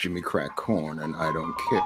Jimmy crack corn, and I don't care.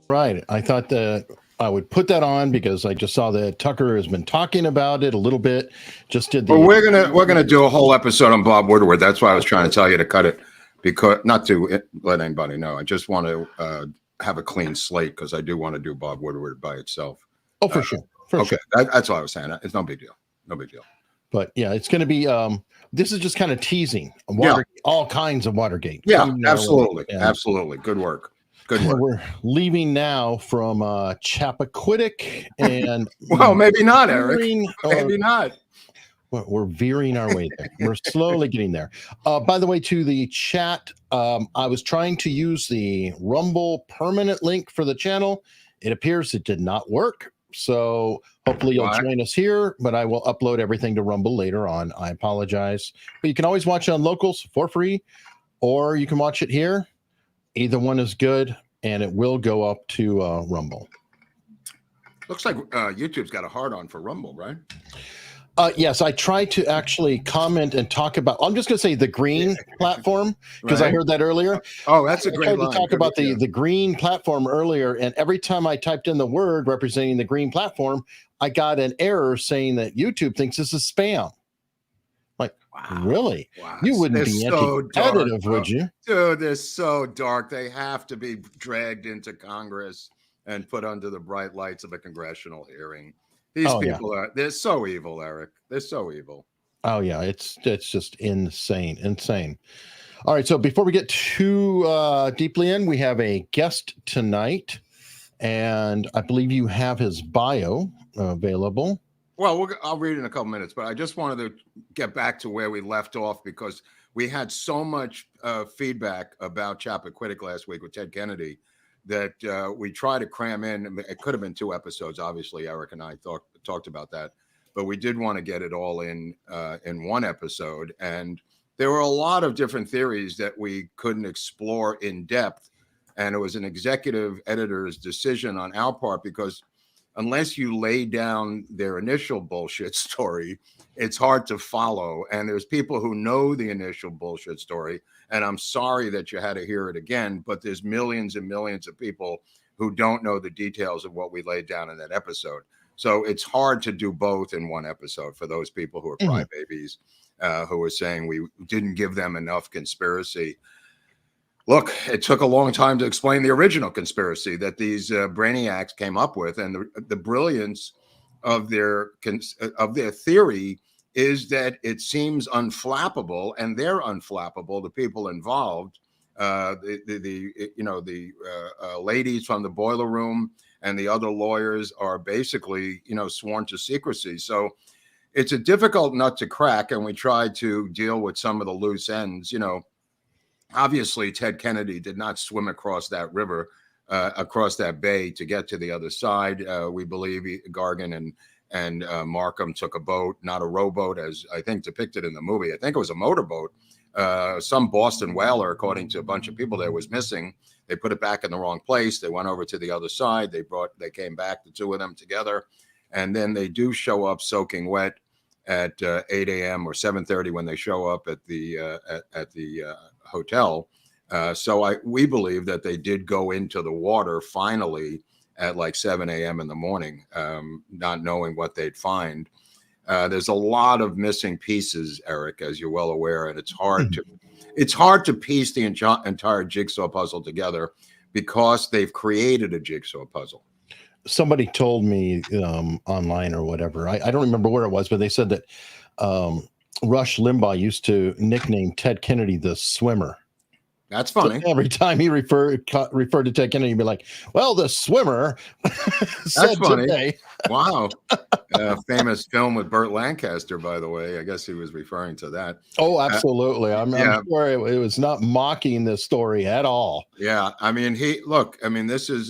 Right. I thought that I would put that on because I just saw that Tucker has been talking about it a little bit. Just did the. Well, we're gonna do a whole episode on Bob Woodward. That's why I was trying to tell you to cut it, because not to let anybody know. I just want to have a clean slate because I do want to do Bob Woodward by itself. Oh, for sure. For okay, sure. that's all I was saying. It's no big deal. No big deal. But yeah, it's going to be. This is just kind of teasing all kinds of Watergate. Yeah, absolutely, absolutely. Good work. Good work. We're leaving now from Chappaquiddick, and well, maybe not, Eric. Maybe not. We're veering our way there. We're slowly getting there. By the way, to the chat, I was trying to use the Rumble permanent link for the channel. It appears it did not work. So hopefully you'll join us here, but I will upload everything to Rumble later on. I apologize. But you can always watch it on Locals for free, or you can watch it here. Either one is good, and it will go up to Rumble. Looks like YouTube's got a hard-on for Rumble, right? Yes, I tried to actually comment and talk about. I'm just going to say the green platform because I heard that earlier. Oh, that's a great line. I tried to talk about the green platform earlier, and every time I typed in the word representing the green platform, I got an error saying that YouTube thinks this is spam. Like, really? Wow. You wouldn't be anti-competitive, would you? Dude, they're so dark. They have to be dragged into Congress and put under the bright lights of a congressional hearing. These people they're so evil, Eric. They're so evil. Oh, yeah. It's just insane. All right. So before we get too deeply in, we have a guest tonight, and I believe you have his bio available. Well, I'll read it in a couple minutes, but I just wanted to get back to where we left off because we had so much feedback about Chappaquiddick last week with Ted Kennedy that we try to cram in. It could have been 2 episodes, obviously. Eric and I talked about that, but we did want to get it all in 1 episode. And there were a lot of different theories that we couldn't explore in depth. And it was an executive editor's decision on our part because unless you lay down their initial bullshit story, it's hard to follow. And there's people who know the initial bullshit story. And I'm sorry that you had to hear it again, but there's millions and millions of people who don't know the details of what we laid down in that episode. So it's hard to do both in 1 episode for those people who are crybabies, who are saying we didn't give them enough conspiracy. Look, it took a long time to explain the original conspiracy that these brainiacs came up with, and the brilliance of their theory is that it seems unflappable, and they're unflappable. The people involved, the ladies from the boiler room and the other lawyers are basically sworn to secrecy. So it's a difficult nut to crack, and we tried to deal with some of the loose ends. Obviously, Ted Kennedy did not swim across that river, across that bay to get to the other side. We believe Gargan and Markham took a boat, not a rowboat, as I think depicted in the movie. I think it was a motorboat. Some Boston whaler, according to a bunch of people there, was missing. They put it back in the wrong place. They went over to the other side. They came back, the 2 of them together, and then they do show up soaking wet at 8 a.m. or 7:30 when they show up at the hotel. So we believe that they did go into the water finally at like 7 a.m. in the morning, not knowing what they'd find. There's a lot of missing pieces, Eric, as you're well aware, and it's hard to piece the entire jigsaw puzzle together because they've created a jigsaw puzzle. Somebody told me online or whatever, I don't remember where it was, but they said that Rush Limbaugh used to nickname Ted Kennedy the swimmer. That's funny. So every time he referred to Ted Kennedy, he'd be like, "Well, the swimmer." That's funny. Today. Wow. Famous film with Burt Lancaster, by the way. I guess he was referring to that. Oh, absolutely. I'm sure it was not mocking the story at all. Yeah. I mean, this is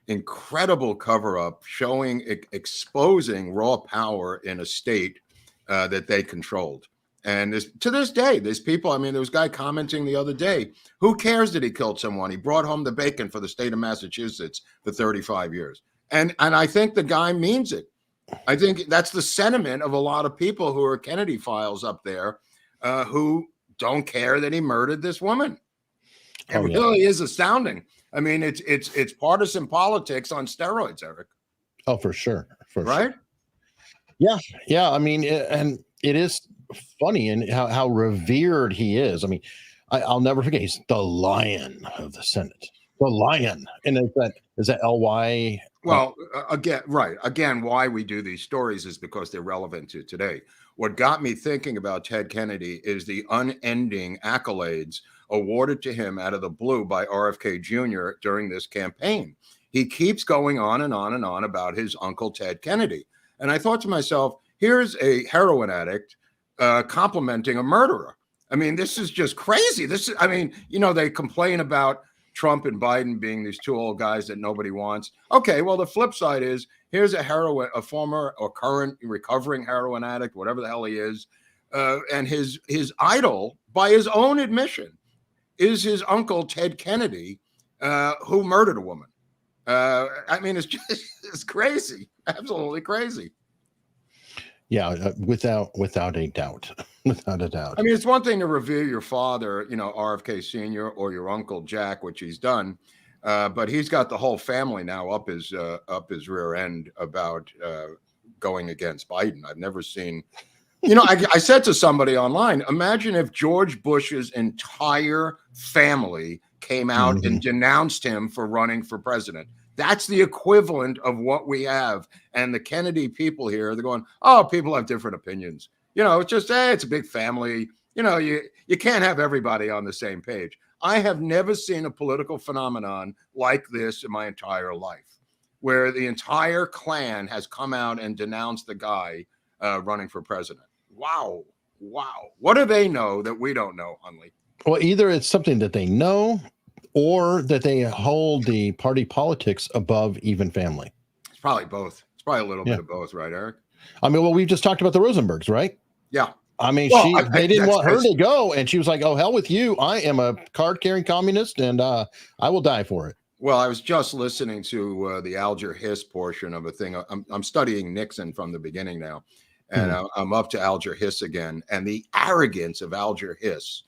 incredible cover-up showing, exposing raw power in a state that they controlled. And to this day, there's people, I mean, there was a guy commenting the other day, who cares that he killed someone? He brought home the bacon for the state of Massachusetts for 35 years. And I think the guy means it. I think that's the sentiment of a lot of people who are Kennedy files up there, who don't care that he murdered this woman. It really is astounding. I mean, it's partisan politics on steroids, Eric. Oh, for sure. Right? Yeah. Yeah. I mean, and it is funny and how revered he is. I mean, I'll never forget. He's the Lion of the Senate. The Lion. And is that L-Y? Well, again, why we do these stories is because they're relevant to today. What got me thinking about Ted Kennedy is the unending accolades awarded to him out of the blue by RFK Jr. during this campaign. He keeps going on and on and on about his uncle Ted Kennedy. And I thought to myself, here's a heroin addict complimenting a murderer. I mean, this is just crazy. I mean, they complain about Trump and Biden being these two old guys that nobody wants. Okay, well, the flip side is here's a former or current recovering heroin addict, whatever the hell he is, and his idol, by his own admission, is his uncle Ted Kennedy, who murdered a woman. I mean, it's crazy, absolutely crazy. Yeah, without a doubt. Without a doubt. I mean, it's one thing to revere your father, RFK Sr. or your uncle Jack, which he's done, but he's got the whole family now up his rear end about going against Biden. I've never seen, I said to somebody online, imagine if George Bush's entire family came out and denounced him for running for president. That's the equivalent of what we have. And the Kennedy people here, they're going, oh, people have different opinions. It's just, it's a big family. You can't have everybody on the same page. I have never seen a political phenomenon like this in my entire life, where the entire clan has come out and denounced the guy running for president. Wow. What do they know that we don't know, Hunley? Well, either it's something that they know or that they hold the party politics above even family. It's probably both. It's probably a little bit of both, right, Eric? I mean, well, we've just talked about the Rosenbergs, right? Yeah. I mean, they didn't want her to go, and she was like, oh, hell with you. I am a card-carrying communist, and I will die for it. Well, I was just listening to the Alger Hiss portion of a thing. I'm studying Nixon from the beginning now, and I'm up to Alger Hiss again, and the arrogance of Alger Hiss.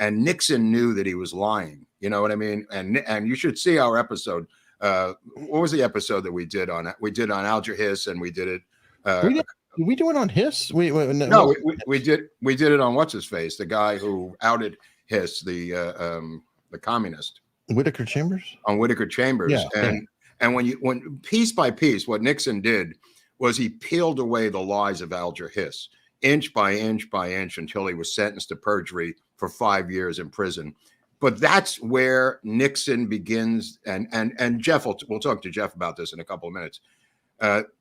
And Nixon knew that he was lying. You know what I mean? And you should see our episode. What was the episode that we did on it? We did on Alger Hiss, and we did it. Did we do it on Hiss? We did it on what's his face, the guy who outed Hiss, the communist. Whittaker Chambers? On Whittaker Chambers. Yeah, and when piece by piece, what Nixon did was he peeled away the lies of Alger Hiss, inch by inch by inch, until he was sentenced to perjury for 5 years in prison. But that's where Nixon begins, and Jeff, we'll talk to Jeff about this in a couple of minutes.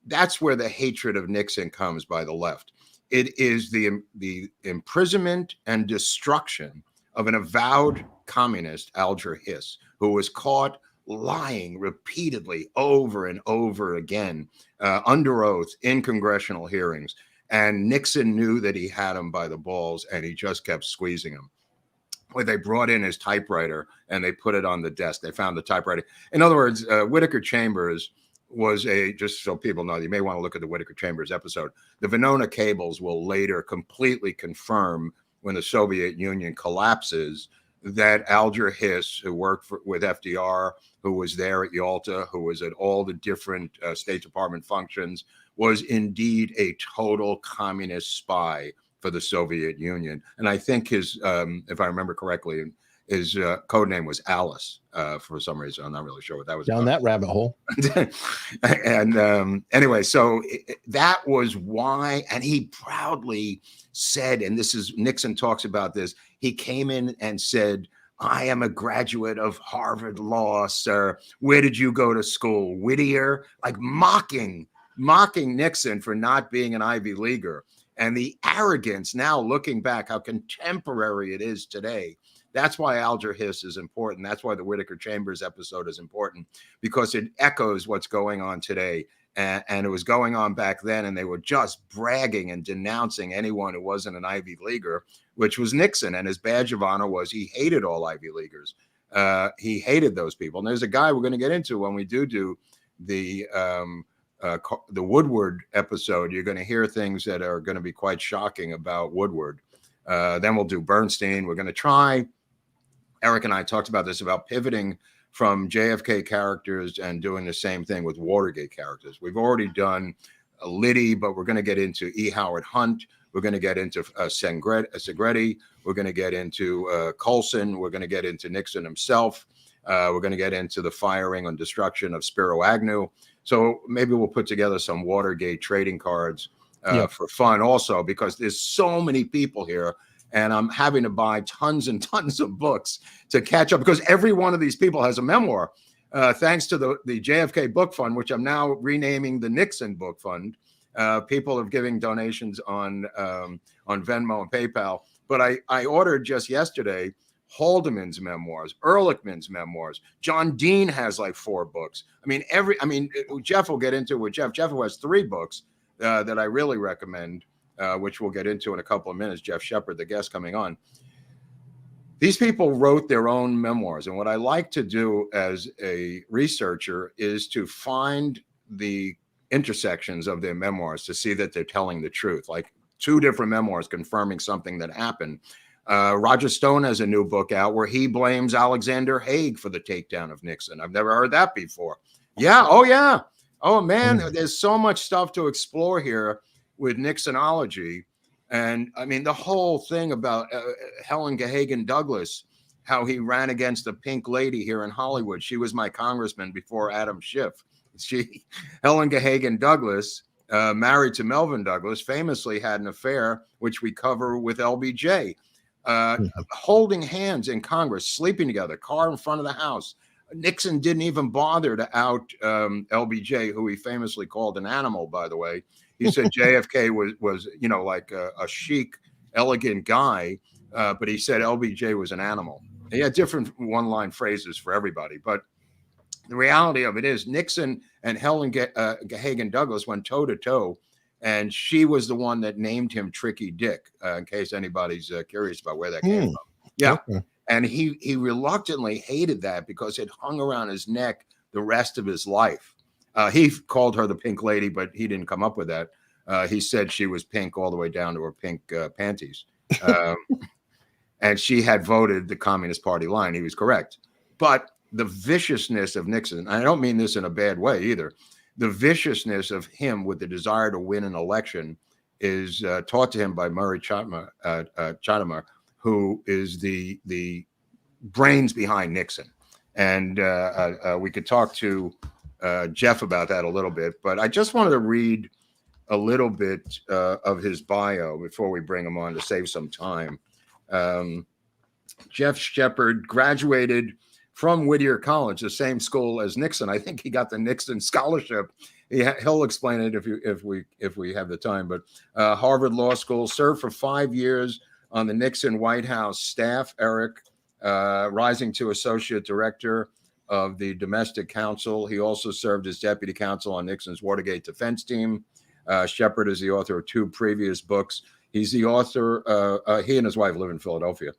That's where the hatred of Nixon comes by the left. It is the imprisonment and destruction of an avowed communist, Alger Hiss, who was caught lying repeatedly over and over again under oath in congressional hearings. And Nixon knew that he had him by the balls, and he just kept squeezing him. Well, they brought in his typewriter and they put it on the desk. They found the typewriter. In other words, Whittaker Chambers was just so people know, you may want to look at the Whittaker Chambers episode. The Venona cables will later completely confirm, when the Soviet Union collapses, that Alger Hiss, who worked with FDR, who was there at Yalta, who was at all the different State Department functions, was indeed a total communist spy for the Soviet Union. And I think his, if I remember correctly, his code name was Alice for some reason. I'm not really sure what that was. Down that rabbit hole. And anyway, so that was why, and he proudly said, and this is, Nixon talks about this, he came in and said, I am a graduate of Harvard Law, sir. Where did you go to school? Whittier? Like mocking Nixon for not being an Ivy Leaguer. And the arrogance now, looking back, how contemporary it is today, That's why Alger Hiss is important. That's why the Whittaker Chambers episode is important, because it echoes what's going on today. And it was going on back then, and they were just bragging and denouncing anyone who wasn't an Ivy Leaguer, which was Nixon. And his badge of honor was he hated all Ivy Leaguers. He hated those people. And there's a guy we're going to get into when we do the Woodward episode. You're going to hear things that are going to be quite shocking about Woodward. Then we'll do Bernstein. We're going to try. Eric and I talked about this, about pivoting from JFK characters and doing the same thing with Watergate characters. We've already done Liddy, but we're going to get into E. Howard Hunt. We're going to get into Segretti. We're going to get into Coulson. We're going to get into Nixon himself. We're going to get into the firing and destruction of Spiro Agnew. So maybe we'll put together some Watergate trading cards for fun also, because there's so many people here. And I'm having to buy tons and tons of books to catch up, because every one of these people has a memoir. Thanks to the JFK Book Fund, which I'm now renaming the Nixon Book Fund. People are giving donations on Venmo and PayPal. But I ordered just yesterday Haldeman's memoirs, Ehrlichman's memoirs. John Dean has like 4 books. Geoff will get into with Geoff. Geoff has 3 books that I really recommend. Which we'll get into in a couple of minutes. Geoff Shepard, the guest coming on. These people wrote their own memoirs. And what I like to do as a researcher is to find the intersections of their memoirs to see that they're telling the truth. Like 2 different memoirs confirming something that happened. Roger Stone has a new book out where he blames Alexander Haig for the takedown of Nixon. I've never heard that before. Yeah. Oh, yeah. Oh, man, there's so much stuff to explore here with Nixonology. And I mean, the whole thing about Helen Gahagan Douglas, how he ran against the pink lady here in Hollywood. She was my congressman before Adam Schiff. Helen Gahagan Douglas, married to Melvin Douglas, famously had an affair, which we cover with LBJ, holding hands in Congress, sleeping together, car in front of the house. Nixon didn't even bother to out LBJ, who he famously called an animal, by the way. He said JFK was like a chic, elegant guy, but he said LBJ was an animal. He had different one-line phrases for everybody. But the reality of it is Nixon and Helen Gahagan Douglas went toe-to-toe, and she was the one that named him Tricky Dick, in case anybody's curious about where that came from. Yeah. Okay. And he reluctantly hated that because it hung around his neck the rest of his life. He called her the pink lady, but he didn't come up with that. He said she was pink all the way down to her pink panties. And she had voted the Communist Party line. He was correct. But the viciousness of Nixon, and I don't mean this in a bad way either, the viciousness of him with the desire to win an election is taught to him by Murray Chottimer, who is the brains behind Nixon. And we could talk to Geoff about that a little bit, but I just wanted to read a little bit of his bio before we bring him on to save some time. Geoff Shepard graduated from Whittier College, the same school as Nixon. I think he got the Nixon scholarship. He'll explain it if we have the time. But Harvard Law School, served for 5 years on the Nixon White House staff, Eric, rising to associate director of the Domestic Council. He also served as deputy counsel on Nixon's Watergate defense team. Shepard is the author of 2 previous books. He's the author, he and his wife live in Philadelphia.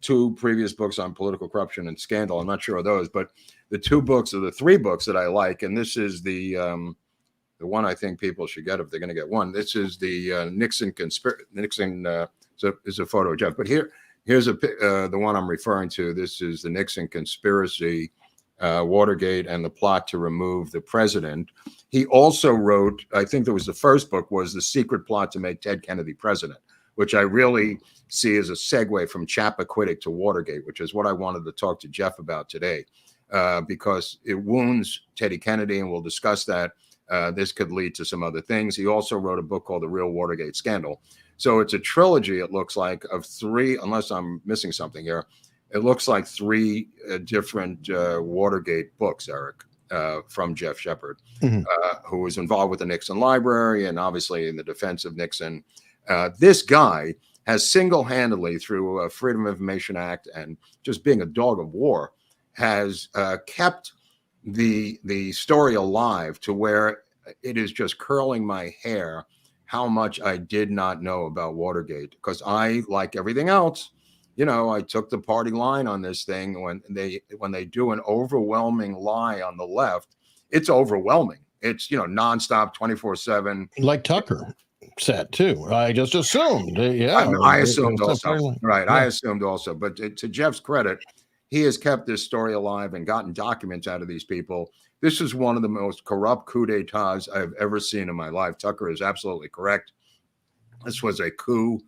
2 previous books on political corruption and scandal. I'm not sure of those, but the 2 books are the 3 books that I like. And this is the one I think people should get if they're going to get one. This is the Nixon conspiracy. Nixon is a photo of Geoff, but here's the one I'm referring to. This is the Nixon conspiracy, Watergate, and the plot to remove the president. He also wrote, I think that was the first book, was The Secret Plot to Make Ted Kennedy President, which I really see as a segue from Chappaquiddick to Watergate, which is what I wanted to talk to Geoff about today, because it wounds Teddy Kennedy, and we'll discuss that. This could lead to some other things. He also wrote a book called The Real Watergate Scandal. So it's a trilogy, it looks like, of 3, unless I'm missing something here. It looks like 3 different Watergate books, Eric, from Geoff Shepard, who was involved with the Nixon Library and obviously in the defense of Nixon. This guy has single-handedly, through Freedom of Information Act and just being a dog of war, has kept the story alive to where it is just curling my hair how much I did not know about Watergate, because I, like everything else, I took the party line on this thing. When they do an overwhelming lie on the left, it's overwhelming. It's nonstop, 24/7. Like Tucker said too. I just assumed. Yeah, I assumed also. Right. Yeah. I assumed also. But to Jeff's credit, he has kept this story alive and gotten documents out of these people. This is one of the most corrupt coup d'etats I've ever seen in my life. Tucker is absolutely correct. This was a coup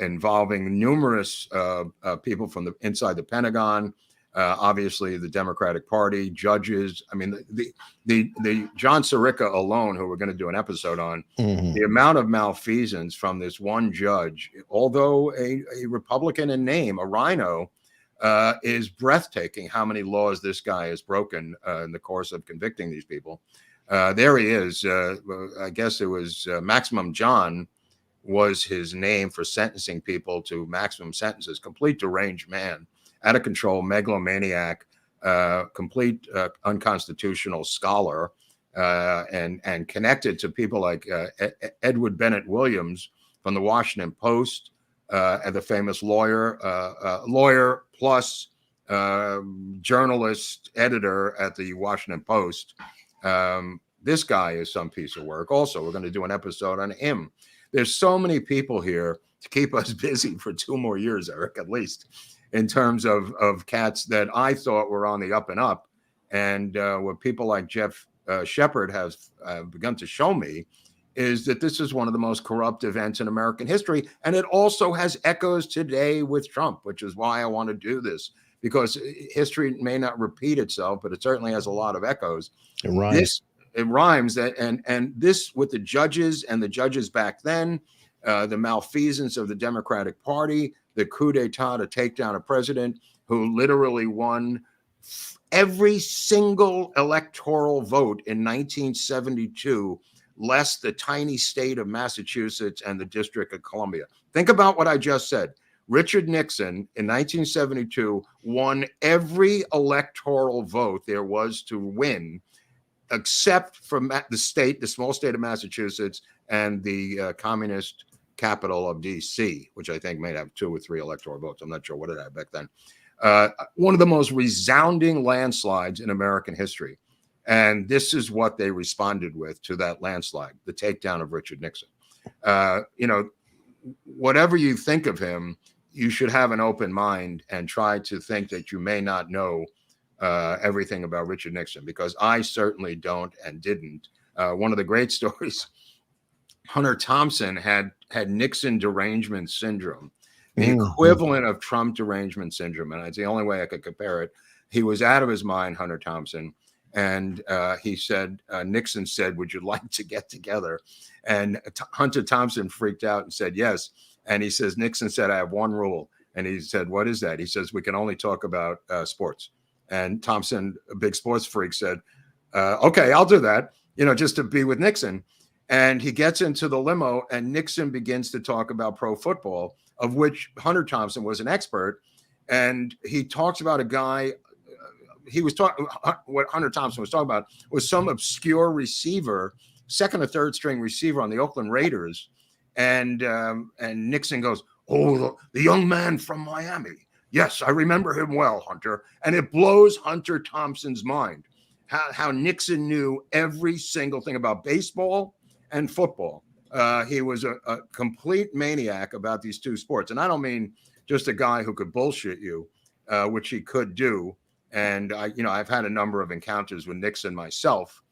involving numerous people from inside the Pentagon, obviously the Democratic Party, judges. I mean, the John Sirica alone, who we're going to do an episode on, the amount of malfeasance from this one judge, although a Republican in name, a rhino, is breathtaking. How many laws this guy has broken in the course of convicting these people. There he is. I guess it was Maximum John was his name for sentencing people to maximum sentences. Complete deranged man, out of control, megalomaniac, complete unconstitutional scholar, and connected to people like Edward Bennett Williams from the Washington Post, and the famous lawyer plus journalist, editor at the Washington Post. This guy is some piece of work. Also, we're going to do an episode on him. There's so many people here to keep us busy for 2 more years, Eric, at least, in terms of cats that I thought were on the up and up. And what people like Geoff Shepard have begun to show me is that this is one of the most corrupt events in American history. And it also has echoes today with Trump, which is why I want to do this, because history may not repeat itself, but it certainly has a lot of echoes. It rhymes. It rhymes that, and this with the judges and the judges back then, the malfeasance of the Democratic Party, the coup d'etat to take down a president who literally won every single electoral vote in 1972, less the tiny state of Massachusetts and the District of Columbia. Think about what I just said. Richard Nixon in 1972 won every electoral vote there was to win, except for the small state of Massachusetts and the communist capital of D.C., which I think may have 2 or 3 electoral votes. I'm not sure what it had back then. One of the most resounding landslides in American history. And this is what they responded with to that landslide, the takedown of Richard Nixon. Whatever you think of him, you should have an open mind and try to think that you may not know everything about Richard Nixon, because I certainly don't and didn't. One of the great stories, Hunter Thompson had Nixon derangement syndrome, the equivalent of Trump derangement syndrome. And it's the only way I could compare it. He was out of his mind, Hunter Thompson. And he said, Nixon said, "Would you like to get together?" And Hunter Thompson freaked out and said, "Yes." And he says, Nixon said, "I have one rule." And he said, "What is that?" He says, "We can only talk about sports." And Thompson, a big sports freak, said, "Okay, I'll do that, just to be with Nixon." And he gets into the limo and Nixon begins to talk about pro football, of which Hunter Thompson was an expert. And he talks about a guy. He was talking, what Hunter Thompson was talking about was some obscure receiver, 2nd or 3rd string receiver on the Oakland Raiders. And Nixon goes, "Oh, the young man from Miami. Yes, I remember him well, Hunter." And it blows Hunter Thompson's mind how Nixon knew every single thing about baseball and football. He was a complete maniac about these 2 sports. And I don't mean just a guy who could bullshit you, which he could do. And I've had a number of encounters with Nixon myself,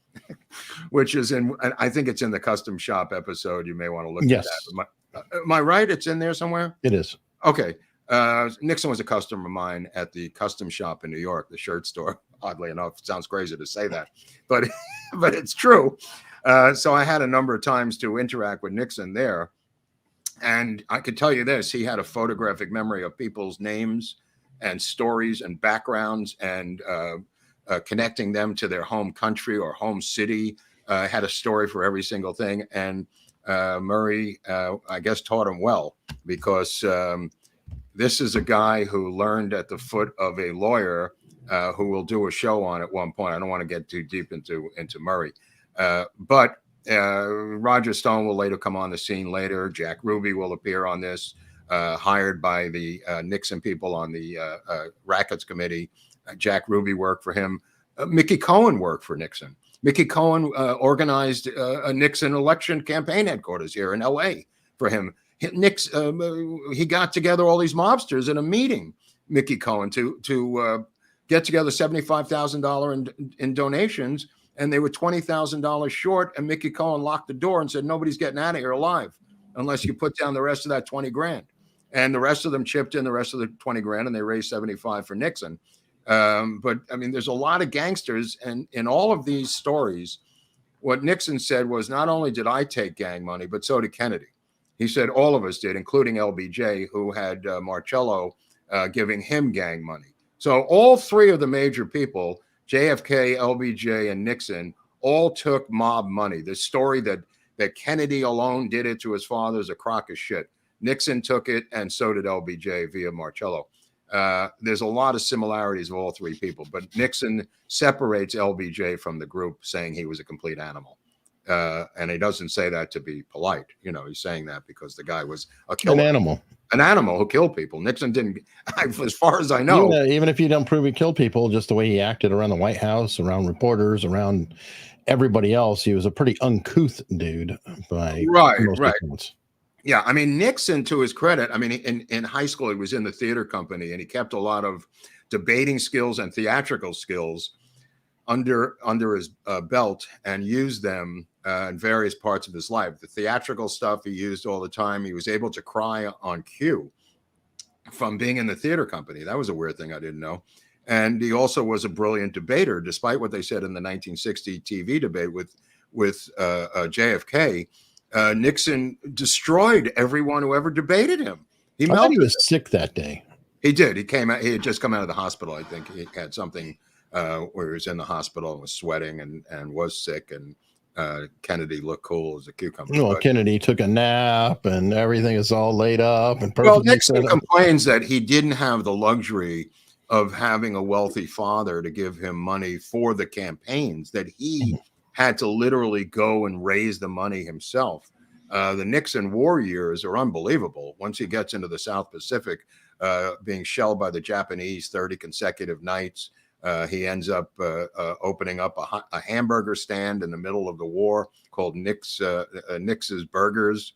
which is I think it's in the Custom Shop episode. You may want to look at that. Am I right? It's in there somewhere? It is. Okay. Nixon was a customer of mine at the Custom Shop in New York, the shirt store. Oddly enough, it sounds crazy to say that, but it's true. So I had a number of times to interact with Nixon there. And I could tell you this, he had a photographic memory of people's names and stories and backgrounds, and connecting them to their home country or home city. Had a story for every single thing. And Murray, I guess, taught him well, because this is a guy who learned at the foot of a lawyer who will do a show on at one point. I don't want to get too deep into Murray, but Roger Stone will later come on the scene later. Jack Ruby will appear on this, hired by the Nixon people on the Rackets Committee. Jack Ruby worked for him. Mickey Cohen worked for Nixon. Mickey Cohen organized a Nixon election campaign headquarters here in L.A. for him. He got together all these mobsters in a meeting, Mickey Cohen, to get together $75,000 in donations, and they were $20,000 short. And Mickey Cohen locked the door and said, "Nobody's getting out of here alive unless you put down the rest of that 20 grand." And the rest of them chipped in the rest of the 20 grand, and they raised 75 for Nixon. But I mean, there's a lot of gangsters, and in all of these stories, what Nixon said was, not only did I take gang money, but so did Kennedy. He said all of us did, including LBJ, who had Marcello giving him gang money. So all three of the major people, JFK, LBJ, and Nixon, all took mob money. The story that Kennedy alone did it to his father is a crock of shit. Nixon took it, and so did LBJ via Marcello. There's a lot of similarities of all three people, but Nixon separates LBJ from the group, saying he was a complete animal. And he doesn't say that to be polite. You know, he's saying that because the guy was a killer. An animal who killed people. Nixon didn't, as far as I know. Even if you don't prove he killed people, just the way he acted around the White House, around reporters, around everybody else, he was a pretty uncouth dude. Right. Yeah, I mean, Nixon, to his credit, I mean, in high school, he was in the theater company, and he kept a lot of debating skills and theatrical skills under his belt, and used them in various parts of his life. The theatrical stuff he used all the time. He was able to cry on cue from being in the theater company. That was a weird thing I didn't know. And he also was a brilliant debater, despite what they said in the 1960 TV debate with JFK. Nixon destroyed everyone who ever debated him. I thought he was sick that day. He did. He came out. He had just come out of the hospital. I think he had something where he was in the hospital and was sweating and was sick. And Kennedy looked cool as a cucumber. Well, Kennedy took a nap and everything is all laid up. And well, Nixon complains that he didn't have the luxury of having a wealthy father to give him money for the campaigns, that he had to literally go and raise the money himself. The Nixon war years are unbelievable. Once he gets into the South Pacific, being shelled by the Japanese 30 consecutive nights, he ends up opening up a hamburger stand in the middle of the war called Nick's Burgers,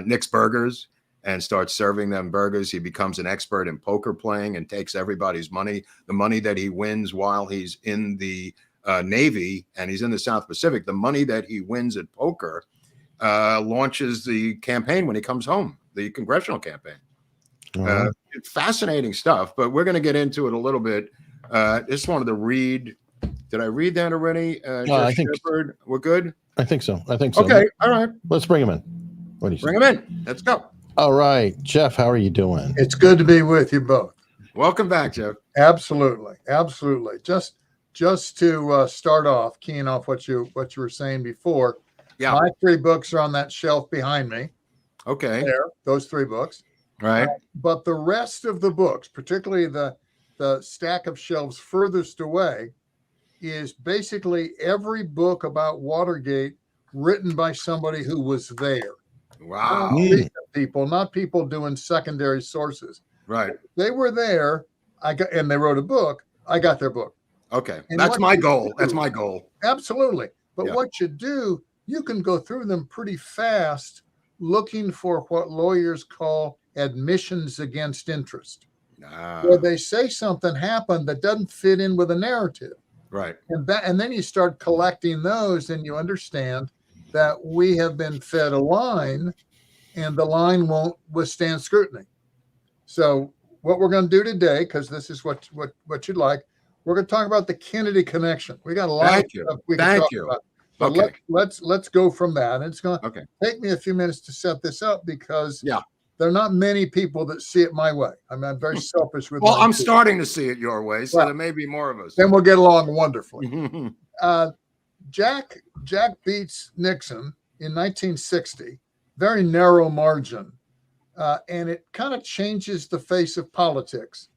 Nick's Burgers, and starts serving them burgers. He becomes an expert in poker playing and takes everybody's money, the money that he wins while he's in the Navy and he's in the South Pacific. The money that he wins at poker launches the campaign when he comes home, the congressional campaign. It's fascinating stuff, but we're going to get into it a little bit. Just wanted to read. Did I read that already? I think Shepard, we're good. I think so. Okay. All right. Let's bring him in. What do you bring him in? Let's go. All right, Geoff, how are you doing? It's good to be with you both. Welcome back, Geoff. Absolutely. Just to start off, keying off what you were saying before. Yeah. My three books are on that shelf behind me. Okay. There, those three books. Right. But the rest of the books, particularly the stack of shelves furthest away, is basically every book about Watergate written by somebody who was there. Wow. Not people doing secondary sources. Right. They were there. And they wrote a book. I got their book. Okay. That's my goal. That's my goal. Absolutely. But what you do, you can go through them pretty fast looking for what lawyers call admissions against interest. Where they say something happened that doesn't fit in with a narrative. Right. And then you start collecting those and you understand that we have been fed a line and the line won't withstand scrutiny. So what we're going to do today, because this is what you'd like, we're going to talk about the Kennedy connection. We got a lot of stuff we can talk about. But okay. let's go from that. And it's going to take me a few minutes to set this up because there are not many people that see it my way. I mean, I'm very selfish with. Well, I'm starting to see it your way, so there may be more of us. Then we'll get along wonderfully. Jack beats Nixon in 1960, very narrow margin, and it kind of changes the face of politics.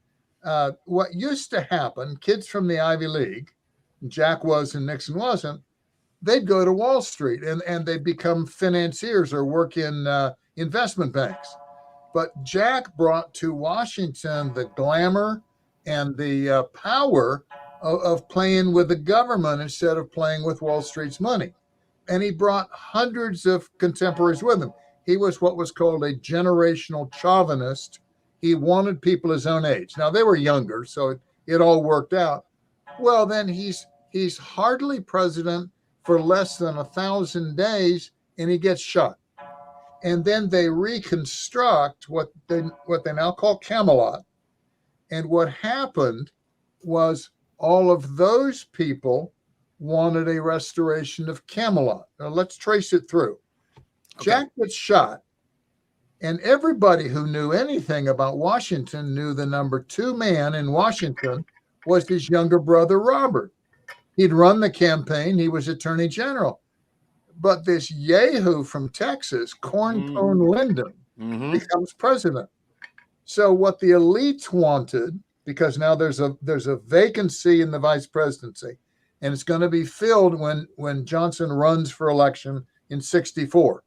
What used to happen, kids from the Ivy League, Jack was and Nixon wasn't, they'd go to Wall Street and they'd become financiers or work in investment banks. But Jack brought to Washington the glamour and the power of playing with the government instead of playing with Wall Street's money. And he brought hundreds of contemporaries with him. He was what was called a generational chauvinist. He wanted people his own age. Now, they were younger, so it all worked out. Well, then he's hardly president for less than 1,000 days, and he gets shot. And then they reconstruct what they now call Camelot. And what happened was all of those people wanted a restoration of Camelot. Now, let's trace it through. Okay. Jack gets shot, and everybody who knew anything about Washington knew the number 2 man in Washington was his younger brother, Robert. He'd run the campaign. He was attorney general. But this yahoo from Texas, Cornpone Lyndon, becomes president. So what the elites wanted, because now there's a vacancy in the vice presidency, and it's going to be filled when Johnson runs for election in 1964.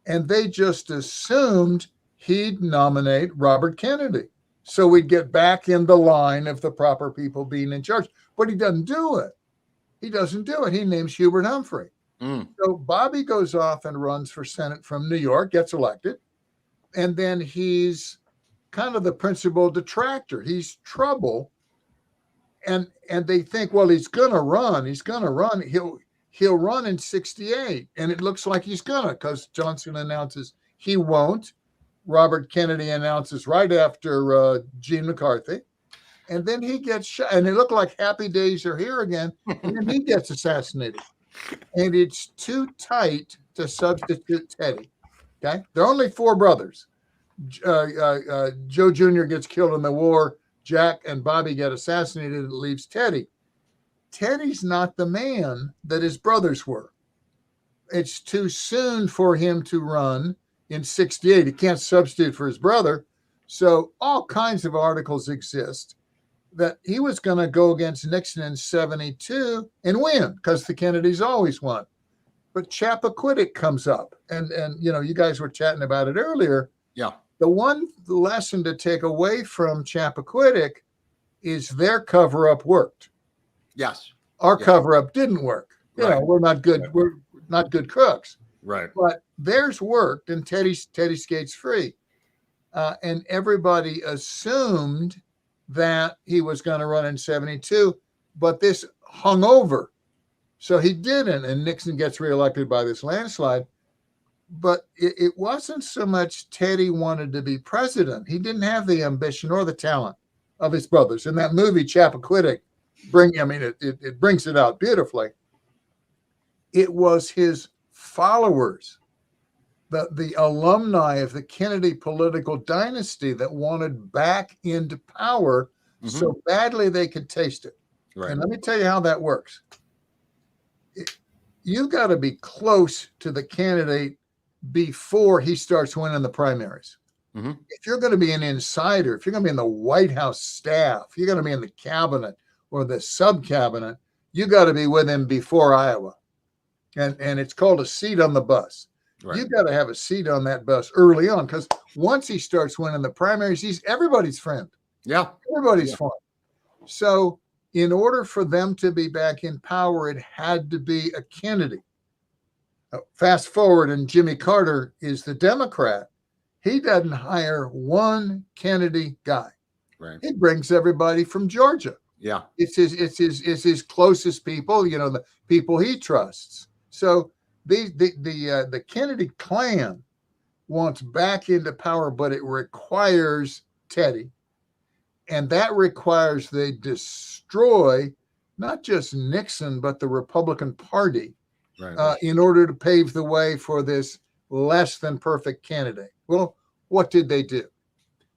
And they just assumed he'd nominate Robert Kennedy. So we'd get back in the line of the proper people being in charge. But he doesn't do it. He doesn't do it. He names Hubert Humphrey. So Bobby goes off and runs for Senate from New York, gets elected. And then he's kind of the principal detractor. He's trouble. And they think, well, he's going to run. He'll run in 1968. And it looks like he's going to, because Johnson announces he won't. Robert Kennedy announces right after Gene McCarthy. And then he gets shot. And it looked like happy days are here again. And then he gets assassinated. And it's too tight to substitute Teddy. Okay? There are only 4 brothers. Joe Jr. gets killed in the war. Jack and Bobby get assassinated. It leaves Teddy. Teddy's not the man that his brothers were. It's too soon for him to run in 1968. He can't substitute for his brother. So all kinds of articles exist that he was going to go against Nixon in 1972 and win, because the Kennedys always won. But Chappaquiddick comes up, and you guys were chatting about it earlier. Yeah. The one lesson to take away from Chappaquiddick is their cover-up worked. Yes. Our cover-up didn't work. Right. We're not good. Right. We're not good cooks. Right. But theirs worked, and Teddy skates free. And everybody assumed that he was going to run in 1972, but this hung over. So he didn't, and Nixon gets reelected by this landslide. But it wasn't so much Teddy wanted to be president. He didn't have the ambition or the talent of his brothers. In that movie, Chappaquiddick, it brings it out beautifully. It was his followers, the alumni of the Kennedy political dynasty, that wanted back into power so badly they could taste it. Right. And let me tell you how that works. You got to be close to the candidate before he starts winning the primaries. If you're going to be an insider, if you're going to be in the White House staff, you're going to be in the cabinet or the sub-cabinet, you got to be with him before Iowa. And it's called a seat on the bus. Right. You got to have a seat on that bus early on, because once he starts winning the primaries, he's everybody's friend. Yeah. Everybody's friend. So in order for them to be back in power, it had to be a Kennedy. Fast forward, and Jimmy Carter is the Democrat. He doesn't hire one Kennedy guy. Right. He brings everybody from Georgia. Yeah. It's his closest people, the people he trusts. So the Kennedy clan wants back into power, but it requires Teddy. And that requires they destroy not just Nixon, but the Republican Party, right, in order to pave the way for this less than perfect candidate. Well, what did they do?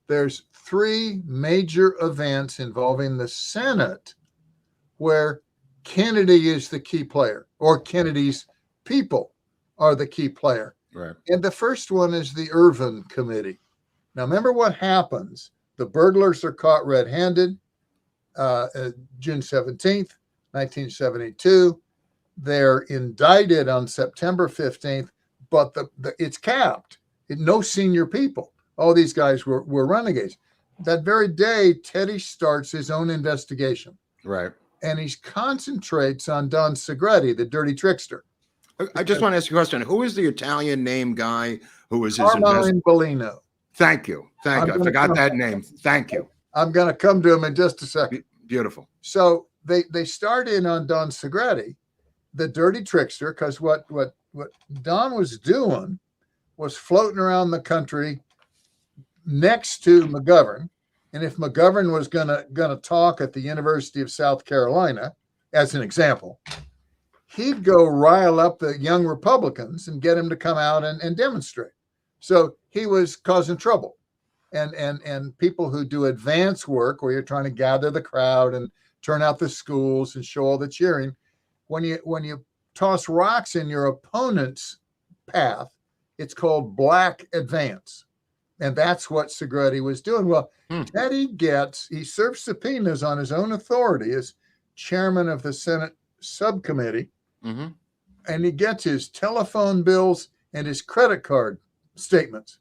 There's 3 major events involving the Senate where Kennedy is the key player, or Kennedy's people are the key player. Right. And the first one is the Irvin Committee. Now, remember what happens. The burglars are caught red-handed June 17th, 1972. They're indicted on September 15th, but it's capped. No senior people. All these guys were renegades. That very day, Teddy starts his own investigation. Right. And he concentrates on Don Segretti, the dirty trickster. I just want to ask you a question. Who is the Italian name guy who was his Carmine Bellino. Thank you. I forgot that name. Thank you. I'm going to come to him in just a second. Beautiful. So they start in on Don Segretti, the dirty trickster, because what Don was doing was floating around the country next to McGovern. And if McGovern was gonna talk at the University of South Carolina, as an example, he'd go rile up the young Republicans and get them to come out and demonstrate. So he was causing trouble. And people who do advance work where you're trying to gather the crowd and turn out the schools and show all the cheering, when you toss rocks in your opponent's path, it's called black advance. And that's what Segretti was doing. Well, Teddy he serves subpoenas on his own authority as chairman of the Senate subcommittee. Mm-hmm. And he gets his telephone bills and his credit card statements.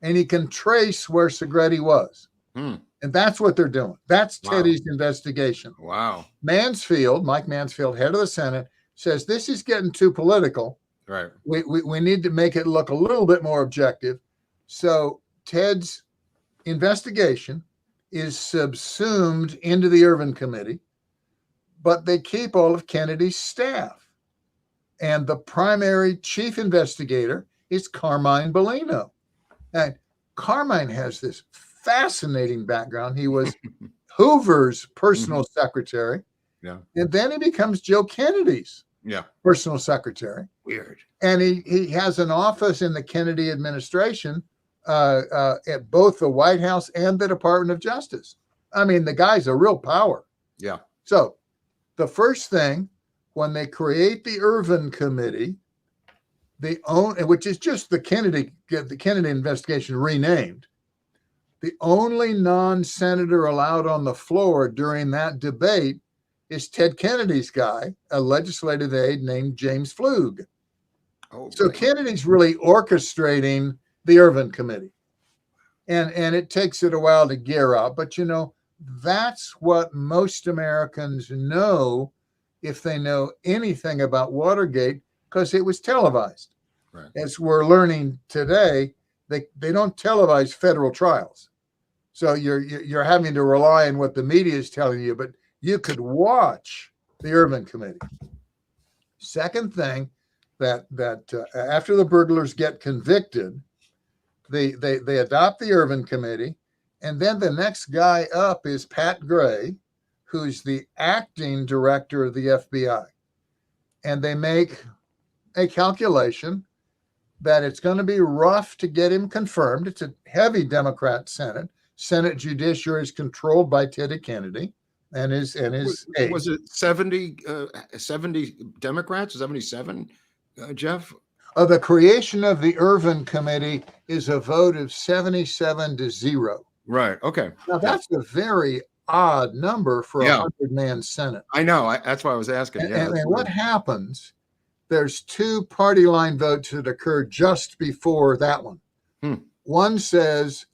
And he can trace where Segretti was. And that's what they're doing. That's Teddy's investigation. Wow. Mike Mansfield, head of the Senate, says this is getting too political. Right. We need to make it look a little bit more objective. So Ted's investigation is subsumed into the Irvin Committee, but they keep all of Kennedy's staff. And the primary chief investigator is Carmine Bellino. And Carmine has this fascinating background. He was Hoover's personal secretary. Yeah. And then he becomes Joe Kennedy's personal secretary. Weird. And he has an office in the Kennedy administration at both the White House and the Department of Justice. I mean, the guy's a real power. Yeah. So the first thing, when they create the Irvin Committee, which is just the Kennedy investigation renamed, the only non-senator allowed on the floor during that debate is Ted Kennedy's guy, a legislative aide named James Flug. Oh, so Kennedy's really orchestrating the Irvin Committee. And it takes it a while to gear up. But, that's what most Americans know if they know anything about Watergate, because it was televised. Right. As we're learning today, they don't televise federal trials. So you're having to rely on what the media is telling you, but you could watch the Irvin Committee. Second thing, that after the burglars get convicted, they adopt the Irvin Committee, and then the next guy up is Pat Gray, who's the acting director of the FBI. And they make a calculation that it's going to be rough to get him confirmed. It's a heavy Democrat Senate. Senate judiciary is controlled by Teddy Kennedy and his aides. Was it 70 Democrats? 77, Geoff? The creation of the Irvin Committee is a vote of 77-0. Right. Okay. Now that's a very odd number for a 100-man Senate. I know. That's why I was asking. And what happens? There's two party line votes that occur just before that one. One says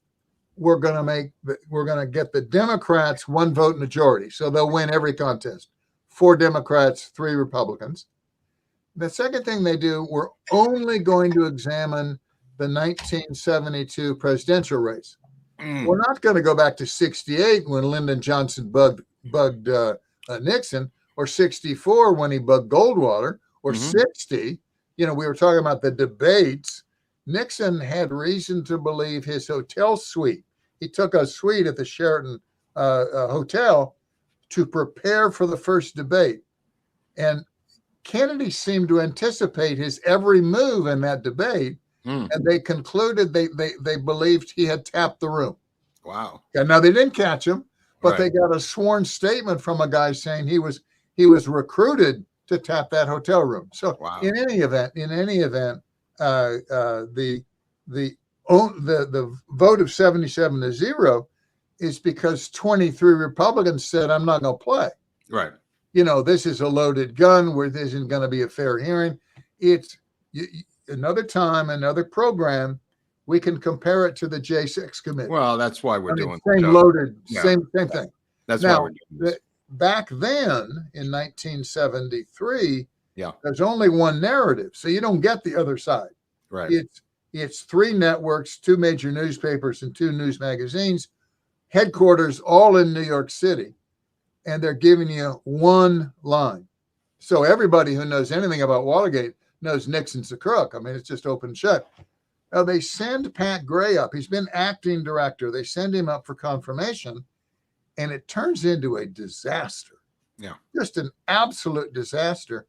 we're going to get the Democrats one vote majority, so they'll win every contest. 4 Democrats, 3 Republicans. The second thing they do, we're only going to examine the 1972 presidential race. We're not going to go back to 68 when Lyndon Johnson bugged Nixon, or 64 when he bugged Goldwater, or 60. We were talking about the debates. Nixon had reason to believe his hotel suite. He took a suite at the Sheraton Hotel to prepare for the first debate. And Kennedy seemed to anticipate his every move in that debate. And they concluded they believed he had tapped the room. Wow. And now they didn't catch him, but they got a sworn statement from a guy saying he was recruited to tap that hotel room. So in any event, the vote of 77-0 is because 23 Republicans said, I'm not going to play. Right. This is a loaded gun where there isn't going to be a fair hearing. It's another time, another program. We can compare it to the J6 committee. Well, that's why we're doing same loaded, yeah. same thing. That's now, why we're doing this. Back then in 1973, Yeah. there's only one narrative, so you don't get the other side. Right. It's 3 networks, 2 major newspapers, and 2 news magazines, headquarters all in New York City, and they're giving you one line. So everybody who knows anything about Watergate knows Nixon's a crook. I mean, it's just open and shut. Now, they send Pat Gray up. He's been acting director. They send him up for confirmation, and it turns into a disaster. Yeah. Just an absolute disaster.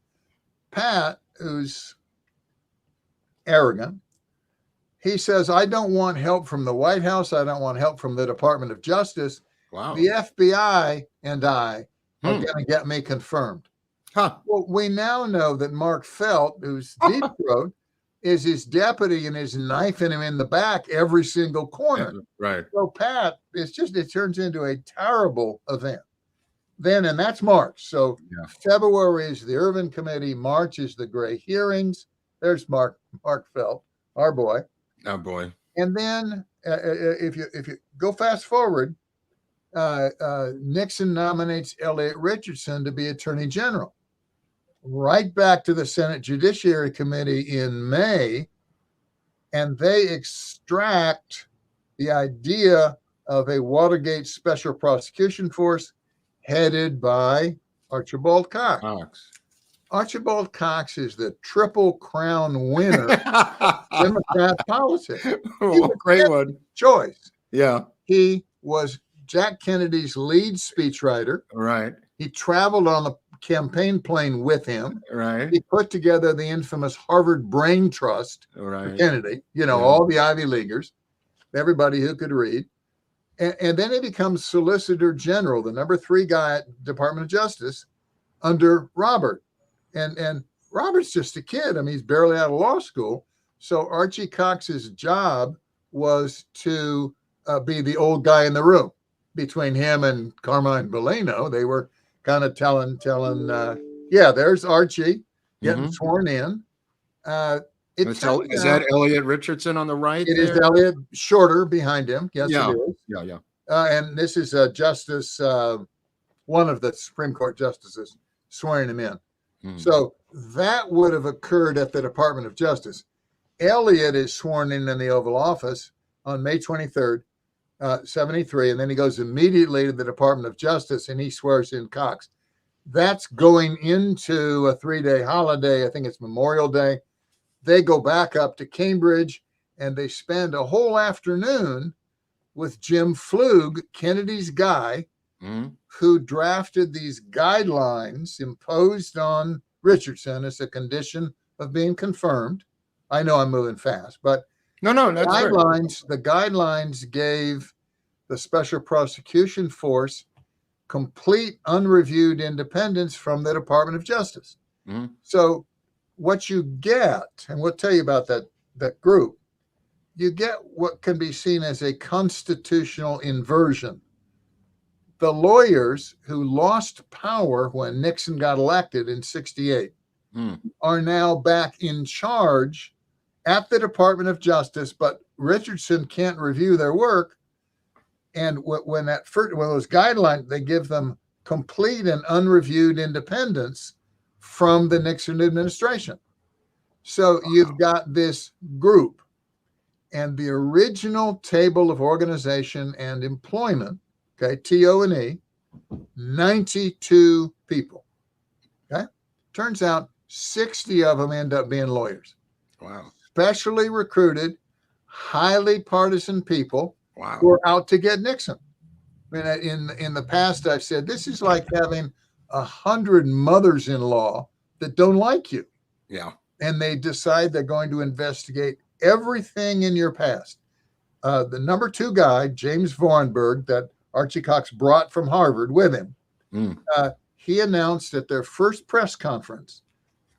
Pat, who's arrogant, he says, I don't want help from the White House. I don't want help from the Department of Justice. Wow. The FBI and I are going to get me confirmed. Huh. Well, we now know that Mark Felt, who's deep throat, is his deputy and is knifing him in the back every single corner. Right. So Pat, it turns into a terrible event. Then, and that's March. So February is the Irvin committee. March is the Gray hearings. There's Mark Felt, our boy. Oh boy. And then if you go fast forward, Nixon nominates Elliot Richardson to be Attorney General. Right back to the Senate Judiciary Committee in May, and they extract the idea of a Watergate special prosecution force headed by Archibald Cox. Archibald Cox is the Triple Crown winner of Democrat politics. Oh, great one. Choice. Yeah. He was Jack Kennedy's lead speechwriter. Right. He traveled on the campaign plane with him. Right. He put together the infamous Harvard Brain Trust for Kennedy, all the Ivy Leaguers, everybody who could read. And then he becomes Solicitor General, the number 3 guy at Department of Justice under Robert. And Robert's just a kid. I mean, he's barely out of law school. So Archie Cox's job was to be the old guy in the room. Between him and Carmine Boleno, they were kind of telling, there's Archie getting sworn in. Is that Elliot Richardson on the right? It is Elliot, shorter behind him. Yes, it is. Yeah. And this is Justice, one of the Supreme Court justices swearing him in. So that would have occurred at the Department of Justice. Elliot is sworn in the Oval Office on May 23rd, 73, and then he goes immediately to the Department of Justice and he swears in Cox. That's going into a 3-day holiday. I think it's Memorial Day. They go back up to Cambridge and they spend a whole afternoon with Jim Flug, Kennedy's guy, who drafted these guidelines imposed on Richardson as a condition of being confirmed. I know I'm moving fast, but no, that's guidelines. The guidelines gave the special prosecution force complete unreviewed independence from the Department of Justice. So what you get, and we'll tell you about that group, you get what can be seen as a constitutional inversion. The lawyers who lost power when Nixon got elected in 68 are now back in charge at the Department of Justice, but Richardson can't review their work. And when those guidelines, they give them complete and unreviewed independence from the Nixon administration. So you've got this group, and the original table of organization and employment, TO&E, 92 people. Turns out 60 of them end up being lawyers. Wow. Specially recruited, highly partisan people. Wow. Who are out to get Nixon. I mean, in the past, I've said this is like having 100 mothers-in-law that don't like you. Yeah. And they decide they're going to investigate everything in your past. The number 2 guy, James Vorenberg, that Archie Cox brought from Harvard with him, he announced at their first press conference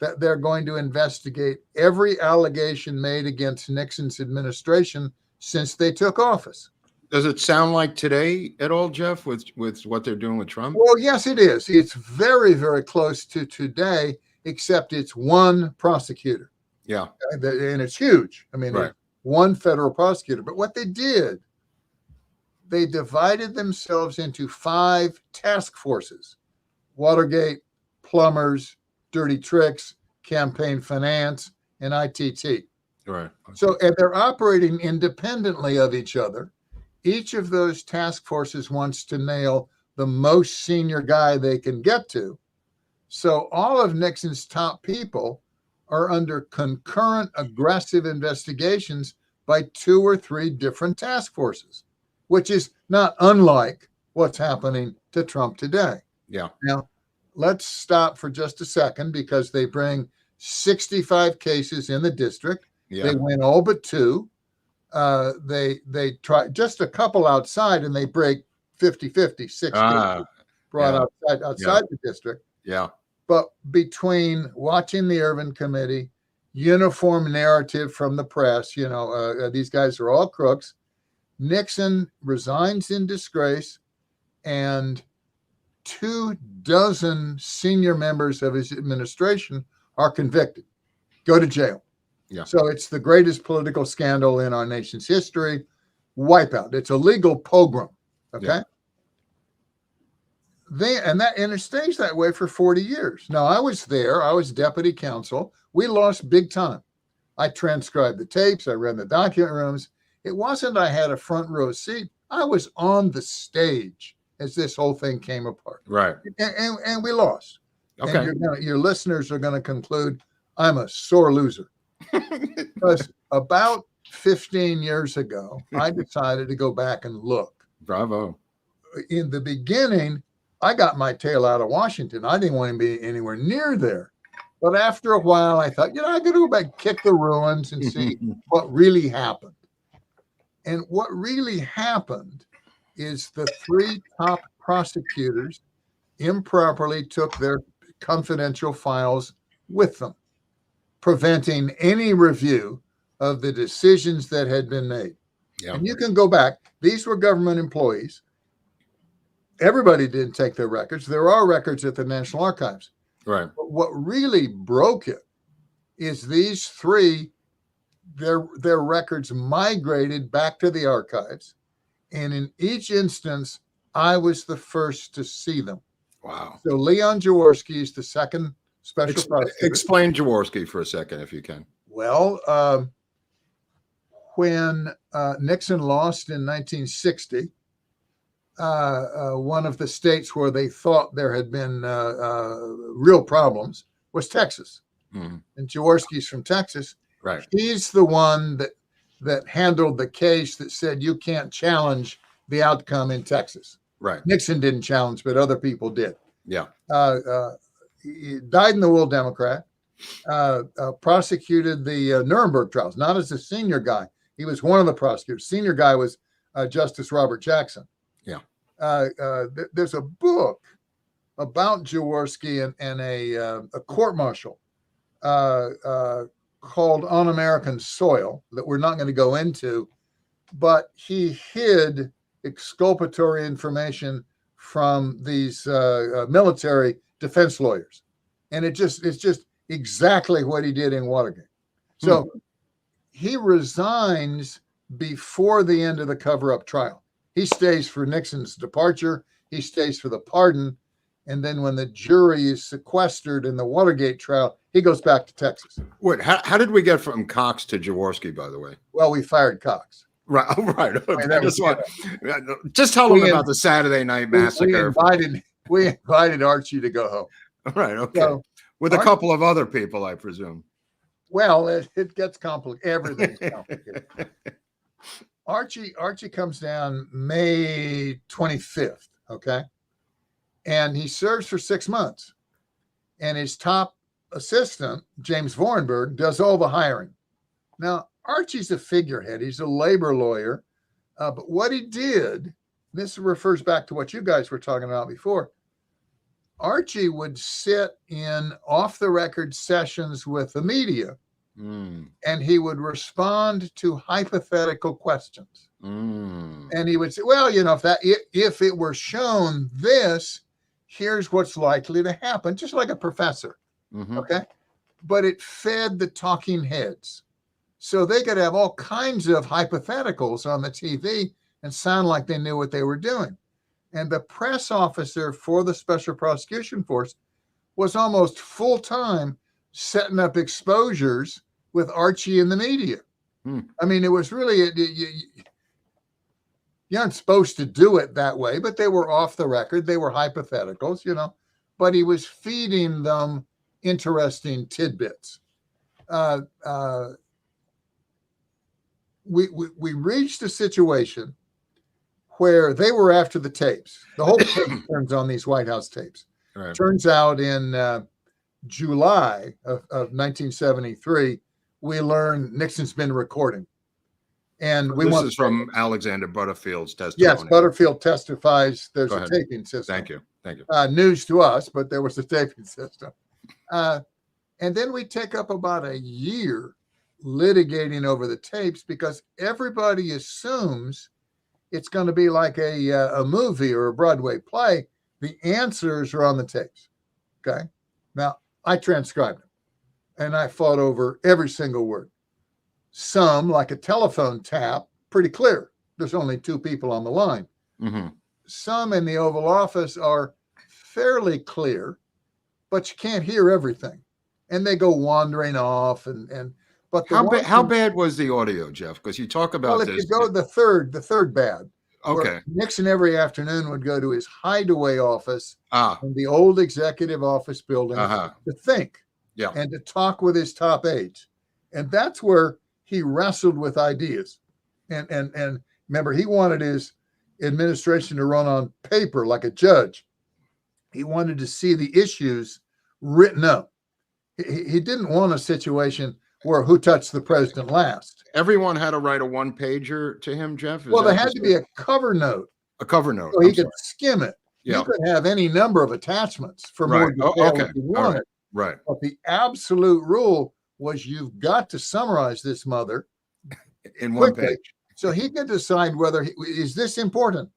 that they're going to investigate every allegation made against Nixon's administration since they took office. Does it sound like today at all, Geoff, with what they're doing with Trump? Well, yes, it is. It's very, very close to today, except it's one prosecutor. Yeah. And it's huge. I mean, Right. one federal prosecutor. But what they did, they divided themselves into 5 task forces: Watergate, plumbers, dirty tricks, campaign finance, and ITT. Right. So, and they're operating independently of each other. Each of those task forces wants to nail the most senior guy they can get to. So all of Nixon's top people are under concurrent aggressive investigations by 2 or 3 different task forces, which is not unlike what's happening to Trump today. Yeah. Now, let's stop for just a second, because they bring 65 cases in the district. Yeah. They win all but 2. They try just a couple outside, and they break 50-50, 6 cases brought outside the district. Yeah. But between watching the Irvin committee, uniform narrative from the press, these guys are all crooks. Nixon resigns in disgrace, and 24 senior members of his administration are convicted, go to jail. Yeah. So it's the greatest political scandal in our nation's history. Wipeout. It's a legal pogrom. Okay. Yeah. And it stays that way for 40 years. Now, I was there. I was deputy counsel. We lost big time. I transcribed the tapes. I ran the document rooms. It wasn't I had a front row seat. I was on the stage as this whole thing came apart. Right. And we lost. Okay. And your listeners are going to conclude I'm a sore loser. Because about 15 years ago, I decided to go back and look. Bravo. In the beginning, I got my tail out of Washington. I didn't want to be anywhere near there. But after a while, I thought, I got to go back, kick the ruins, and see what really happened. And what really happened is the 3 top prosecutors improperly took their confidential files with them, preventing any review of the decisions that had been made. Yeah. And you can go back. These were government employees. Everybody didn't take their records. There are records at the National Archives. Right. But what really broke it is these 3, their records migrated back to the archives. And in each instance, I was the first to see them. Wow. So Leon Jaworski is the second special prosecutor. Explain Jaworski for a second, if you can. Well, when Nixon lost in 1960, one of the states where they thought there had been real problems was Texas. Mm-hmm. And Jaworski's from Texas. Right. He's the one that handled the case that said you can't challenge the outcome in Texas. Right. Nixon didn't challenge, but other people did. Yeah. He died in the wool Democrat, prosecuted the Nuremberg trials, not as a senior guy. He was one of the prosecutors. Senior guy was Justice Robert Jackson. Yeah. There's a book about Jaworski and a court martial called On American Soil that we're not going to go into, but he hid exculpatory information from these military defense lawyers. And it's just exactly what he did in Watergate. So he resigns before the end of the cover-up trial. He stays for Nixon's departure. He stays for the pardon. And then when the jury is sequestered in the Watergate trial, he goes back to Texas. Wait, how did we get from Cox to Jaworski, by the way? Well, we fired Cox. Right. Oh, right. I mean, just tell them about the Saturday Night Massacre. We invited Archie to go home. Right. Okay. So, with a couple of other people, I presume. Well, it gets complicated. Everything's complicated. Archie comes down May 25th. Okay. And he serves for 6 months. And his top assistant, James Vorenberg, does all the hiring. Now, Archie's a figurehead. He's a labor lawyer. But what he did, this refers back to what you guys were talking about before. Archie would sit in off-the-record sessions with the media, and he would respond to hypothetical questions. And he would say, well, you know, if it were shown this, here's what's likely to happen, just like a professor. Okay. But it fed the talking heads. So they could have all kinds of hypotheticals on the TV and sound like they knew what they were doing. And the press officer for the Special Prosecution Force was almost full-time setting up exposures with Archie in the media. I mean, it was really, you aren't supposed to do it that way, but they were off the record. They were hypotheticals, you know, but he was feeding them interesting tidbits. We reached a situation where they were after the tapes. The whole thing turns on these White House tapes. Right. Turns out in July of 1973, we learned Nixon's been recording. And we this is from Alexander Butterfield's testimony. Yes, Butterfield testifies there's a taping system. Thank you. Thank you. News to us, but there was a taping system. And then we take up about a year litigating over the tapes because everybody assumes it's going to be like a movie or a Broadway play. The answers are on the tapes. Okay. Now, I transcribed them and I fought over every single word. Some, like a telephone tap, pretty clear. There's only two people on the line. Some in the Oval Office are fairly clear, but you can't hear everything. And they go wandering off. But how bad was the audio, Geoff? Because you talk about this. If you go the third bad. Okay. Nixon every afternoon would go to his hideaway office in the old executive office building to think and to talk with his top aides. And that's where he wrestled with ideas. And remember, he wanted his administration to run on paper like a judge. He wanted to see the issues written up. He didn't want a situation where who touched the president last. Everyone had to write a one-pager to him, Geoff? Well, there had to be a cover note. A cover note. So he could skim it. Yeah. You could have any number of attachments for more detail if you wanted. Right. But the absolute rule was you've got to summarize this mother in one page. So he could decide whether is this important?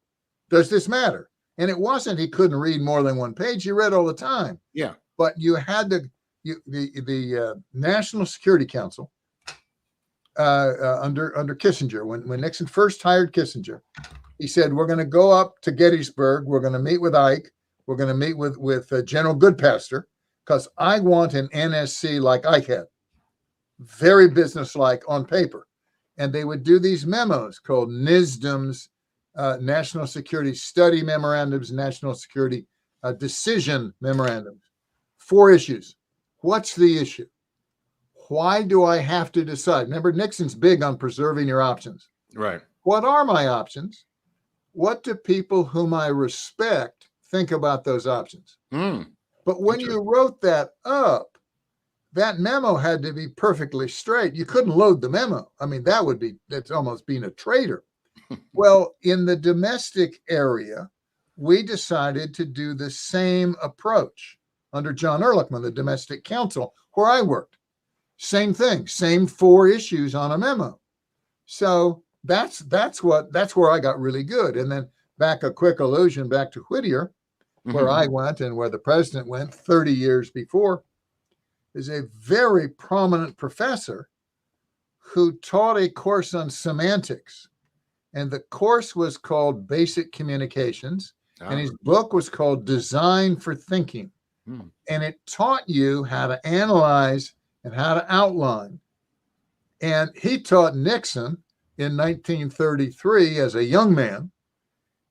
Does this matter? And it wasn't he couldn't read more than one page. He read all the time. Yeah. But you had to the National Security Council under Kissinger, when Nixon first hired Kissinger, he said, we're going to go up to Gettysburg. We're going to meet with Ike. We're going to meet with General Goodpaster because I want an NSC like Ike had. Very businesslike on paper. And they would do these memos called NSDMs, National Security Study Memorandums, National Security Decision Memorandums. 4 issues. What's the issue? Why do I have to decide? Remember, Nixon's big on preserving your options. Right. What are my options? What do people whom I respect think about those options? But when you wrote that up, that memo had to be perfectly straight. You couldn't load the memo. I mean, that's almost being a traitor. Well, in the domestic area, we decided to do the same approach under John Ehrlichman, the domestic counsel, where I worked. Same thing, same 4 issues on a memo. So that's where I got really good. And then back a quick allusion back to Whittier, where I went and where the president went 30 years before, is a very prominent professor who taught a course on semantics. And the course was called Basic Communications. And his book was called Design for Thinking. And it taught you how to analyze and how to outline. And he taught Nixon in 1933 as a young man.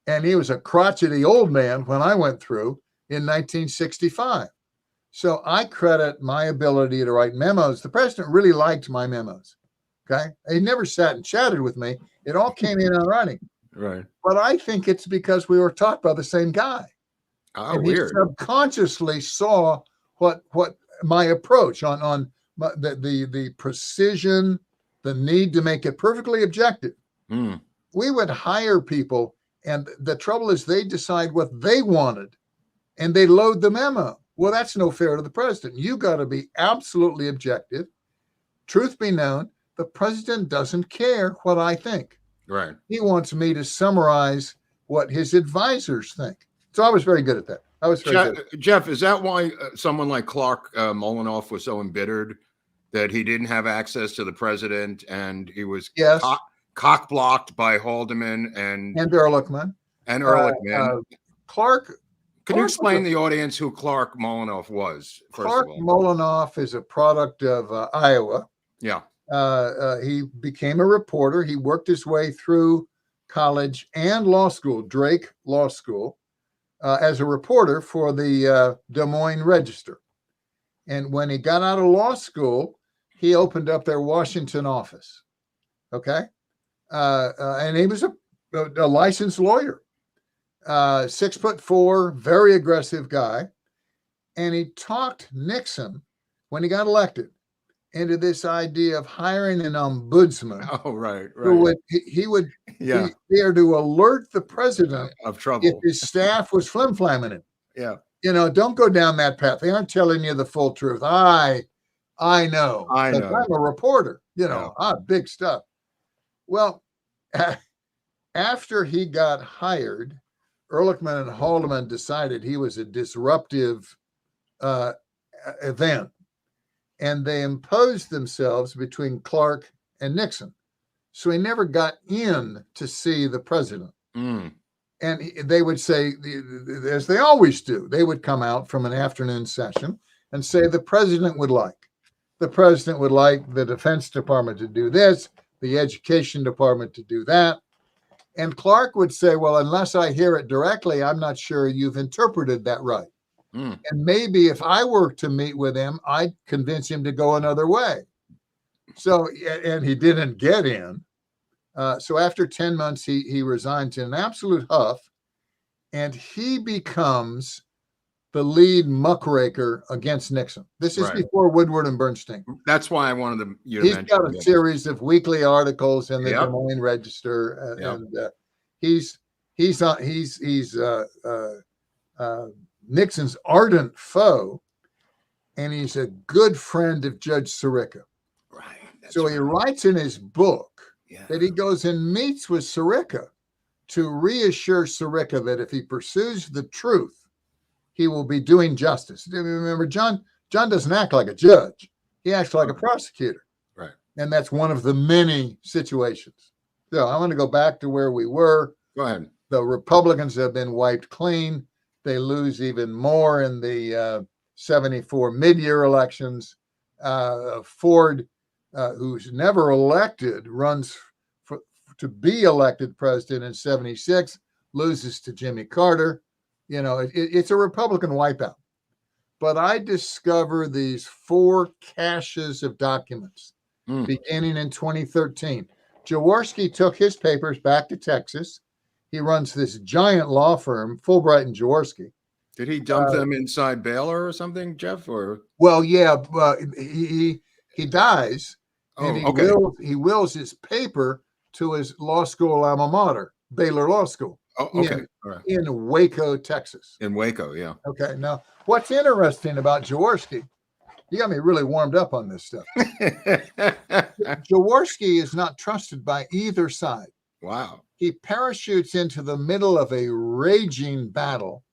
And he was a crotchety old man when I went through in 1965. So I credit my ability to write memos. The president really liked my memos. Okay. He never sat and chatted with me. It all came in on writing. Right. But I think it's because we were taught by the same guy. And weird. He subconsciously saw what my approach on the precision, the need to make it perfectly objective. We would hire people, and the trouble is they decide what they wanted, and they load the memo. Well, that's no fair to the president. You got to be absolutely objective. Truth be known, the president doesn't care what I think. Right. He wants me to summarize what his advisors think. So I was very good at that. I was very good. Geoff, is that why someone like Clark Molinoff was so embittered that he didn't have access to the president and he was cock blocked by Haldeman and Ehrlichman? Clark. Can you explain to the audience who Clark Molinoff was? Clark Molinoff is a product of Iowa. Yeah. He became a reporter. He worked his way through college and law school, Drake Law School, as a reporter for the Des Moines Register. And when he got out of law school, he opened up their Washington office. Okay. And he was a licensed lawyer, 6'4", very aggressive guy. And he talked Nixon, when he got elected, into this idea of hiring an ombudsman. Oh, right. Who he would be there to alert the president of trouble if his staff was flim-flamming him. Yeah. Don't go down that path. They aren't telling you the full truth. I know. I know. I'm a reporter, big stuff. Well, after he got hired, Ehrlichman and Haldeman decided he was a disruptive event, and they imposed themselves between Clark and Nixon. So he never got in to see the president. Mm. And they would say, as they always do, they would come out from an afternoon session and say the president would like the Defense Department to do this, the Education Department to do that. And Clark would say, well, unless I hear it directly, I'm not sure you've interpreted that right. Mm. And maybe if I were to meet with him, I'd convince him to go another way. So, and he didn't get in. So after 10 months, he resigns in an absolute huff, and he becomes the lead muckraker against Nixon. This is before Woodward and Bernstein. That's why I wanted you to mention. He's got a him. Series of weekly articles in the Des Moines Register, and he's Nixon's ardent foe, and he's a good friend of Judge Sirica. Right. So he writes in his book that he goes and meets with Sirica to reassure Sirica that if he pursues the truth, he will be doing justice. Remember, John doesn't act like a judge. He acts like a prosecutor. Right. And that's one of the many situations. So I want to go back to where we were. Go ahead. The Republicans have been wiped clean. They lose even more in the 74 mid-year elections. Ford, who's never elected, runs to be elected president in 76, loses to Jimmy Carter. It's a Republican wipeout. But I discover these 4 caches of documents beginning in 2013. Jaworski took his papers back to Texas. He runs this giant law firm, Fulbright and Jaworski. Did he dump them inside Baylor or something, Geoff? Or he dies, and he wills his paper to his law school alma mater, Baylor Law School. Oh, okay. All right. In Waco, Texas. In Waco, yeah. Okay. Now, what's interesting about Jaworski, you got me really warmed up on this stuff. Jaworski is not trusted by either side. Wow. He parachutes into the middle of a raging battle,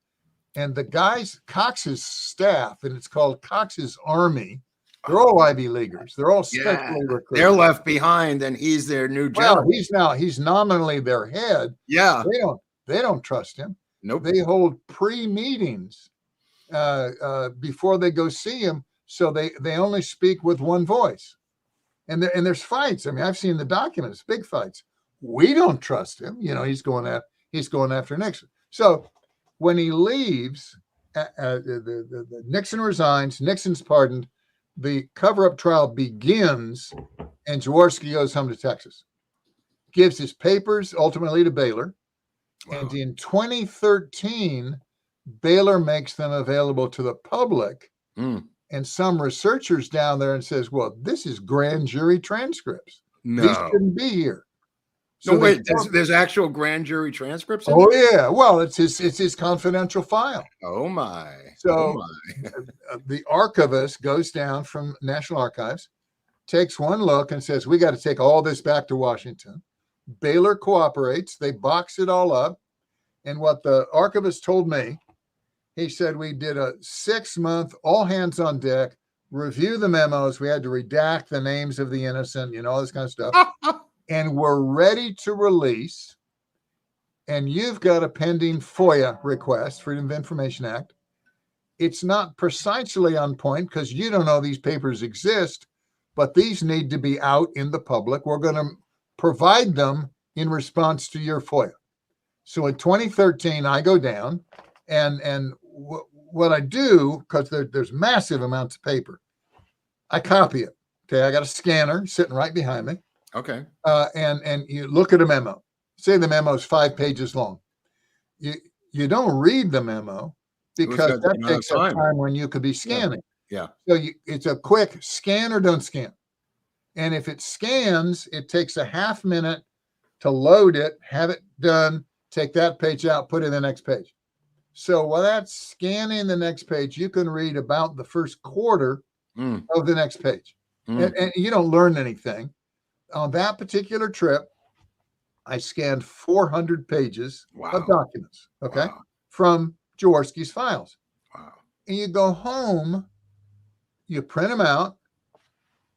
and the guys, Cox's staff, and it's called Cox's Army, they're all Ivy Leaguers. They're all specially recruited. They're left behind, and he's their new general. Well, he's nominally their head. Yeah. They don't trust him. Nope. They hold pre-meetings before they go see him, so they only speak with one voice. And there's fights. I mean, I've seen the documents, big fights. We don't trust him. He's going after Nixon. So when he leaves, the Nixon resigns. Nixon's pardoned. The cover-up trial begins, and Jaworski goes home to Texas. Gives his papers ultimately to Baylor. Wow. And in 2013, Baylor makes them available to the public. And some researchers down there and says, well, this is grand jury transcripts. No. These shouldn't be here. No, So wait, there's actual grand jury transcripts in oh there? yeah, well, it's his confidential file. Oh my. Oh So my. the archivist goes down from National Archives, takes one look and says, we got to take all this back to Washington. Baylor cooperates. They box it all up. And what the archivist told me, he said, we did a 6-month, all hands on deck, review the memos. We had to redact the names of the innocent, all this kind of stuff. And we're ready to release. And you've got a pending FOIA request, Freedom of Information Act. It's not precisely on point because you don't know these papers exist, but these need to be out in the public. We're going to provide them in response to your FOIA. So in 2013, I go down and what I do, because there's massive amounts of paper, I copy it. Okay, I got a scanner sitting right behind me. Okay. And you look at a memo. Say the memo is 5 pages long. You don't read the memo because that takes up time when you could be scanning. Yeah. So it's a quick scan or don't scan. And if it scans, it takes a half minute to load it, have it done, take that page out, put it in the next page. So while that's scanning the next page, you can read about the first quarter of the next page. And you don't learn anything. On that particular trip, I scanned 400 pages of documents, from Jaworski's files. Wow. And you go home, you print them out,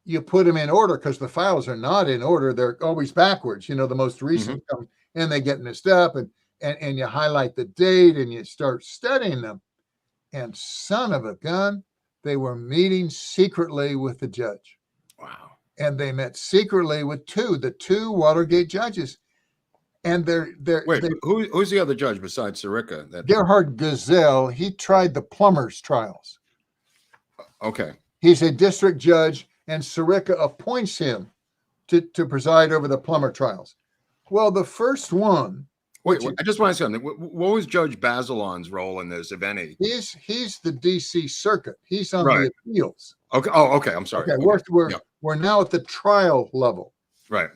you put them in order because the files are not in order. They're always backwards. The most recent come and they get messed up and you highlight the date and you start studying them. And son of a gun, they were meeting secretly with the judge. Wow. And they met secretly with the two Watergate judges. And who's the other judge besides Sirica? Gerhard Gazelle, he tried the Plumbers trials. Okay. He's a district judge, and Sirica appoints him to preside over the Plummer trials. Well, the first one. Wait, I just want to say something. What was Judge Bazelon's role in this, if any? He's the D.C. Circuit. He's on the appeals. Okay. Oh, okay. I'm sorry. Okay. We're now at the trial level. Right.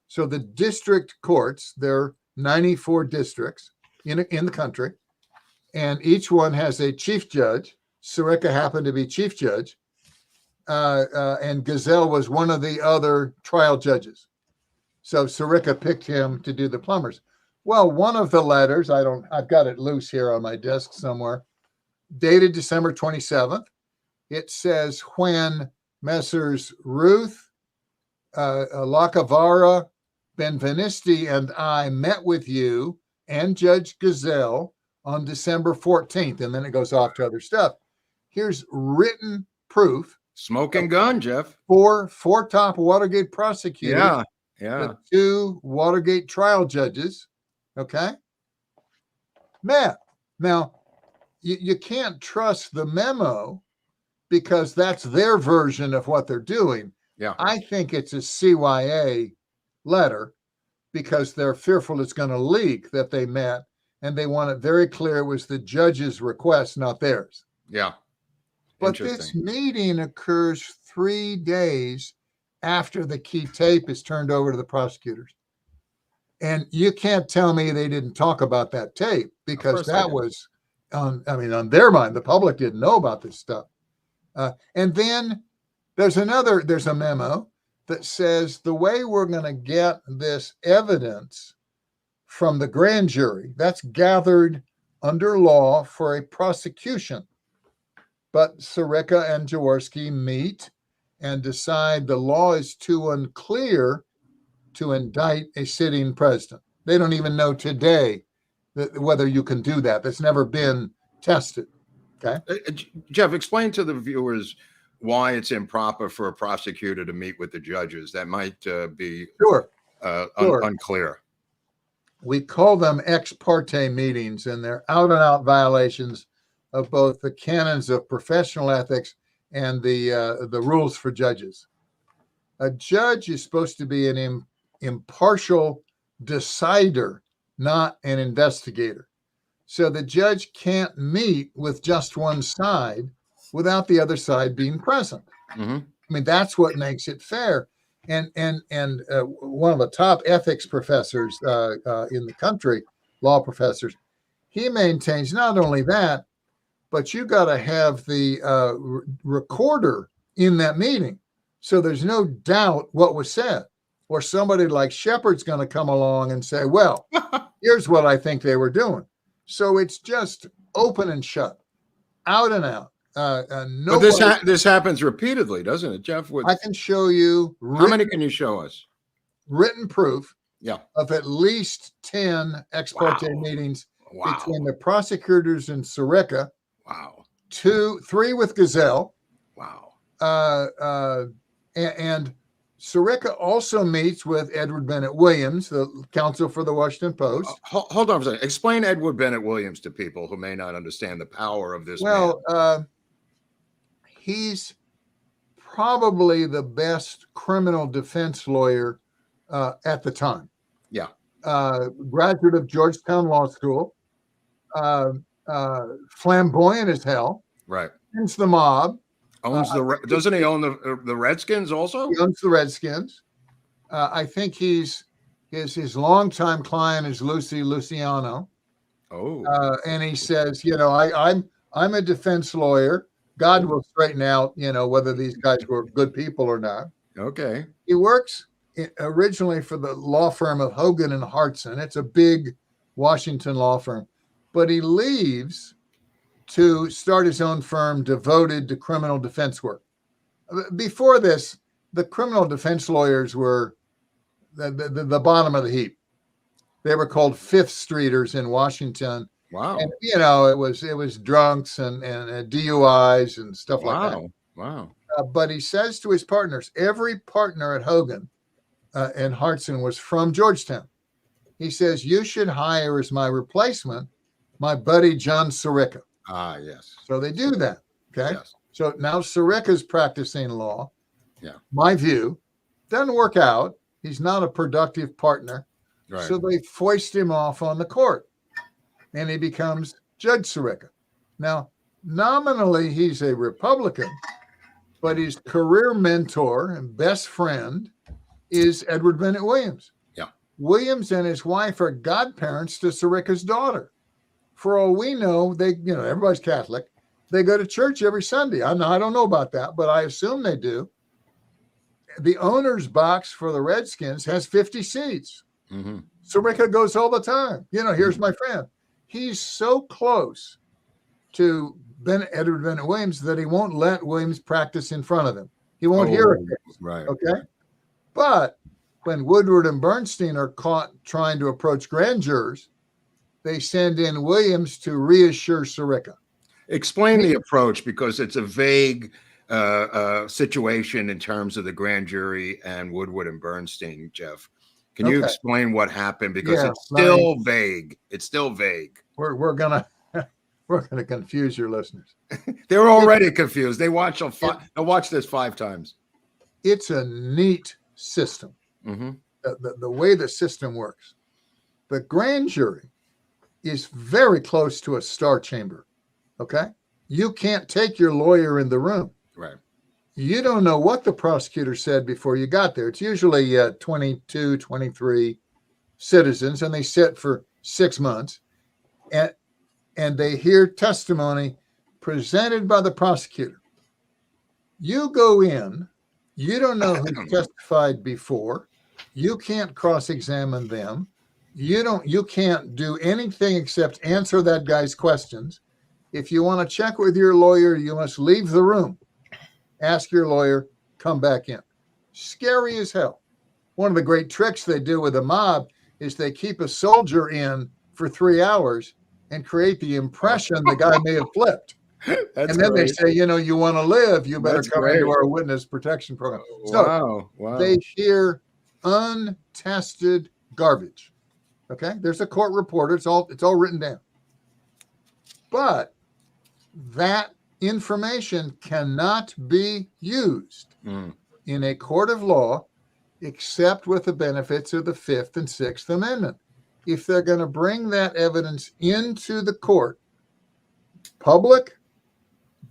So the district courts, there are 94 districts in the country, and each one has a chief judge. Sirica happened to be chief judge, and Gazelle was one of the other trial judges. So Sirica picked him to do the Plumbers. Well, one of the letters, I've got it loose here on my desk somewhere, dated December 27th. It says, when Messrs. Ruth, Lacavara, Benvenisti, and I met with you and Judge Gazelle on December 14th. And then it goes off to other stuff. Here's written proof. Smoking gun, Jeff. Four top Watergate prosecutors. Yeah. The 2 Watergate trial judges. Okay. Matt, now you can't trust the memo because that's their version of what they're doing. Yeah. I think it's a CYA letter because they're fearful it's going to leak that they met, and they want it very clear it was the judge's request, not theirs. Yeah. But this meeting occurs 3 days after the key tape is turned over to the prosecutors. And you can't tell me they didn't talk about that tape because that was on their mind. The public didn't know about this stuff. And then there's a memo that says the way we're going to get this evidence from the grand jury, that's gathered under law for a prosecution. But Sirica and Jaworski meet and decide the law is too unclear to indict a sitting president. They don't even know today whether you can do that. That's never been tested. Okay. Jeff, explain to the viewers why it's improper for a prosecutor to meet with the judges. That might be unclear. We call them ex parte meetings, and they're out and out violations of both the canons of professional ethics and the rules for judges. A judge is supposed to be an impartial decider, not an investigator. So the judge can't meet with just one side without the other side being present. Mm-hmm. I mean, that's what makes it fair. one of the top ethics professors in the country, law professors, he maintains not only that, but you got to have the recorder in that meeting, so there's no doubt what was said. Or somebody like Shepard's going to come along and say, "Well, here's what I think they were doing." So it's just open and shut, out and out. But this happens repeatedly, doesn't it, Geoff? I can show you. How many can you show us? Written proof Yeah. of at least 10 ex parte meetings between the prosecutors in Sirica. Wow. 3 with Gazelle. Wow. And Sirica also meets with Edward Bennett Williams, the counsel for the Washington Post. Hold on a second. Explain Edward Bennett Williams to people who may not understand the power of this man. He's probably the best criminal defense lawyer at the time. Yeah. Graduate of Georgetown Law School, flamboyant as hell. Right. Owns the mob. Doesn't he own the Redskins also? He owns the Redskins. I think his longtime client is Lucy Luciano. Oh. And he says, I'm a defense lawyer. God will straighten out, whether these guys were good people or not. Okay. He works originally for the law firm of Hogan and Hartson. It's a big Washington law firm, but he leaves to start his own firm devoted to criminal defense work. Before this, the criminal defense lawyers were the bottom of the heap. They were called Fifth Streeters in Washington. Wow. And, it was drunks and DUIs and stuff like that. Wow. But he says to his partners, every partner at Hogan and Hartson was from Georgetown. He says, you should hire as my replacement my buddy John Sirica. Ah, yes. So they do that. Okay. Yes. So now Sirica's practicing law. Yeah. My view, doesn't work out. He's not a productive partner. Right. So they foist him off on the court and he becomes Judge Sirica. Now, nominally, he's a Republican, but his career mentor and best friend is Edward Bennett Williams. Yeah. Williams and his wife are godparents to Sirica's daughter. For all we know, everybody's Catholic. They go to church every Sunday. I don't know about that, but I assume they do. The owner's box for the Redskins has 50 seats. Mm-hmm. Sirica goes all the time. Here's my friend. He's so close to Edward Bennett Williams that he won't let Williams practice in front of him. He won't hear it. Right. Okay. But when Woodward and Bernstein are caught trying to approach grand jurors, they send in Williams to reassure Sirica. Explain the approach, because it's a vague situation in terms of the grand jury and Woodward and Bernstein, Geoff. Can you explain what happened? Because it's still vague. It's still vague. We're gonna confuse your listeners. They're already confused. They'll watch this 5 times. It's a neat system. Mm-hmm. The way the system works. The grand jury is very close to a star chamber. Okay? You can't take your lawyer in the room. Right. You don't know what the prosecutor said before you got there. It's usually 22, 23 citizens, and they sit for 6 months, and they hear testimony presented by the prosecutor. You go in, you don't know who testified before. You can't cross-examine them. You can't do anything except answer that guy's questions. If you want to check with your lawyer, you must leave the room. Ask your lawyer, come back in. Scary as hell. One of the great tricks they do with a mob is they keep a soldier in for 3 hours and create the impression the guy may have flipped. And then they say, you want to live, you better come into our witness protection program. So they hear untested garbage. Okay, there's a court reporter. It's all written down. But that information cannot be used in a court of law except with the benefits of the 5th and 6th Amendment. If they're going to bring that evidence into the court, public,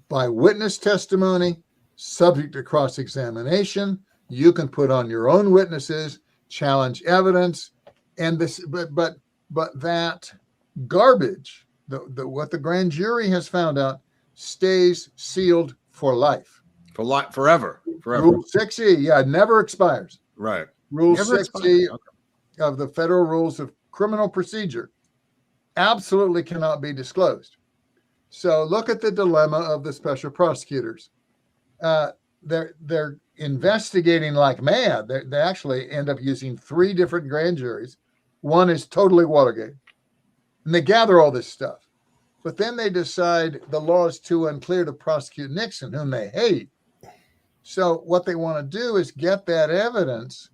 by witness testimony, subject to cross-examination, You can put on your own witnesses, challenge evidence, and this, but that garbage, what the grand jury has found out, stays sealed for life. For life, forever. Rule 6E, yeah, it never expires. Right. Rule Never 6E expires. Okay. of the Federal Rules of Criminal Procedure absolutely cannot be disclosed. So look at the dilemma of the special prosecutors. They're investigating like mad. They actually end up using 3 different grand juries. One is totally Watergate. And they gather all this stuff. But then they decide the law is too unclear to prosecute Nixon, whom they hate. So what they want to do is get that evidence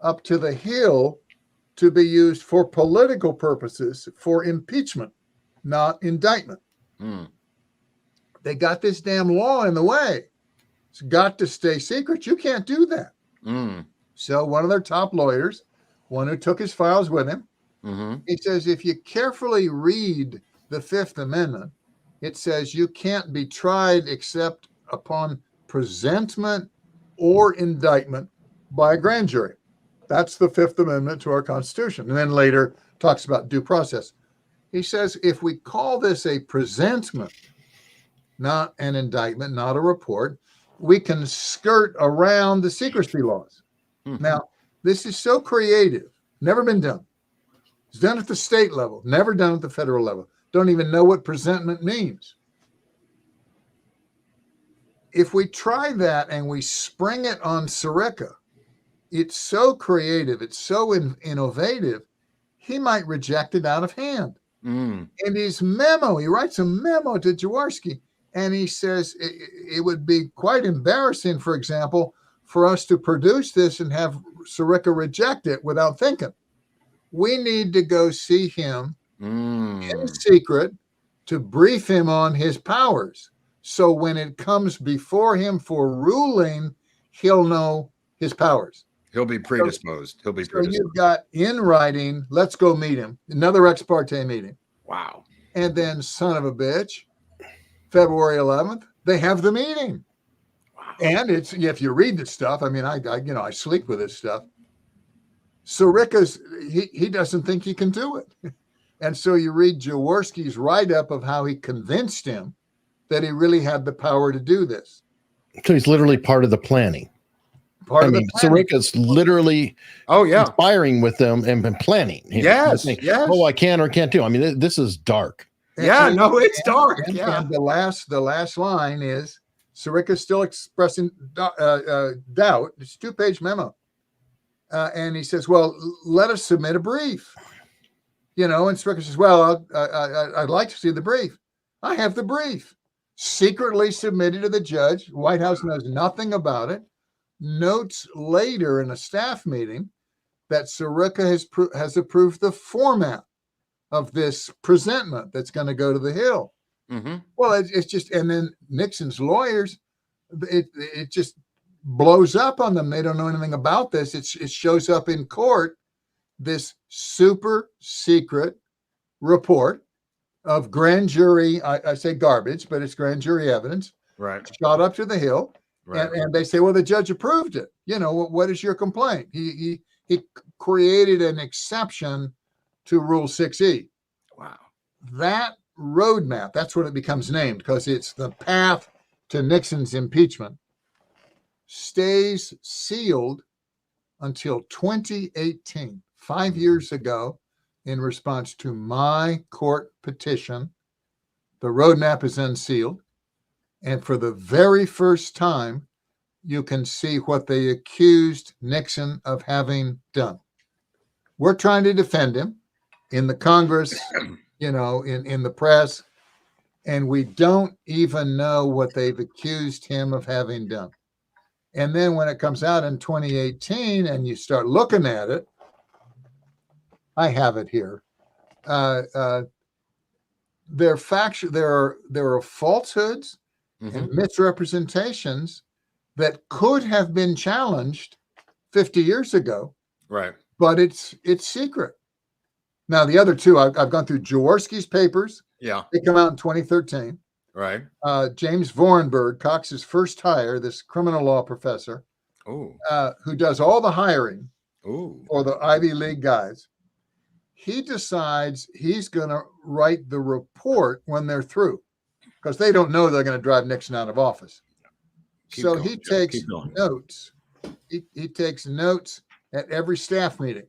up to the Hill to be used for political purposes, for impeachment, not indictment. They got this damn law in the way. It's got to stay secret. You can't do that. So one of their top lawyers, one who took his files with him, he says, if you carefully read the Fifth Amendment, it says you can't be tried except upon presentment or indictment by a grand jury. That's the Fifth Amendment to our Constitution. And then later talks about due process. He says, if we call this a presentment, not an indictment, not a report, we can skirt around the secrecy laws. Now, this is so creative, never been done. It's done at the state level, never done at the federal level. Don't even know what presentment means. If we try that and we spring it on Sirica, it's so creative, it's so innovative, he might reject it out of hand. In his memo, he writes a memo to Jaworski, and he says it would be quite embarrassing, for example, for us to produce this and have Sirica reject it without thinking. We need to go see him in secret to brief him on his powers. So when it comes before him for ruling, he'll know his powers. He'll be predisposed. So you've got in writing, let's go meet him, another ex parte meeting. Wow. And then, son of a bitch, February 11th, they have the meeting. Wow. And it's, if you read the stuff, I mean, I sleep with this stuff. Sirica's, he doesn't think he can do it. And so you read Jaworski's write-up of how he convinced him that he really had the power to do this. So he's literally part of the planning. Sirica's literally conspiring with them and planning. Yes. Oh, I can or can't do. I mean, this is dark. It's dark. And the last line is Sirica's still expressing doubt. It's a 2-page memo. And he says, well, let us submit a brief. And Sirica says, well, I'd like to see the brief. I have the brief. Secretly submitted to the judge. White House knows nothing about it. Notes later in a staff meeting that Sirica has approved the format of this presentment that's going to go to the Hill. Well, it's just, and then Nixon's lawyers, it just blows up on them. They don't know anything about this. It shows up in court, this super secret report of grand jury, I say garbage, but it's grand jury evidence, right? Shot up to the Hill. Right. And they say, well, the judge approved it. What is your complaint? He created an exception to Rule 6E. Wow. That roadmap, that's what it becomes named, because it's the path to Nixon's impeachment, stays sealed until 2018, 5 years ago, in response to my court petition. The roadmap is unsealed. And for the very first time, you can see what they accused Nixon of having done. We're trying to defend him in the Congress, in the press, and we don't even know what they've accused him of having done. And then when it comes out in 2018 and you start looking at it, I have it here. There are falsehoods and misrepresentations that could have been challenged 50 years ago, right? But it's secret. Now the other two, I've gone through Jaworski's papers. Yeah, they come out in 2013. Right. James Vorenberg, Cox's first hire, this criminal law professor, Oh, who does all the hiring oh, for the Ivy League guys, he decides he's going to write the report when they're through, because they don't know they're going to drive Nixon out of office. Keep So going, he Jeff, takes keep going. notes. He takes notes at every staff meeting.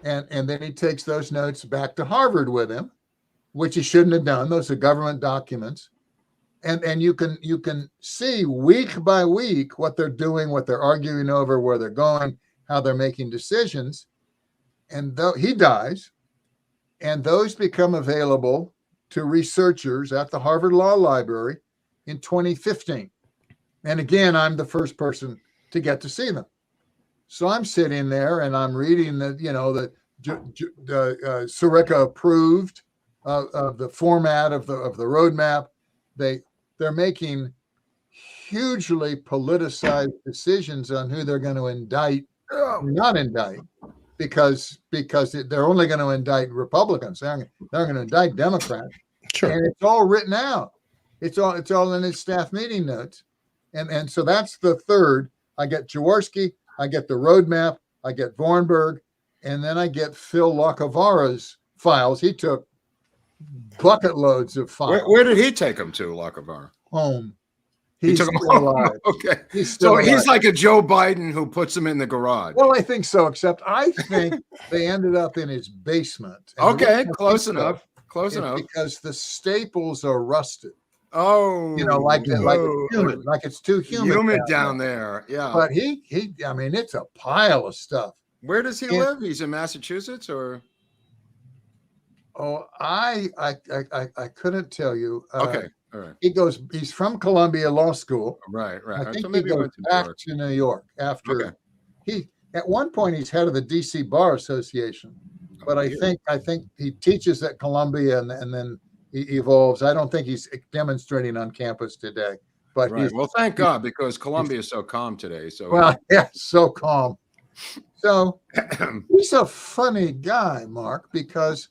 And then he takes those notes back to Harvard with him, which he shouldn't have done. Those are government documents. And you can see week by week what they're doing, what they're arguing over, where they're going, how they're making decisions. And though he dies, and those become available to researchers at the Harvard Law Library in 2015. And again, I'm the first person to get to see them. So I'm sitting there and I'm reading the Sirica approved of the format of the roadmap. They're making hugely politicized decisions on who they're going to indict or not indict, because they're only going to indict Republicans. They're going to indict Democrats. Sure. And it's all written out. It's all in his staff meeting notes. And so that's the third. I get Jaworski, I get the roadmap, I get Vornberg, and then I get Phil Lacavara's files. He took bucket loads of files. Where did he take them to, Lacavara? Home. He He's took them still home. alive. Okay. He's still So he's alive. like a Joe Biden who puts them in the garage. Well, I think so, except I think they ended up in his basement. And the Okay, reason I close think enough. so Close is enough. because the staples are rusted. Oh, Like it's whoa. humid, like it's too humid, down there. Yeah. But I mean, it's a pile of stuff. Where does he live? He's in Massachusetts, or? Oh, I couldn't tell you. Okay. All right. He's from Columbia Law School. Right. I think So he maybe he goes went to New back York. to New York after Okay. at one point he's head of the DC Bar Association, but I think he teaches at Columbia and then he evolves. I don't think he's demonstrating on campus today, but Right. Well, thank God, because Columbia is so calm today. So well, yeah, so calm. So he's a funny guy, Mark, because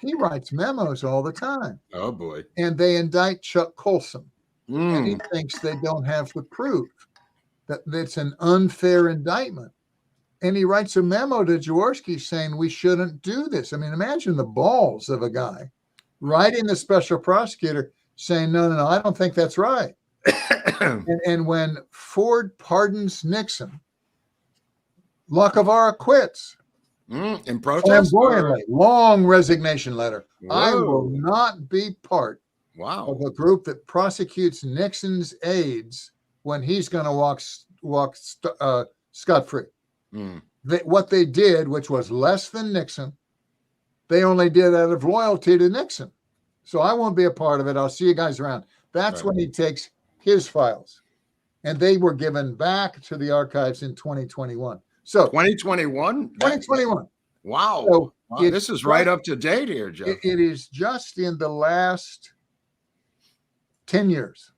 he writes memos all the time. Oh boy. And they indict Chuck Colson. And he Mm. thinks they don't have the proof, that it's an unfair indictment. And he writes a memo to Jaworski saying we shouldn't do this. I mean, imagine the balls of a guy writing the special prosecutor saying, no, I don't think that's right. and when Ford pardons Nixon, Lacavara quits. In protest? Flamboyantly, long resignation letter. I will Whoa. not be part Wow. of a group that prosecutes Nixon's aides when he's going to walk scot-free. Mm. What they did, which was less than Nixon, they only did out of loyalty to Nixon. So I won't be a part of it. I'll see you guys around. That's Right. when he takes his files. And they were given back to the archives in 2021. So 2021? 2021. Wow. So Wow, it's this is right up to date here, Jeff. It is just in the last 10 years.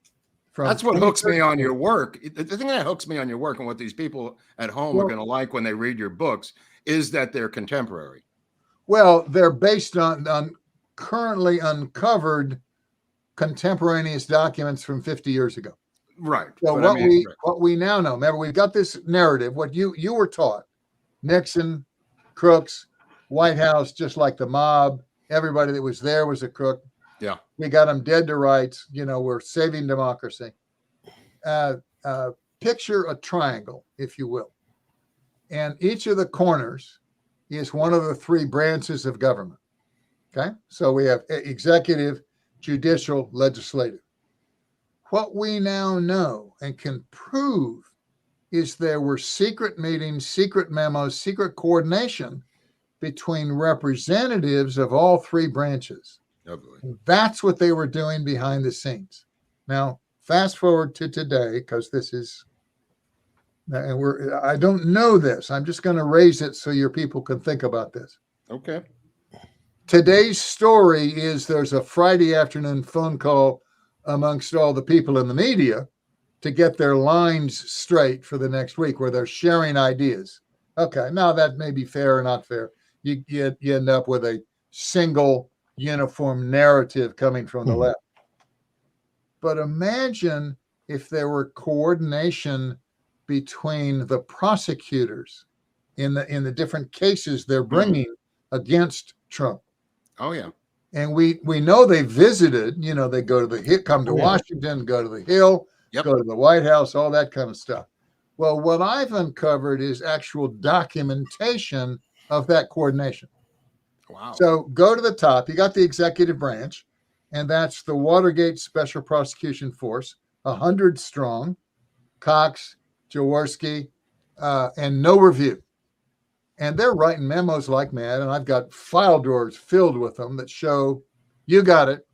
That's what hooks me on your work. The thing that hooks me on your work and what these people at home are going to like when they read your books is that they're contemporary. Well, they're based on currently uncovered contemporaneous documents from 50 years ago. Right. So But what we now know, remember, we've got this narrative, what you were taught, Nixon, crooks, White House, just like the mob, everybody that was there was a crook. Yeah. We got them dead to rights. We're saving democracy. Picture a triangle, if you will. And each of the corners is one of the three branches of government. Okay. So we have executive, judicial, legislative. What we now know and can prove is there were secret meetings, secret memos, secret coordination between representatives of all three branches. That's what they were doing behind the scenes. Now, fast forward to today, because this is, and I don't know this. I'm just going to raise it so your people can think about this. Okay. Today's story is there's a Friday afternoon phone call amongst all the people in the media to get their lines straight for the next week, where they're sharing ideas. Okay, now that may be fair or not fair. You end up with a single uniform narrative coming from the left. But imagine if there were coordination between the prosecutors in the different cases they're bringing against Trump. Oh yeah. And we know they visited, they go to the Hill, come to Washington, go to the Hill, go to the White House, all that kind of stuff. Well, what I've uncovered is actual documentation of that coordination. Wow. So go to the top. You got the executive branch, and that's the Watergate Special Prosecution Force, 100 strong, Cox, Jaworski, and no review. And they're writing memos like mad, and I've got file drawers filled with them that show, you got it,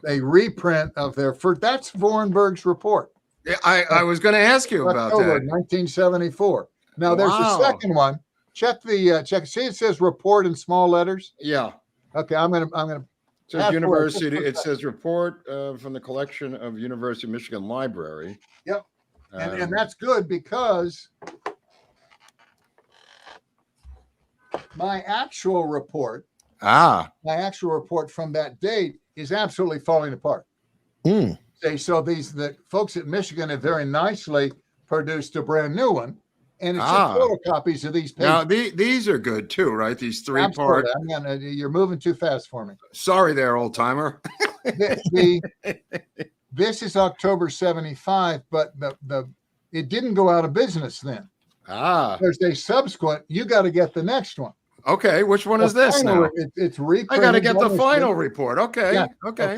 a reprint of their first. That's Vorenberg's report. Yeah, I was going to ask you about October that. 1974. Now there's a second one. Check the check. See, it says report in small letters. Yeah. Okay, I'm gonna. It says university. It says report from the collection of University of Michigan Library. Yep. And that's good because my actual report from that date is absolutely falling apart. So the folks at Michigan have very nicely produced a brand new one, and it's just photocopies of these pages. Now these are good too, right? These 3-part. You're moving too fast for me. Sorry there, old timer. This is October 75, but it didn't go out of business then. There's a subsequent. You got to get the next one. Okay, which one is this now? It's reprinted. I got to get the final report. Okay, yeah. Okay.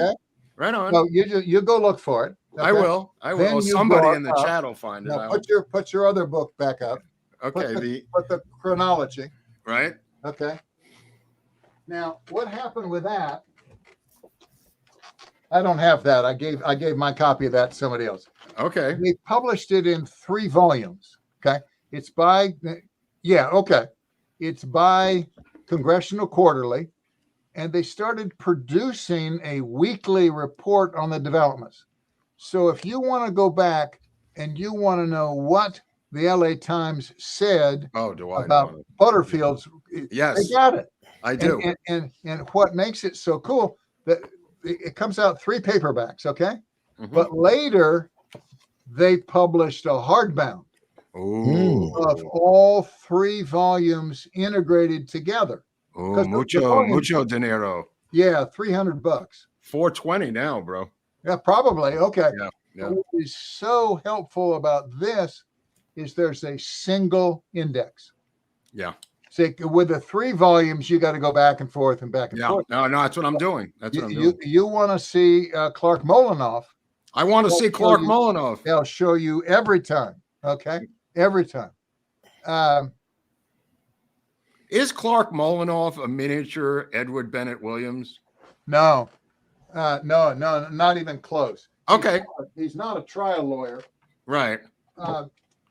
Right on. So you go look for it. Okay? I will. Then Somebody in the chat will find it. Now put your other book back up. Okay. Put the chronology. Right. Okay. Now, what happened with that? I don't have that. I gave my copy of that to somebody else. Okay. They published it in 3 volumes. Okay. It's by It's by Congressional Quarterly, and they started producing a weekly report on the developments. So if you want to go back and you want to know what the LA Times said about Butterfield's, yes, they got it. I do. And what makes it so cool that it comes out 3 paperbacks, okay? Mm-hmm. But later they published a hardbound of all 3 volumes integrated together. Oh, mucho dinero. Yeah, $300. $420 now, bro. Yeah, probably. Okay. Yeah. What is so helpful about this is there's a single index. Yeah. See, with the 3 volumes, you got to go back and forth and back and forth. No, that's what I'm doing. You want to see Clark Molinoff. I want to see Clark Molinoff. They'll show you every time. Okay. Every time. Is Clark Molinoff a miniature Edward Bennett Williams? No, not even close. Okay. He's not a trial lawyer. Right.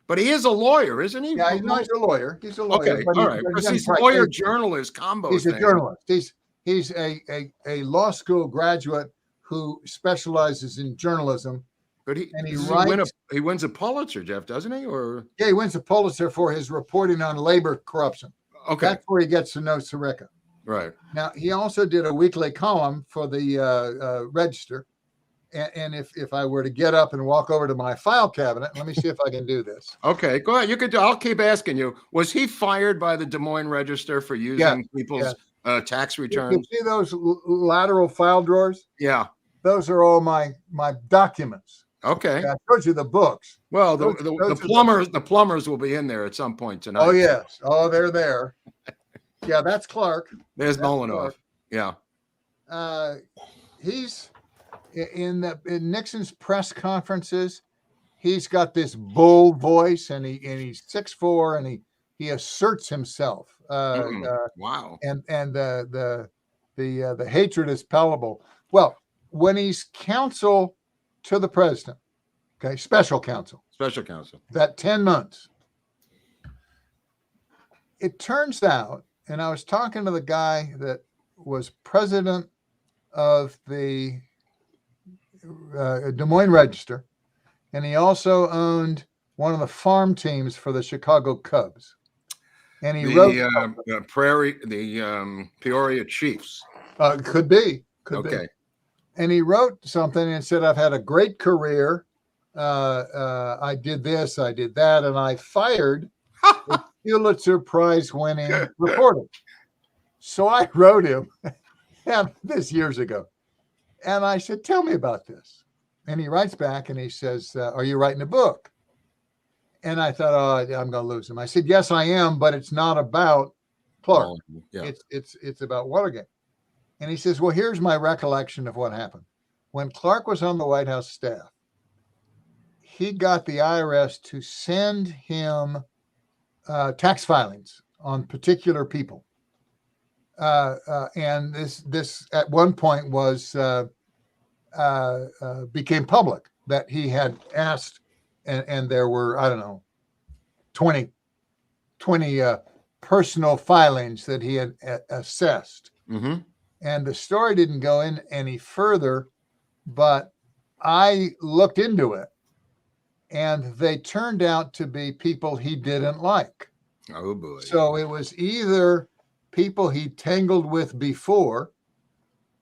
But he is a lawyer, isn't he? Yeah, he's a lawyer. He's a lawyer. Okay, all right. Because he's lawyer journalist combo. He's a journalist. He's a law school graduate who specializes in journalism. But he wins a Pulitzer, Geoff, doesn't he? Or he wins a Pulitzer for his reporting on labor corruption. Okay, that's where he gets to know Sirica. Right. Now he also did a weekly column for the Register. And if I were to get up and walk over to my file cabinet, let me see if I can do this. Okay, go ahead. You could. I'll keep asking you. Was he fired by the Des Moines Register for using people's tax returns? You see those lateral file drawers? Yeah. Those are all my documents. Okay. I showed you the books. Well, the plumbers will be in there at some point tonight. Oh yes. Oh, they're there. Yeah, that's Clark. There's Molinoff. Yeah. He's in Nixon's press conferences. He's got this bold voice, and he's 6'4", and he asserts himself. Wow. And the hatred is palpable. Well, when he's counsel to the president, okay, special counsel, that 10 months. It turns out, and I was talking to the guy that was president of the Des Moines Register, and he also owned one of the farm teams for the Chicago Cubs. And he wrote the Peoria Chiefs. Could be. And he wrote something and said, "I've had a great career. I did this, I did that, and I fired a Pulitzer Prize winning reporter. So I wrote him, and this years ago, and I said, tell me about this. And he writes back and he says, are you writing a book? And I thought, oh, I'm going to lose him. I said, yes, I am, but it's not about Clark. Oh, yeah. It's about Watergate. And he says, well, here's my recollection of what happened. When Clark was on the White House staff, he got the IRS to send him tax filings on particular people. And this at one point was became public that he had asked, and there were, I don't know, 20 personal filings that he had assessed. Mm-hmm. And the story didn't go in any further, but I looked into it, and they turned out to be people he didn't like. Oh, boy. So it was either people he tangled with before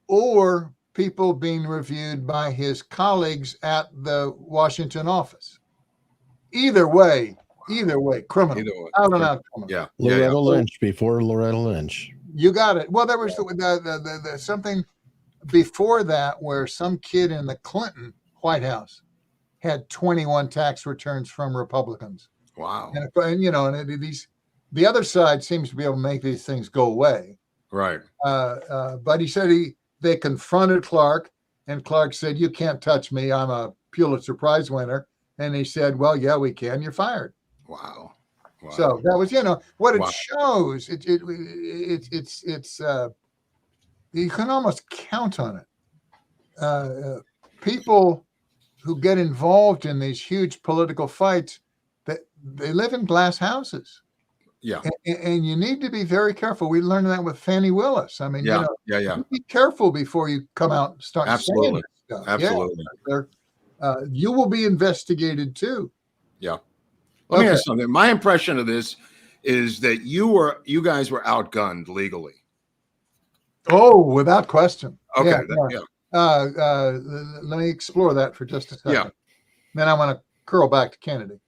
or people being reviewed by his colleagues at the Washington office. Either way, criminal. Either way. Out and out criminal. Yeah. Loretta Lynch before Loretta Lynch. You got it. Well, there was the something before that where some kid in the Clinton White House had 21 tax returns from Republicans. Wow. And you know, and the other side seems to be able to make these things go away. Right. But he said they confronted Clark, and Clark said, "You can't touch me. I'm a Pulitzer Prize winner." And he said, "Well, yeah, we can. You're fired." Wow. So that was, what it Wow. shows. It's you can almost count on it. People who get involved in these huge political fights, that they live in glass houses. Yeah. And you need to be very careful. We learned that with Fannie Willis. I mean, Yeah. be careful before you come out and start Absolutely. saying stuff. Absolutely. Yeah, you will be investigated too. Yeah. Let me ask something. My impression of this is that you guys were outgunned legally. Oh, without question. Okay. Yeah. Let me explore that for just a second. Yeah. Then I want to curl back to Kennedy.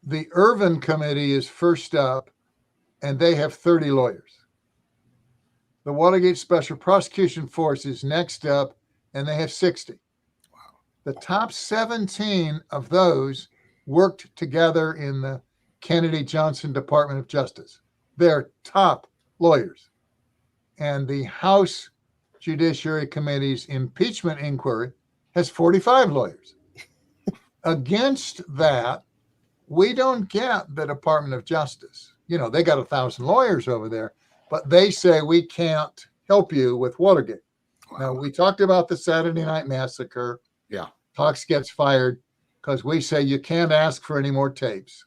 The Irvin committee is first up, and they have 30 lawyers. The Watergate Special Prosecution Force is next up, and they have 60. Wow. The top 17 of those worked together in the Kennedy-Johnson Department of Justice. They're top lawyers. And the House Judiciary Committee's impeachment inquiry has 45 lawyers. Against that, we don't get the Department of Justice. They got 1,000 lawyers over there, but they say we can't help you with Watergate. Wow. Now, we talked about the Saturday Night Massacre. Yeah. Cox gets fired because we say you can't ask for any more tapes.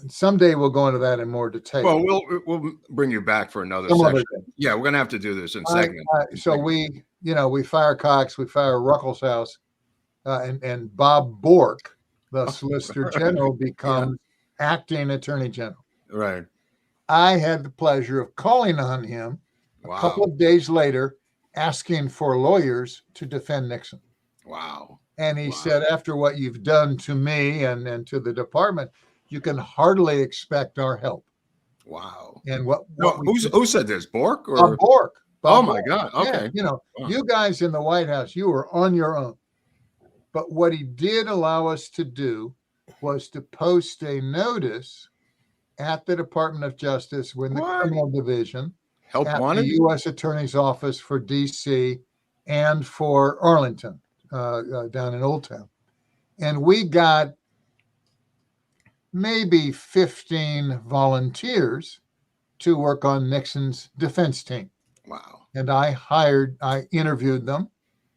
And someday we'll go into that in more detail. Well, we'll bring you back for another Some other section. day. Yeah, we're gonna have to do this in segments. So we fire Cox, we fire Ruckelshaus, and Bob Bork, the Solicitor General, becomes acting Attorney General. Right. I had the pleasure of calling on him a couple of days later, asking for lawyers to defend Nixon. Wow. And he said, after what you've done to me and to the department, you can hardly expect our help. Wow. And who said this? Bork or Bork? Oh my God. Okay. Yeah, you guys in the White House, you were on your own. But what he did allow us to do was to post a notice at the Department of Justice with the Criminal Division, help at wanted, the U.S. Attorney's Office for D.C. and for Arlington, down in Old Town. And we got maybe 15 volunteers to work on Nixon's defense team. Wow. And I interviewed them,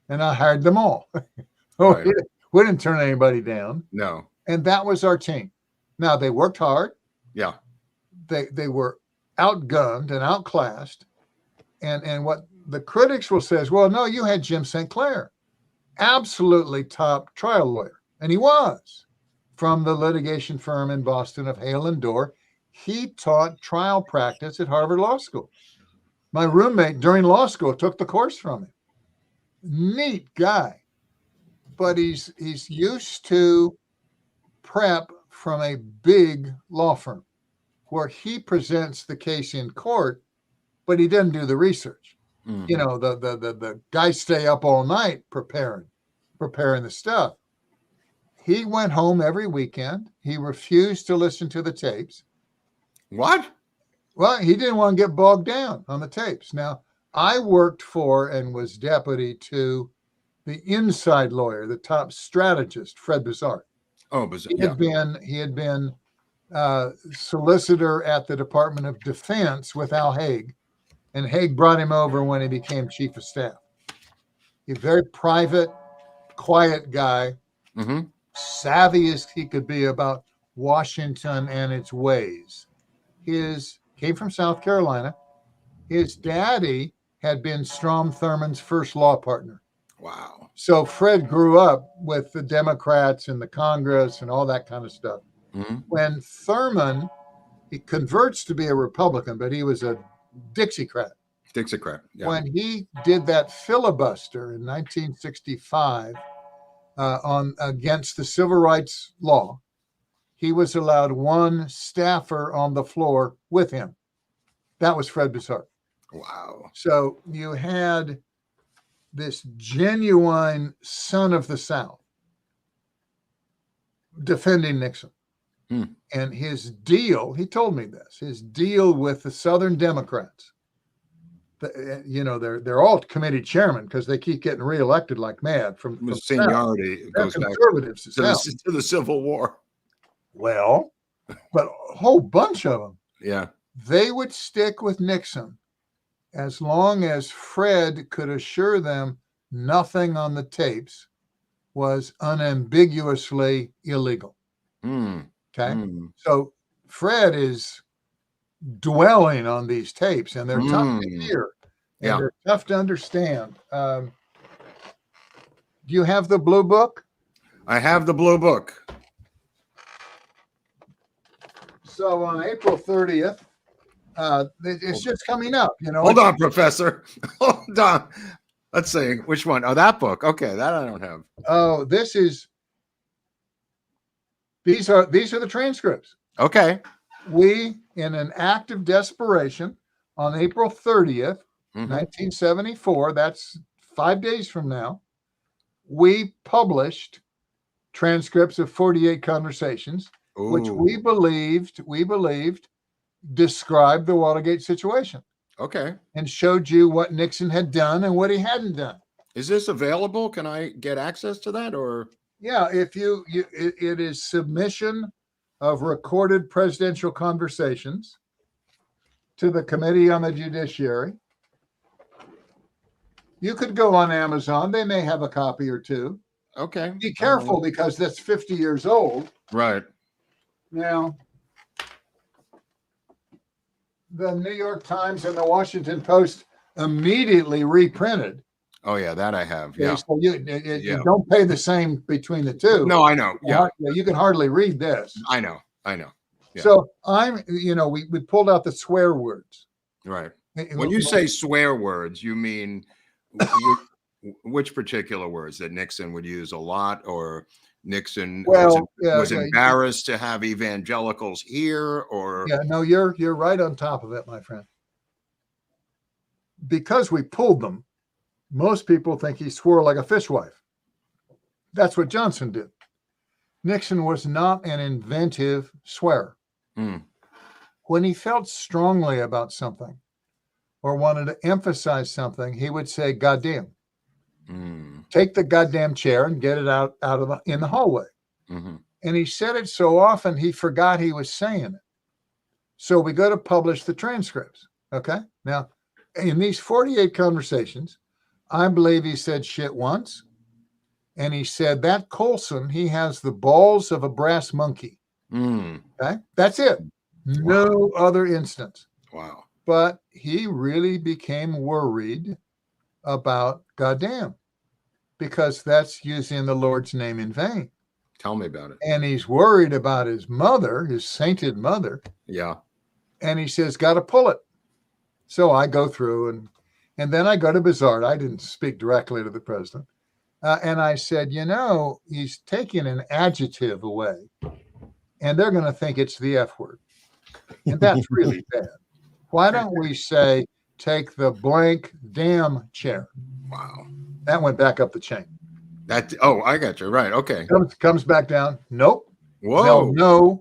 and I hired them all. Right. We didn't turn anybody down. No. And that was our team. Now, they worked hard. Yeah. They were outgunned and outclassed. And what the critics will say is, well, no, you had Jim St. Clair, absolutely top trial lawyer. And he was, from the litigation firm in Boston of Hale and Dorr. He taught trial practice at Harvard Law School. My roommate during law school took the course from him. Neat guy, but he's used to prep from a big law firm where he presents the case in court, but he doesn't do the research. Mhm. You know, the guys stay up all night preparing the stuff. He went home every weekend. He refused to listen to the tapes. What? Well, he didn't want to get bogged down on the tapes. Now, I worked for and was deputy to the inside lawyer, the top strategist, Fred Bizarre. Oh, but He yeah. had been solicitor at the Department of Defense with Al Haig, and Haig brought him over when he became chief of staff. He's a very private, quiet guy, Mm-hmm. savvy as he could be about Washington and its ways. Came from South Carolina. His daddy had been Strom Thurmond's first law partner. Wow. So Fred grew up with the Democrats and the Congress and all that kind of stuff. Mm-hmm. When Thurmond, he converts to be a Republican, but he was a Dixiecrat. Dixiecrat. Yeah. When he did that filibuster in 1965 against the civil rights law, he was allowed one staffer on the floor with him. That was Fred Bizarre. Wow. So you had this genuine son of the South defending Nixon. Hmm. And his deal, he told me this, his deal with the Southern Democrats, they're all committee chairman because they keep getting reelected like mad from Seniority South. goes They're back conservatives to the Civil War. Well, but a whole bunch of them, Yeah. they would stick with Nixon as long as Fred could assure them nothing on the tapes was unambiguously illegal. Mm. Okay. Mm. So Fred is dwelling on these tapes, and they're tough to hear. And they're tough to understand. Do you have the blue book? I have the blue book. So on April 30th, it's just coming up, Hold on, Professor. Hold on. Let's see which one. Oh, that book. Okay, that I don't have. Oh, these are the transcripts. Okay. We, in an act of desperation, on April 30th, 1974, that's 5 days from now, we published transcripts of 48 conversations, which we believed described the Watergate situation. Okay. And showed you what Nixon had done and what he hadn't done. Is this available? Can I get access to that, or? Yeah, if it is submission of recorded presidential conversations to the Committee on the Judiciary. You could go on Amazon. They may have a copy or two. Okay. Be careful because that's 50 years old. Right. Now, the New York Times and the Washington Post immediately reprinted. Oh, yeah, that I have. Yeah. So you don't pay the same between the two. No, I know. Yeah. You can hardly read this. I know. Yeah. So we pulled out the swear words. Right. When you say swear words, you mean which particular words that Nixon would use a lot, or Nixon was embarrassed to have evangelicals here, or? Yeah, no, you're right on top of it, my friend. Because we pulled them, most people think he swore like a fishwife. That's what Johnson did. Nixon was not an inventive swearer. Mm. When he felt strongly about something or wanted to emphasize something, he would say, "Goddamn." Mm. Take the goddamn chair and get it out in the hallway. Mm-hmm. And he said it so often, he forgot he was saying it. So we go to publish the transcripts. Okay. Now, in these 48 conversations, I believe he said shit once. And he said that Colson, he has the balls of a brass monkey. Mm. Okay. That's it. No other instance. Wow. But he really became worried about goddamn, because that's using the Lord's name in vain. Tell me about it. And he's worried about his mother, his sainted mother. Yeah. And he says, got to pull it. So I go through And then I go to Bizarre. I didn't speak directly to the president. And I said, he's taking an adjective away, and they're going to think it's the F word. And that's really bad. Why don't we say, take the blank damn chair? Wow. That went back up the chain. I got you. Right. Okay. Comes back down. Nope. Whoa.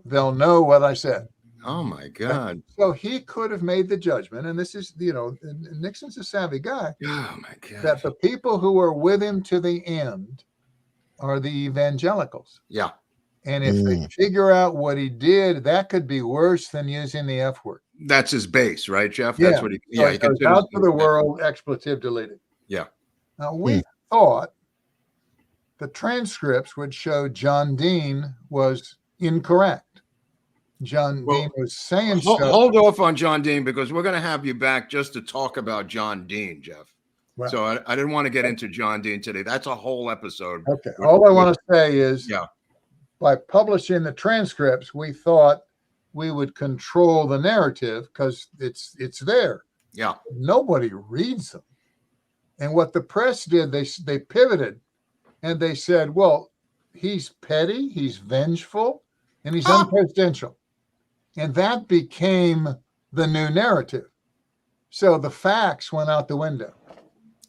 They'll know what I said. Oh my God. So he could have made the judgment, and this is, Nixon's a savvy guy. Oh my God. That the people who are with him to the end are the evangelicals. Yeah. And if they figure out what he did, that could be worse than using the F word. That's his base, right, Geoff? Yeah. That's what he. So Yeah. he goes out to the world, expletive deleted. Yeah. Now we thought the transcripts would show John Dean was incorrect. John Dean was saying stuff. Hold off on John Dean, because we're going to have you back just to talk about John Dean, Geoff. Wow. So I didn't want to get into John Dean today. That's a whole episode. Okay. All I want to say is, by publishing the transcripts, we thought we would control the narrative because it's there. Yeah. Nobody reads them. And what the press did, they pivoted and they said, well, he's petty, he's vengeful, and he's unpresidential. And that became the new narrative. So the facts went out the window.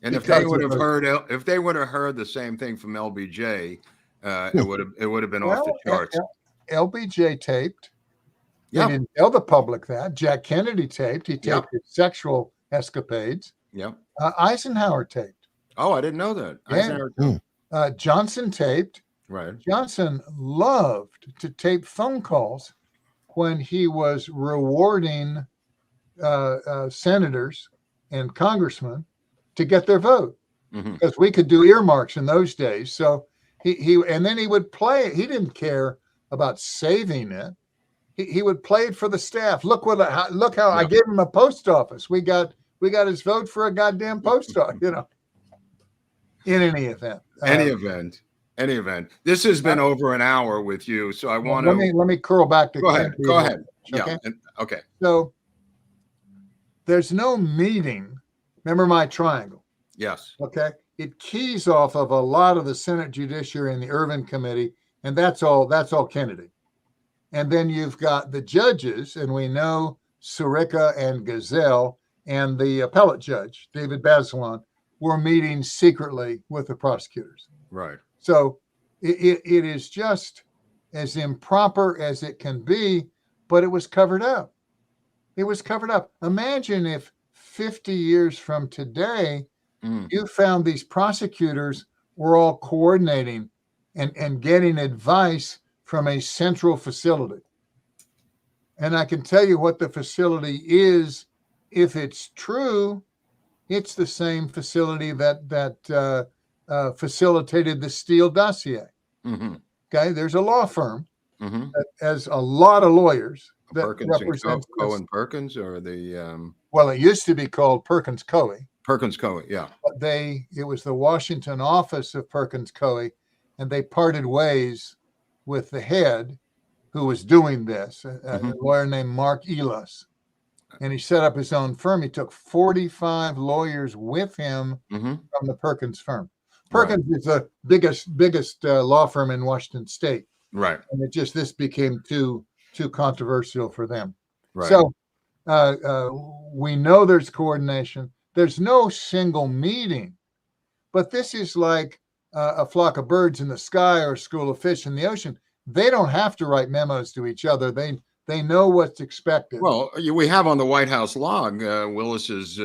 And if they would have heard the same thing from LBJ, it would have been off the charts. LBJ taped. Yeah. He didn't tell the public that. Jack Kennedy taped. He taped his sexual escapades. Yeah. Eisenhower taped. Oh, I didn't know that. Eisenhower taped. Johnson taped. Right. Johnson loved to tape phone calls when he was rewarding senators and congressmen to get their vote, because we could do earmarks in those days. So he and then he would play it. He didn't care about saving it. He would play it for the staff. Look how I gave him a post office. We got his vote for a goddamn post office. In any event. Any event. This has been over an hour with you, so I want to let me curl back to. Go ahead. Okay? Yeah. Okay. So there's no meeting. Remember my triangle? Yes. Okay. It keys off of a lot of the Senate Judiciary and the Irvin Committee, and that's all Kennedy. And then you've got the judges, and we know Sirica and Gazelle and the appellate judge, David Bazelon, were meeting secretly with the prosecutors. Right. So it is just as improper as it can be, but it was covered up. It was covered up. Imagine if 50 years from today, you found these prosecutors were all coordinating and getting advice from a central facility. And I can tell you what the facility is. If it's true, it's the same facility that facilitated the Steele dossier. Okay, there's a law firm that has a lot of lawyers that represent Cohen Perkins, or the well, it used to be called Perkins Coie. Perkins Coie, yeah. But it was the Washington office of Perkins Coie, and they parted ways with the head who was doing this, a lawyer named Mark Elas. And he set up his own firm. He took 45 lawyers with him from the Perkins firm. Perkins is the biggest law firm in Washington State. Right. And this became too controversial for them. Right. So we know there's coordination. There's no single meeting, but this is like a flock of birds in the sky or a school of fish in the ocean. They don't have to write memos to each other. They know what's expected. Well, we have on the White House log Willis's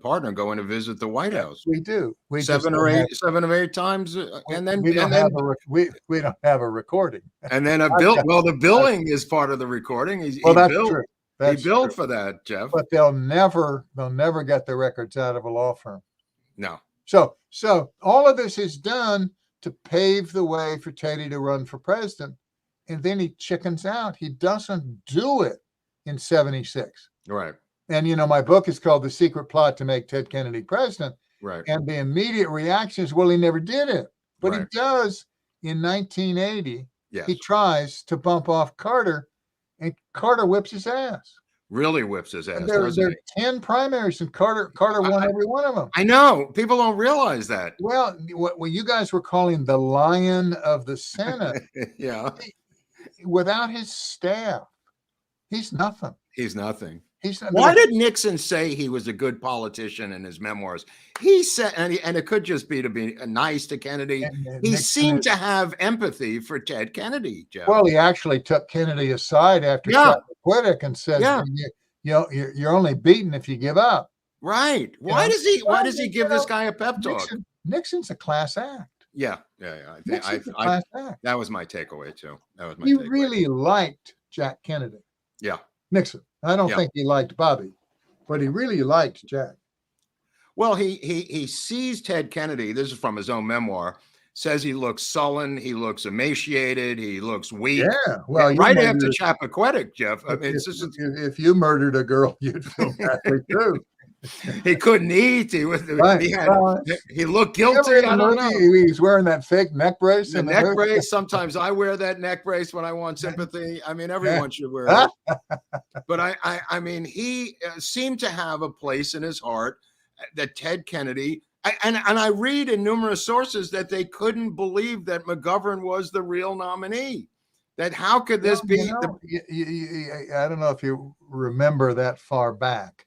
partner going to visit the White House. We do. We 7 or 8 times, and then we don't have a recording. And then the billing is part of the recording. That's true. He billed for that, Geoff. But they'll never get the records out of a law firm. No. So all of this is done to pave the way for Teddy to run for president. And then he chickens out. He doesn't do it in 76. Right. And, my book is called The Secret Plot to Make Ted Kennedy President. Right. And the immediate reaction is, well, he never did it. But he does in 1980. Yes. He tries to bump off Carter, and Carter whips his ass. really whips his ass, And there doesn't are he? 10 primaries, and Carter won every one of them. I know. People don't realize that. Well, what you guys were calling the Lion of the Senate, Yeah. without his staff, he's nothing. He's nothing. He's not, Why did Nixon say he was a good politician in his memoirs? He said, and it could just be to be nice to Kennedy. He Nixon seemed to have empathy for Ted Kennedy, Jeff. Well, he actually took Kennedy aside after Chappaquiddick and said, "You're only beaten if you give up." Right. Why does he give this guy a pep talk? Nixon's a class act. Yeah. That was my takeaway too. He really liked Jack Kennedy. Yeah. Nixon. I don't think he liked Bobby, but he really liked Jack. Well, he sees Ted Kennedy. This is from his own memoir. Says he looks sullen, he looks emaciated, he looks weak. Yeah, well, right after Chappaquiddick, Jeff. I mean, if you murdered a girl, you'd feel badly too. He couldn't eat. He looked guilty. I don't know. He's wearing that fake neck brace. The neck brace. Sometimes I wear that neck brace when I want sympathy. I mean, everyone should wear it. But I mean, he seemed to have a place in his heart that Ted Kennedy. And I read in numerous sources that they couldn't believe that McGovern was the real nominee. That how could this be? I don't know if you remember that far back,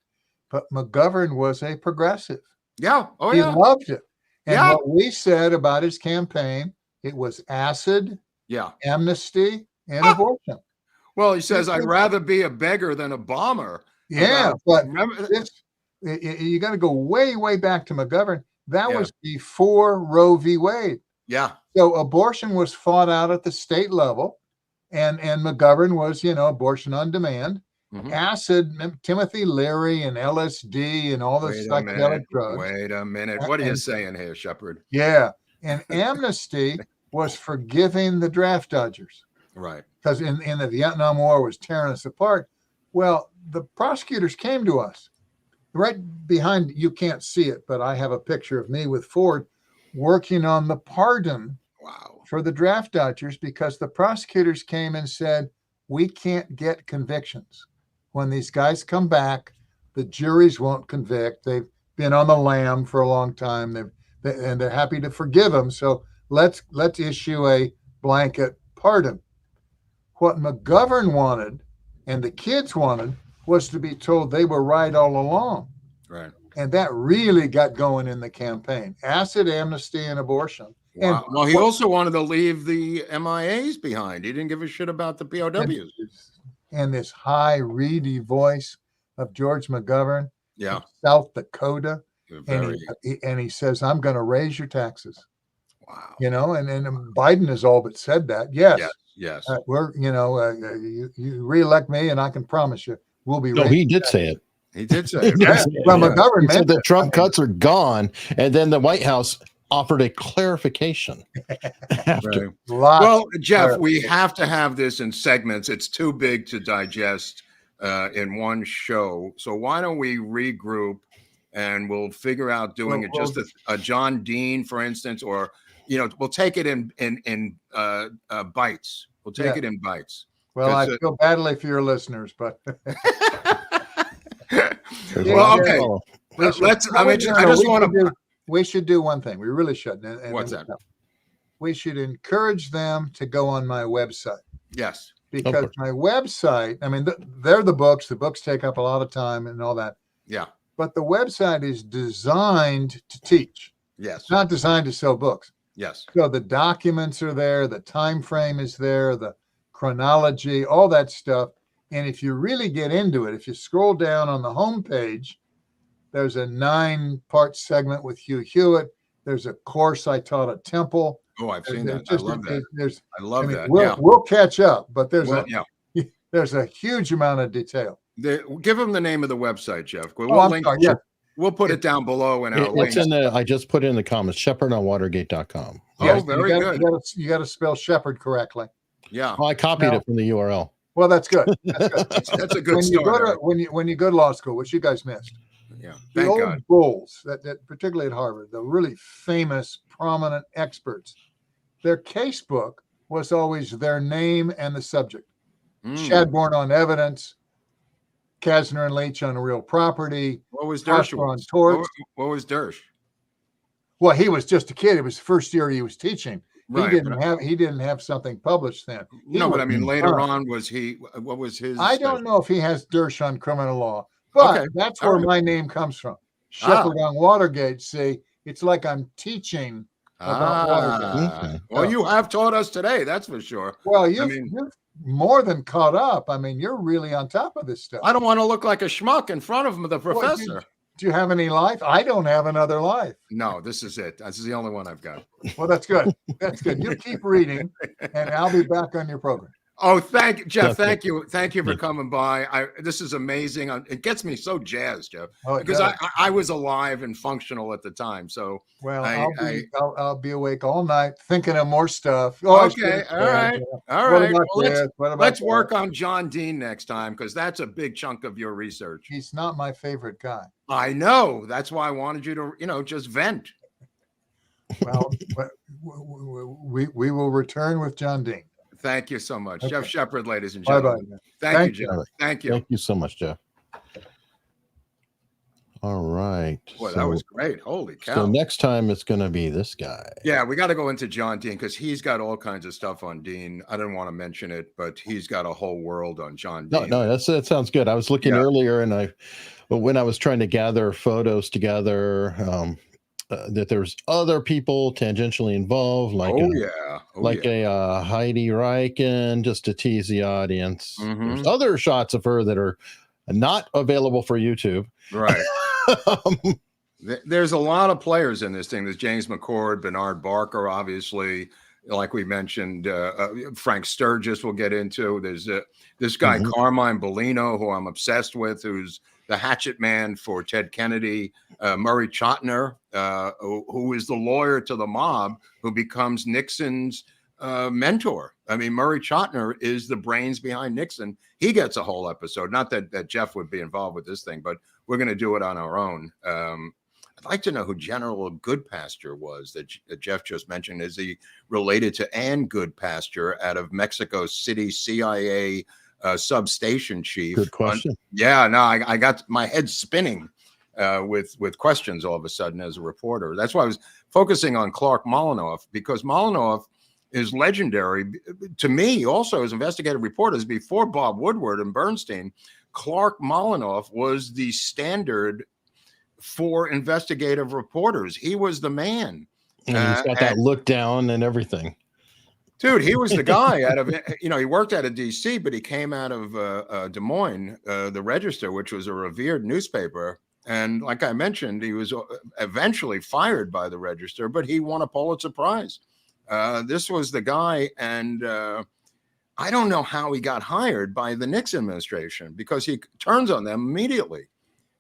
but McGovern was a progressive. Yeah. Oh, he loved it. And what we said about his campaign, it was acid, amnesty, and abortion. Well, he says, I'd rather be a beggar than a bomber. Yeah, but remember this. You got to go way, way back to McGovern. That was before Roe v. Wade. Yeah. So abortion was fought out at the state level, and McGovern was, abortion on demand. Mm-hmm. Acid, Timothy Leary, and LSD, and all the psychedelic drugs. Wait a minute. What are you saying here, Shepard? Yeah. And amnesty was forgiving the draft dodgers. Right. Because in the Vietnam War was tearing us apart. Well, the prosecutors came to us. Right behind, you can't see it, but I have a picture of me with Ford working on the pardon for the draft dodgers, because the prosecutors came and said, we can't get convictions. When these guys come back, the juries won't convict. They've been on the lam for a long time. And they're happy to forgive them. So let's issue a blanket pardon. What McGovern wanted and the kids wanted was to be told they were right all along. Right. And that really got going in the campaign. Acid, amnesty, and abortion. Wow. And well, he also wanted to leave the MIAs behind. He didn't give a shit about the POWs. And this high, reedy voice of George McGovern, South Dakota. And he says, I'm going to raise your taxes. Wow. And Biden has all but said that. Yes. We're, you reelect me, and I can promise you, we'll be. No, he did say it. He did say it. Well, McGovern he said the Trump cuts are gone, and then the White House offered a clarification. Right. Well, Jeff, we have to have this in segments. It's too big to digest in one show. So why don't we regroup, and we'll figure out doing it just a John Dean, for instance, or we'll take it in bites. We'll take it in bites. Well, I feel badly for your listeners, but well, okay. We should do one thing. We really should. And what's that? We should encourage them to go on my website. Yes. Because my website, I mean, they're the books. The books take up a lot of time and all that. Yeah. But the website is designed to teach. Yes. It's not designed to sell books. Yes. So the documents are there. The time frame is there. The chronology, all that stuff. And if you really get into it, if you scroll down on the homepage, there's a 9-part segment with Hugh Hewitt. There's a course I taught at Temple. Oh, I've seen that. I love that. I love that. We'll catch up, but there's a huge amount of detail. Give them the name of the website, Jeff. We'll put it down below in our links. I just put it in the comments. ShepardOnWatergate.com. Oh, very good. You got to spell Shepard correctly. Yeah. Well, I copied it from the URL. Well, that's good. That's a good start. When you go to law school, which you guys missed. Yeah. The old bulls, that particularly at Harvard, the really famous, prominent experts, their case book was always their name and the subject. Shadbourne on evidence, Kasner and Leach on real property. What was Prosper Dersh? on torts. What was Dersh? Well, he was just a kid. It was the first year he was teaching. Right. He didn't have something published then. No, but I mean, later on, was he? What was his? I don't know if he has Dersh on criminal law, but Okay. that's All where right. my name comes from. Shepard on Watergate. See, it's like I'm teaching about Watergate. Okay. Well, you have taught us today, that's for sure. Well, you're more than caught up. I mean, you're really on top of this stuff. I don't want to look like a schmuck in front of the professor. Do you have any life? I don't have another life. No, this is it. This is the only one I've got. Well, that's good. That's good. You keep reading, and I'll be back on your program. Oh, thank you, Geoff. Thank you for coming by. This is amazing. It gets me so jazzed, Geoff, because I was alive and functional at the time. So well, I'll be awake all night thinking of more stuff. Okay, all right. Well, let's work on John Dean next time, because that's a big chunk of your research. He's not my favorite guy. I know. That's why I wanted you to, just vent. Well, we will return with John Dean. Thank you so much. Okay. Geoff Shepard, ladies and gentlemen. Bye-bye. Thank you, Geoff. Thank you. Thank you so much, Geoff. All right. Boy, that was great. Holy cow. So next time it's going to be this guy. Yeah, we got to go into John Dean, because he's got all kinds of stuff on Dean. I didn't want to mention it, but he's got a whole world on John Dean. No, that sounds good. I was looking earlier, and when I was trying to gather photos together, that there's other people tangentially involved, like a Heidi Reichen, just to tease the audience. Mm-hmm. There's other shots of her that are not available for YouTube. Right. There's a lot of players in this thing. There's James McCord, Bernard Barker, obviously, like we mentioned, Frank Sturgis we'll get into. There's this guy, Carmine Bellino, who I'm obsessed with, who's the hatchet man for Ted Kennedy, Murray Chotiner, who is the lawyer to the mob, who becomes Nixon's mentor. I mean, Murray Chotiner is the brains behind Nixon. He gets a whole episode. Not that Geoff would be involved with this thing, but we're going to do it on our own. I'd like to know who General Goodpasture was that Geoff just mentioned. Is he related to Ann Goodpasture out of Mexico City CIA substation chief? Good question. I got my head spinning with questions all of a sudden as a reporter. That's why I was focusing on Clark Molinoff, because Molinoff is legendary to me also as investigative reporters. Before Bob Woodward and Bernstein, Clark Molinoff was the standard for investigative reporters. He was the man. And he's got that look down and everything. Dude, he was the guy out of, he worked out of DC, but he came out of Des Moines, the Register, which was a revered newspaper. And like I mentioned, he was eventually fired by the Register, but he won a Pulitzer Prize. This was the guy. And I don't know how he got hired by the Nixon administration, because he turns on them immediately.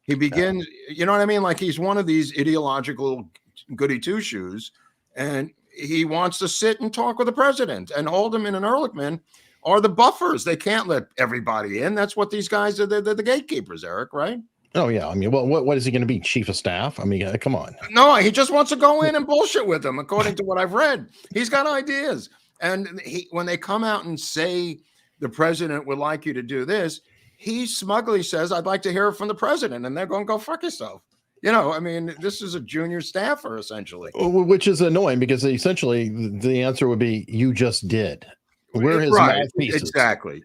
He begins, you know what I mean? Like, he's one of these ideological goody two-shoes, and he wants to sit and talk with the president, and Haldeman and Ehrlichman are the buffers. They can't let everybody in. That's what these guys are. They're the gatekeepers, Eric, right? Oh, yeah. I mean, what is he going to be? Chief of staff? I mean, come on. No, he just wants to go in and bullshit with them, according to what I've read. He's got ideas. And when they come out and say the president would like you to do this, he smugly says, I'd like to hear it from the president. And they're going, go fuck yourself. I mean, this is a junior staffer, essentially. Which is annoying, because essentially the answer would be, you just did. We're his mouthpieces. Exactly.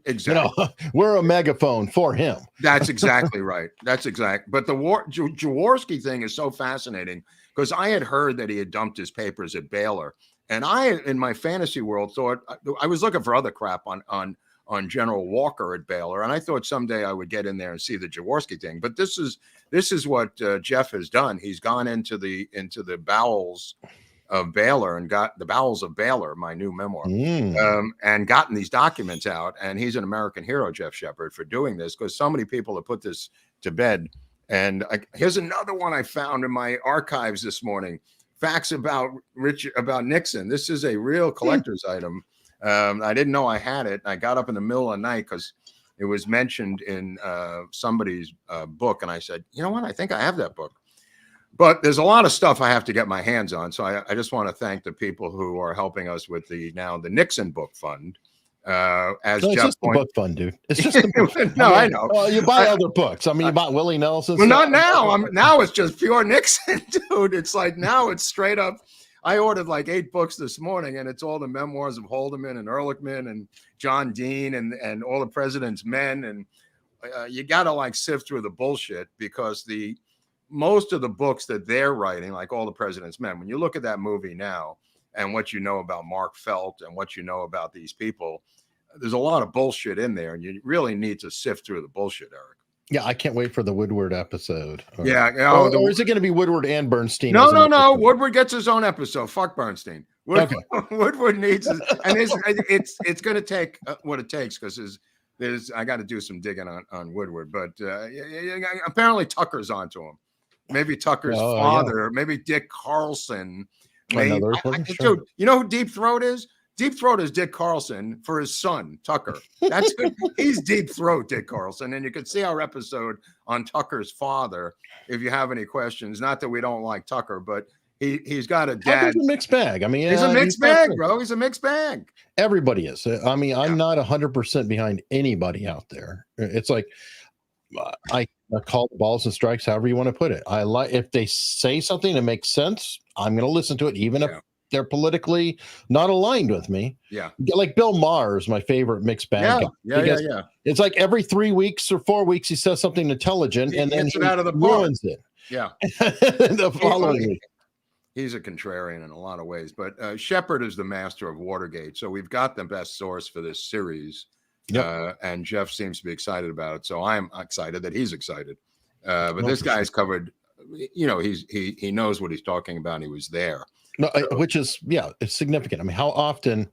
We're a megaphone for him. That's exactly right. That's exact. But the Jaworski thing is so fascinating, because I had heard that he had dumped his papers at Baylor. And I, in my fantasy world, thought I was looking for other crap on General Walker at Baylor, and I thought someday I would get in there and see the Jaworski thing. But this is what Geoff has done. He's gone into the bowels of Baylor and got the bowels of Baylor, my new memoir, and gotten these documents out. And he's an American hero, Geoff Shepard, for doing this, because so many people have put this to bed. And here's another one I found in my archives this morning. Facts about Nixon. This is a real collector's item. I didn't know I had it. I got up in the middle of the night because it was mentioned in somebody's book. And I said, you know what? I think I have that book. But there's a lot of stuff I have to get my hands on. So I just want to thank the people who are helping us with the Nixon Book Fund. As No, it's Jeff just the pointed, book fund, dude. It's just the book. no, I know. Well, you buy other books. I mean, you bought Willie Nelson. Well, not now. Now it's just pure Nixon, dude. It's like now it's straight up. I ordered like 8 books this morning, and it's all the memoirs of Haldeman and Ehrlichman and John Dean and all the president's men. And you got to like sift through the bullshit, because most of the books that they're writing, like All the President's Men, when you look at that movie now and what you know about Mark Felt and what you know about these people, there's a lot of bullshit in there, and you really need to sift through the bullshit, Eric. Yeah, I can't wait for the Woodward episode. Yeah. Or is it going to be Woodward and Bernstein? No. Woodward gets his own episode. Fuck Bernstein. Woodward needs it. And it's going to take what it takes, because I got to do some digging on Woodward. But apparently Tucker's onto him. Maybe Tucker's father. Yeah. Maybe Dick Carlson. Dude, you know who Deep Throat is? Deep Throat is Dick Carlson for his son, Tucker. That's good. He's Deep Throat, Dick Carlson. And you can see our episode on Tucker's father if you have any questions. Not that we don't like Tucker, but he's got a dad. He's a mixed bag. I mean, he's a mixed bag, bro. He's a mixed bag. Everybody is. I mean, I'm not 100% behind anybody out there. It's like I call the balls and strikes, however you want to put it. I like if they say something that makes sense, I'm going to listen to it, even if they're politically not aligned with me. Yeah. Like Bill Maher is my favorite mixed bag guy. Yeah. It's like every 3 weeks or 4 weeks, he says something intelligent and then he out of the ruins it. Yeah. The following week. He's a contrarian in a lot of ways, but Shepard is the master of Watergate. So we've got the best source for this series. Yep. And Jeff seems to be excited about it. So I'm excited that he's excited. But this guy's covered, he knows what he's talking about. He was there. No, which is, it's significant. I mean, how often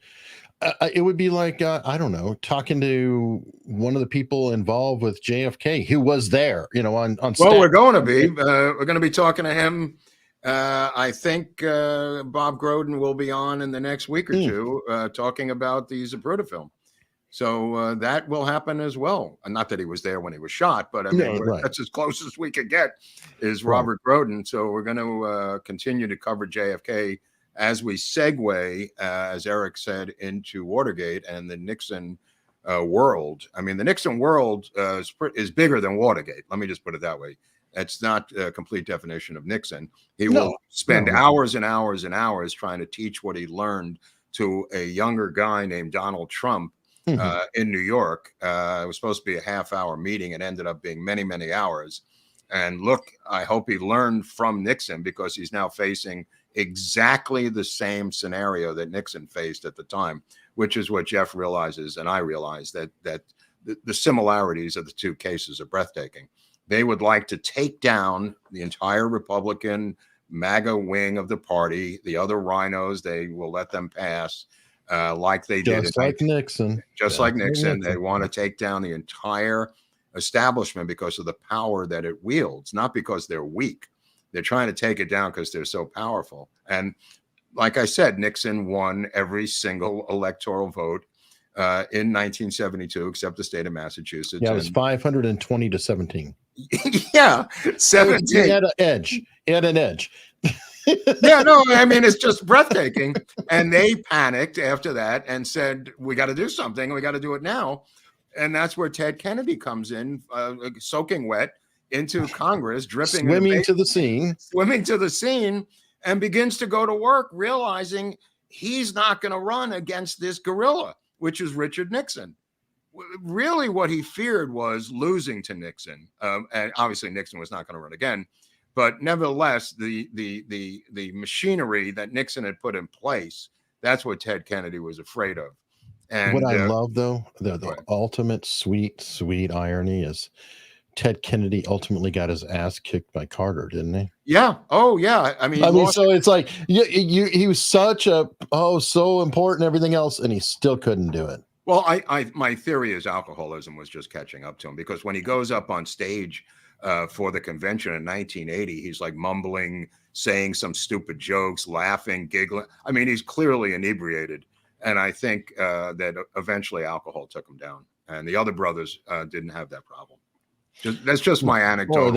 it would be like, I don't know, talking to one of the people involved with JFK who was there, on staff. Well, we're going to be talking to him. I think Bob Groden will be on in the next week or two talking about the Zapruder film. So that will happen as well. And not that he was there when he was shot, but I mean, that's as close as we could get is Robert Groden. So we're going to continue to cover JFK as we segue, as Eric said, into Watergate and the Nixon world. I mean, the Nixon world is bigger than Watergate. Let me just put it that way. That's not a complete definition of Nixon. He will spend hours and hours and hours trying to teach what he learned to a younger guy named Donald Trump. In New York. It was supposed to be a half-hour meeting. It ended up being many, many hours. And look, I hope he learned from Nixon, because he's now facing exactly the same scenario that Nixon faced at the time, which is what Jeff realizes, and I realize, that the similarities of the two cases are breathtaking. They would like to take down the entire Republican MAGA wing of the party. The other rhinos, they will let them pass. Like they did. Just like Nixon. They want to take down the entire establishment because of the power that it wields, not because they're weak. They're trying to take it down because they're so powerful. And like I said, Nixon won every single electoral vote in 1972, except the state of Massachusetts. Yeah, it was 520 to 17. Yeah, 17. He had an edge. Yeah, no, I mean, it's just breathtaking. And they panicked after that and said, we got to do something. We got to do it now. And that's where Ted Kennedy comes in, soaking wet into Congress, dripping. Swimming to the scene and begins to go to work, realizing he's not going to run against this gorilla, which is Richard Nixon. Really, what he feared was losing to Nixon. And obviously, Nixon was not going to run again. But nevertheless, the machinery that Nixon had put in place, that's what Ted Kennedy was afraid of. And what I love, though, the ultimate sweet irony is Ted Kennedy ultimately got his ass kicked by Carter, didn't he? Yeah. Oh, yeah. I mean, so it's like he was such so important, everything else, and he still couldn't do it. Well, my theory is alcoholism was just catching up to him, because when he goes up on stage for the convention in 1980, he's like mumbling, saying some stupid jokes, laughing, giggling. I mean, he's clearly inebriated. And I think that eventually alcohol took him down. And the other brothers didn't have that problem. That's just my anecdote.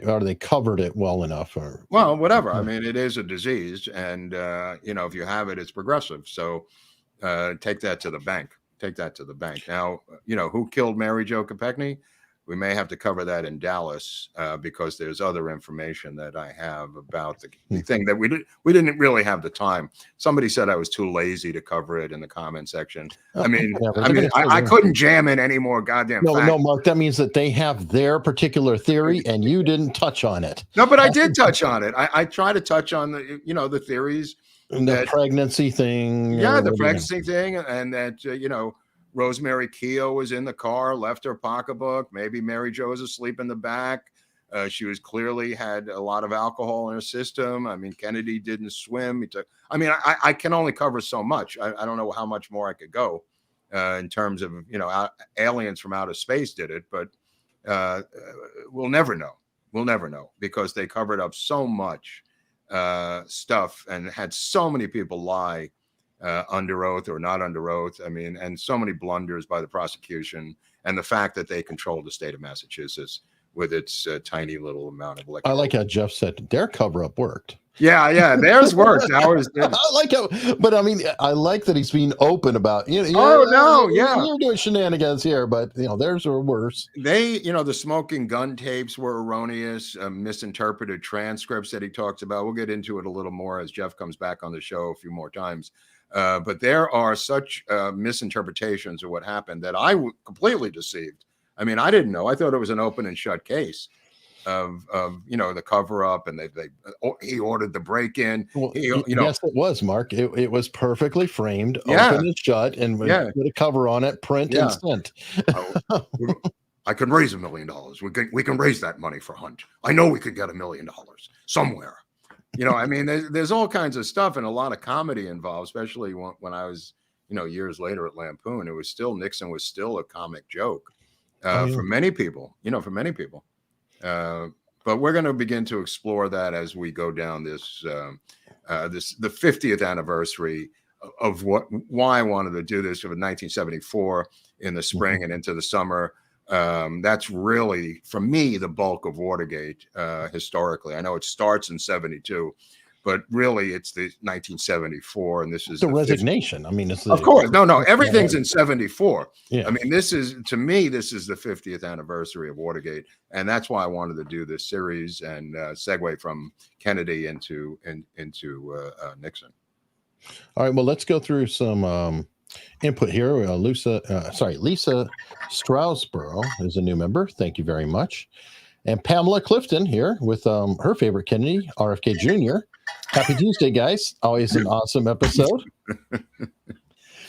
Or they covered it well enough. Well, whatever. I mean, it is a disease. And, if you have it, it's progressive. So take that to the bank. take that to the bank. Now, who killed Mary Jo Kopechne? We may have to cover that in Dallas because there's other information that I have about the thing that we didn't really have the time. Somebody said I was too lazy to cover it in the comment section. I mean, I couldn't jam in any more goddamn facts. No, Mark, that means that they have their particular theory and you didn't touch on it. No, but I did touch on it. I try to touch on the theories. The pregnancy thing. Yeah, the pregnancy thing, and that, Rosemary Keogh was in the car, left her pocketbook. Maybe Mary Jo was asleep in the back. She was clearly had a lot of alcohol in her system. I mean, Kennedy didn't swim. I can only cover so much. I don't know how much more I could go in terms of, aliens from outer space did it, but we'll never know. We'll never know because they covered up so much stuff and had so many people lie under oath or not under oath. I mean, and so many blunders by the prosecution, and the fact that they controlled the state of Massachusetts with its tiny little amount of electoral. I like how Geoff said their cover-up worked. Yeah, theirs worked. Ours didn't. I like how, but I mean, I like that he's being open about, you're doing shenanigans here, but theirs are worse. The smoking gun tapes were erroneous, misinterpreted transcripts that he talks about. We'll get into it a little more as Geoff comes back on the show a few more times. But there are such misinterpretations of what happened that I was completely deceived. I mean, I didn't know. I thought it was an open and shut case of the cover up, and he ordered the break in. Well, yes, it was, Mark. It was perfectly framed, open and shut, and put a cover on it, print and sent. I can raise $1 million. We can raise that money for Hunt. I know we could get $1 million somewhere. I mean, there's all kinds of stuff and a lot of comedy involved, especially when I was, years later at Lampoon. It was still, Nixon was still a comic joke for many people, but we're going to begin to explore that as we go down the 50th anniversary of why I wanted to do this of 1974 in the spring and into the summer. That's really, for me, the bulk of Watergate historically. I know it starts in 72, but really it's the 1974, and this is the resignation. I mean, of course, no, everything's in 74. Yeah. I mean, to me, this is the 50th anniversary of Watergate, and that's why I wanted to do this series and segue from Kennedy into Nixon. All right, well, let's go through some input here. Lisa Strasborough is a new member. Thank you very much. And Pamela Clifton here with her favorite Kennedy, RFK Jr. Happy Tuesday, guys. Always an awesome episode.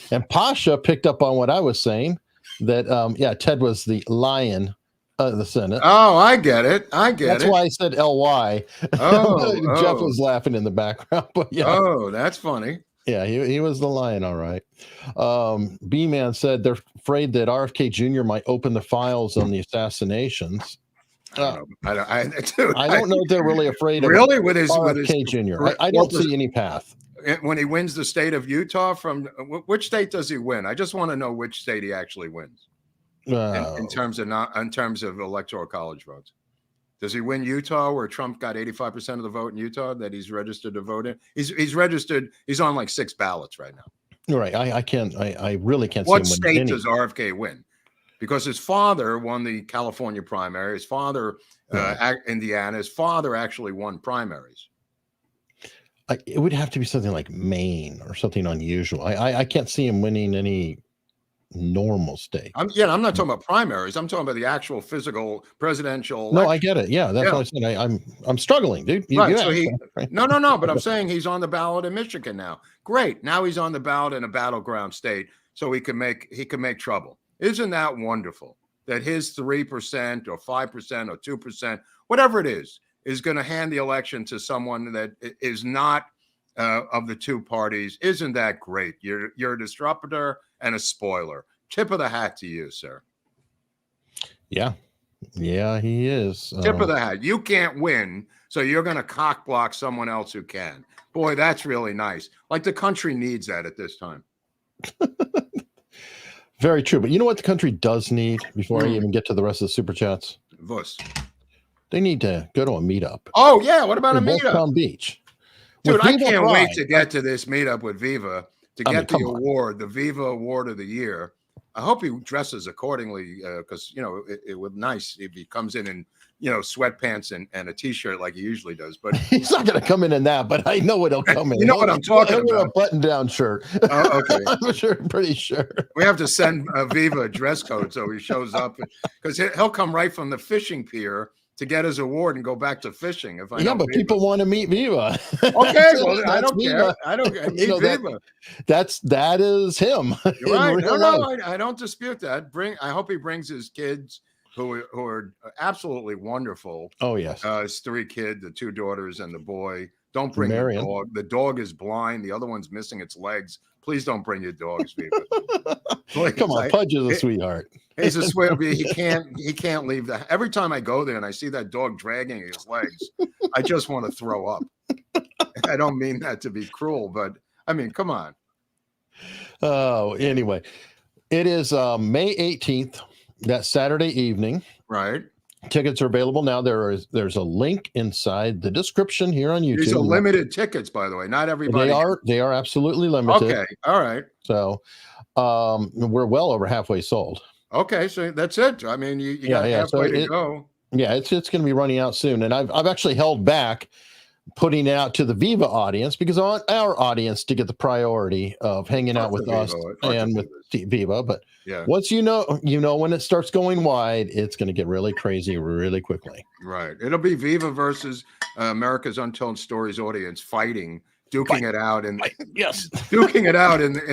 And Pasha picked up on what I was saying, that, Ted was the lion of the Senate. Oh, I get it. That's why I said L-Y. Geoff was laughing in the background. But Oh, that's funny. Yeah, he was the lion, all right. B-Man said they're afraid that RFK Jr. might open the files on the assassinations. I don't know if they're really afraid of with his RFK Jr. I don't see any path. When he wins the state of Utah, from which state does he win? I just want to know which state he actually wins in terms of electoral college votes. Does he win Utah, where Trump got 85% of the vote in Utah that he's registered to vote in? He's registered. He's on like 6 ballots right now. Right. I really can't. What state does RFK win? Because his father won the California primary. His father, Indiana. His father actually won primaries. It would have to be something like Maine or something unusual. I can't see him winning any normal state. I'm not talking about primaries. I'm talking about the actual physical presidential election. No, I get it. Yeah, that's what I said. I'm struggling, dude. No, but I'm saying he's on the ballot in Michigan now. Great. Now he's on the ballot in a battleground state, so he can make trouble. Isn't that wonderful that his 3% or 5% or 2%, whatever it is going to hand the election to someone that is not of the two parties? Isn't that great? You're a disruptor and a spoiler. Tip of the hat to you, sir. Yeah, he is. Tip of the hat. You can't win, so you're going to cock block someone else who can. Boy, that's really nice. Like the country needs that at this time. Very true. But you know what the country does need before I even get to the rest of the super chats? Vus. They need to go to a meetup. Oh, yeah. What about a meetup? Palm Beach. Dude, I can't wait to get to this meetup with Viva to get the award, the Viva Award of the Year. I hope he dresses accordingly because it would nice if he comes in sweatpants and a t-shirt like he usually does. But he's not going to come in that. But I know what he'll come in. You know what I'm talking he'll wear about? a button-down shirt. Oh, okay. I'm pretty sure. We have to send Viva a dress code so he shows up because he'll come right from the fishing pier to get his award and go back to fishing. If I know but Viva. people want to meet Viva. Okay, well, I don't Viva. care. I don't meet Viva. That is him. You're right. No, I don't dispute that. I hope he brings his kids who are absolutely wonderful. Oh yes. His 3 kids, the 2 daughters and the boy. Don't bring Marion. the dog. The dog is blind. The other one's missing its legs. Please don't bring your dogs, Viva. Please. Come on, Pudge is a sweetheart. He's a sweetheart. He can't leave that. Every time I go there and I see that dog dragging his legs, I just want to throw up. I don't mean that to be cruel, but I mean, come on. Oh, anyway, it is May 18th, that Saturday evening. Right. Tickets are available now. There's a link inside the description here on YouTube. These are limited tickets, by the way. Not everybody. They are absolutely limited. Okay. All right. So we're well over halfway sold. Okay, so that's it. I mean, you got halfway to go. Yeah, it's going to be running out soon, and I've actually held back putting it out to the Viva audience because I want our audience to get the priority of hanging out with us and with Viva. But once you know when it starts going wide, it's going to get really crazy really quickly. Right. It'll be Viva versus America's Untold Stories audience duking it out in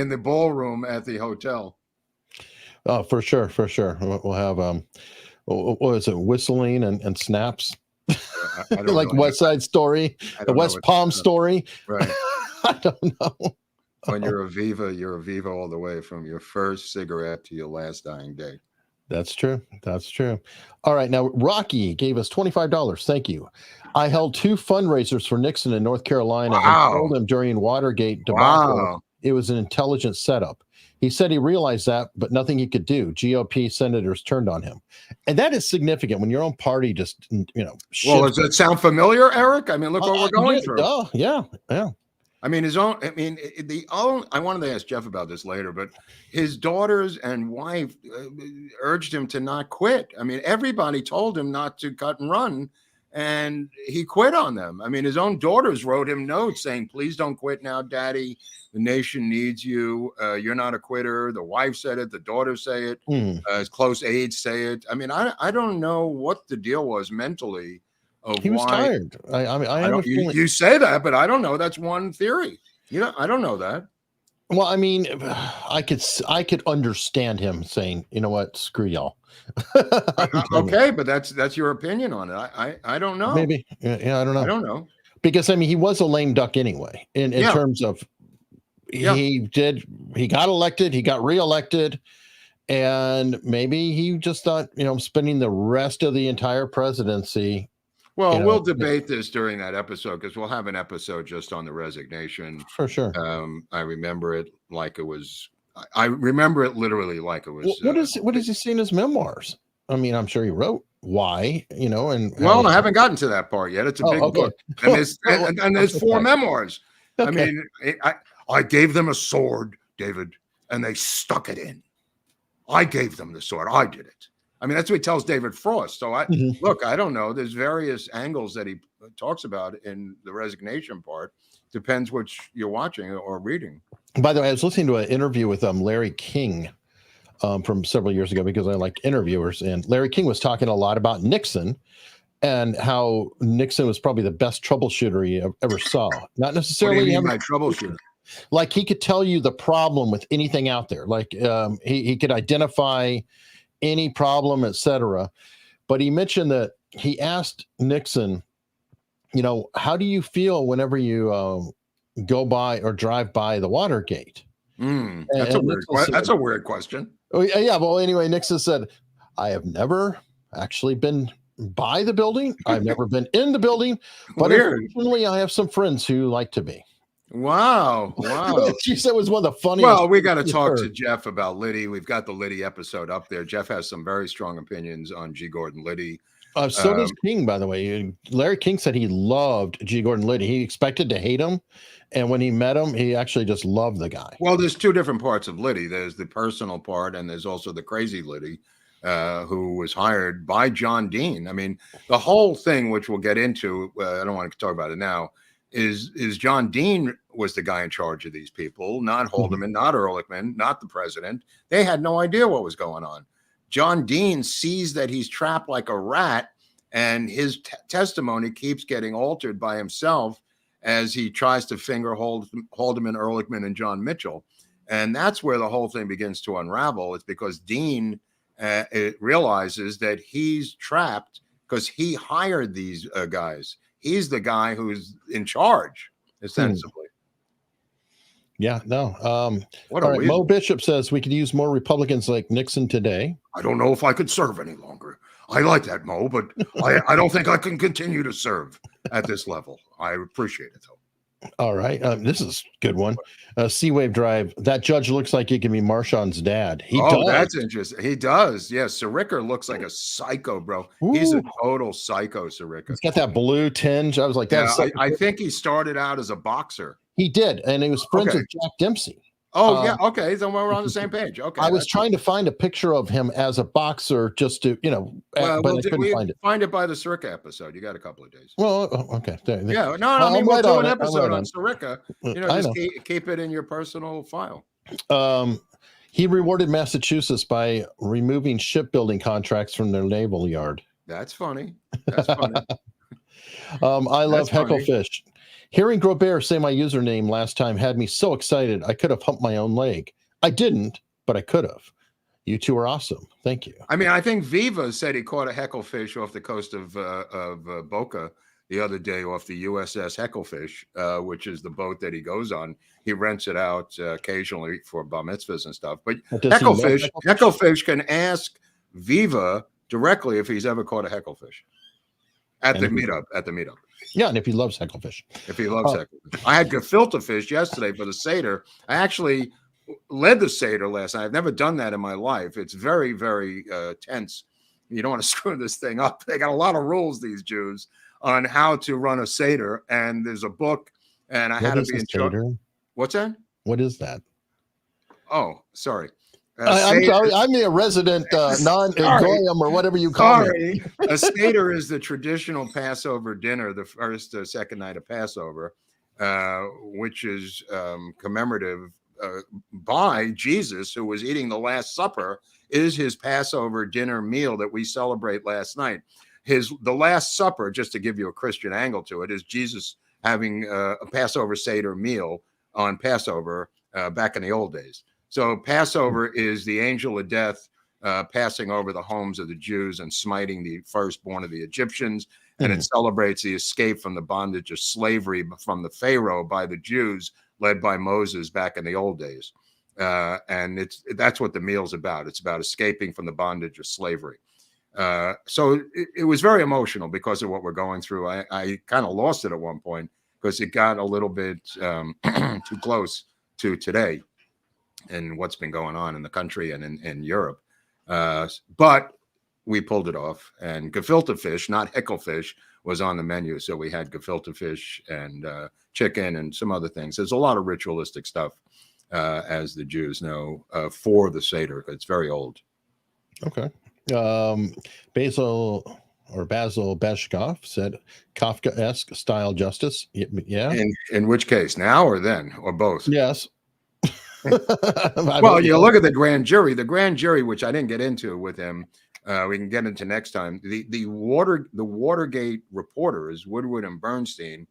the ballroom at the hotel. Oh, for sure. We'll have what is it, whistling and snaps. Like West Side Story, the West Palm Story. Right. I don't know. When you're a Viva all the way from your first cigarette to your last dying day. That's true. All right. Now, Rocky gave us $25. Thank you. I held 2 fundraisers for Nixon in North Carolina and told him during Watergate debacle it was an intelligent setup. He said he realized that, but nothing he could do. GOP senators turned on him. And that is significant when your own party just, Well, does that sound familiar, Eric? I mean, look what we're going through. Oh, yeah. I mean, I wanted to ask Geoff about this later, but his daughters and wife urged him to not quit. I mean, everybody told him not to cut and run, and he quit on them. I mean, his own daughters wrote him notes saying, please don't quit now, Daddy. The nation needs you. You're not a quitter. The wife said it. The daughters say it. His close aides say it. I mean, I don't know what the deal was mentally. He was tired. I mean, you say that, but I don't know. That's one theory. I don't know that. Well, I mean, I could understand him saying, you know what, screw y'all. Okay, but that's your opinion on it. I don't know. Maybe. Yeah, I don't know. I don't know. Because I mean, he was a lame duck anyway, in terms of he got elected, he got reelected, and maybe he just thought, spending the rest of the entire presidency. Well, we'll debate this during that episode because we'll have an episode just on the resignation. For sure. I remember it like it was. I remember it literally like it was. What is he say in his memoirs? I mean, I'm sure he wrote why, and I haven't gotten to that part yet. It's a big book, and there's 4 memoirs. Okay. I mean, I gave them a sword, David, and they stuck it in. I gave them the sword. I did it. I mean, that's what he tells David Frost. So look, I don't know. There's various angles that he talks about in the resignation part. Depends which you're watching or reading. By the way, I was listening to an interview with Larry King from several years ago because I like interviewers. And Larry King was talking a lot about Nixon and how Nixon was probably the best troubleshooter he ever saw. Not necessarily. What do you mean by troubleshooter? Like he could tell you the problem with anything out there. Like he could identify any problem, etc. But he mentioned that he asked Nixon, how do you feel whenever you go by or drive by the Watergate? That's a weird question. Oh, yeah. Well, anyway, Nixon said, I have never actually been by the building. I've never been in the building, but unfortunately, I have some friends who like to be. Wow. She said it was one of the funniest. Well, we got to talk to Geoff about Liddy. We've got the Liddy episode up there. Geoff has some very strong opinions on G. Gordon Liddy. So does King, by the way. Larry King said he loved G. Gordon Liddy. He expected to hate him, and when he met him, he actually just loved the guy. Well, there's two different parts of Liddy. There's the personal part, and there's also the crazy Liddy, who was hired by John Dean. I mean, the whole thing, which we'll get into, I don't want to talk about it now, is John Dean was the guy in charge of these people, not Haldeman, not Ehrlichman, not the president. They had no idea what was going on. John Dean sees that he's trapped like a rat, and his testimony keeps getting altered by himself as he tries to finger Haldeman, Ehrlichman, and John Mitchell. And that's where the whole thing begins to unravel. It's because Dean realizes that he's trapped because he hired these guys. He's the guy who's in charge, ostensibly. Yeah, no. What all a right, weasel. Mo Bishop says we could use more Republicans like Nixon today. I don't know if I could serve any longer. I like that, Mo, but I don't think I can continue to serve at this level. I appreciate it, though. All right. This is a good one. Sea-Wave Drive. That judge looks like he can be Marshawn's dad. He does. That's interesting. He does. Yes. Sirica looks like a psycho, bro. He's a total psycho, Sirica. He's got that blue tinge. I was like, yeah, I think he started out as a boxer. He did. And he was friends with Jack Dempsey. Oh, yeah. Okay. Then we're on the same page. Okay. I was trying to find a picture of him as a boxer just to, but I couldn't find it. Find it by the Sirica episode. You got a couple of days. Well, okay. Yeah. No, I mean, we'll do an episode on it. Sirica. Just keep it in your personal file. He rewarded Massachusetts by removing shipbuilding contracts from their naval yard. That's funny. That's funny. I love Hecklefish. Hearing Groubert say my username last time had me so excited I could have humped my own leg. I didn't, but I could have. You two are awesome. Thank you. I mean, I think Viva said he caught a hecklefish off the coast of Boca the other day off the USS Hecklefish, which is the boat that he goes on. He rents it out occasionally for bar mitzvahs and stuff. But Hecklefish can ask Viva directly if he's ever caught a hecklefish at the meetup. Yeah, and if he loves hecklefish. If he loves hecklefish. I had gefilte fish yesterday for the Seder. I actually led the Seder last night. I've never done that in my life. It's very, very tense. You don't want to screw this thing up. They got a lot of rules, these Jews, on how to run a Seder. And there's a book, and I had to be in charge. What's that? What is that? Oh, sorry. I'm sorry. I'm the resident non-goyim or whatever you call it. A Seder is the traditional Passover dinner, the first or second night of Passover, which is commemorative by Jesus, who was eating the Last Supper, is his Passover dinner meal that we celebrate last night. The Last Supper, just to give you a Christian angle to it, is Jesus having a Passover Seder meal on Passover back in the old days. So Passover is the angel of death passing over the homes of the Jews and smiting the firstborn of the Egyptians. And it celebrates the escape from the bondage of slavery from the Pharaoh by the Jews, led by Moses back in the old days. And that's what the meal's about. It's about escaping from the bondage of slavery. So it was very emotional because of what we're going through. I kind of lost it at one point because it got a little bit too close to today and what's been going on in the country and in Europe. But we pulled it off. And gefilte fish, not hecklefish, was on the menu. So we had gefilte fish and chicken and some other things. There's a lot of ritualistic stuff, as the Jews know, for the Seder. It's very old. Okay. Basil Beshkov said Kafka-esque style justice. Yeah. In which case, now or then, or both? Yes. Well, you look at the grand jury, which I didn't get into with him. We can get into next time. The Watergate reporters, Woodward and Bernstein,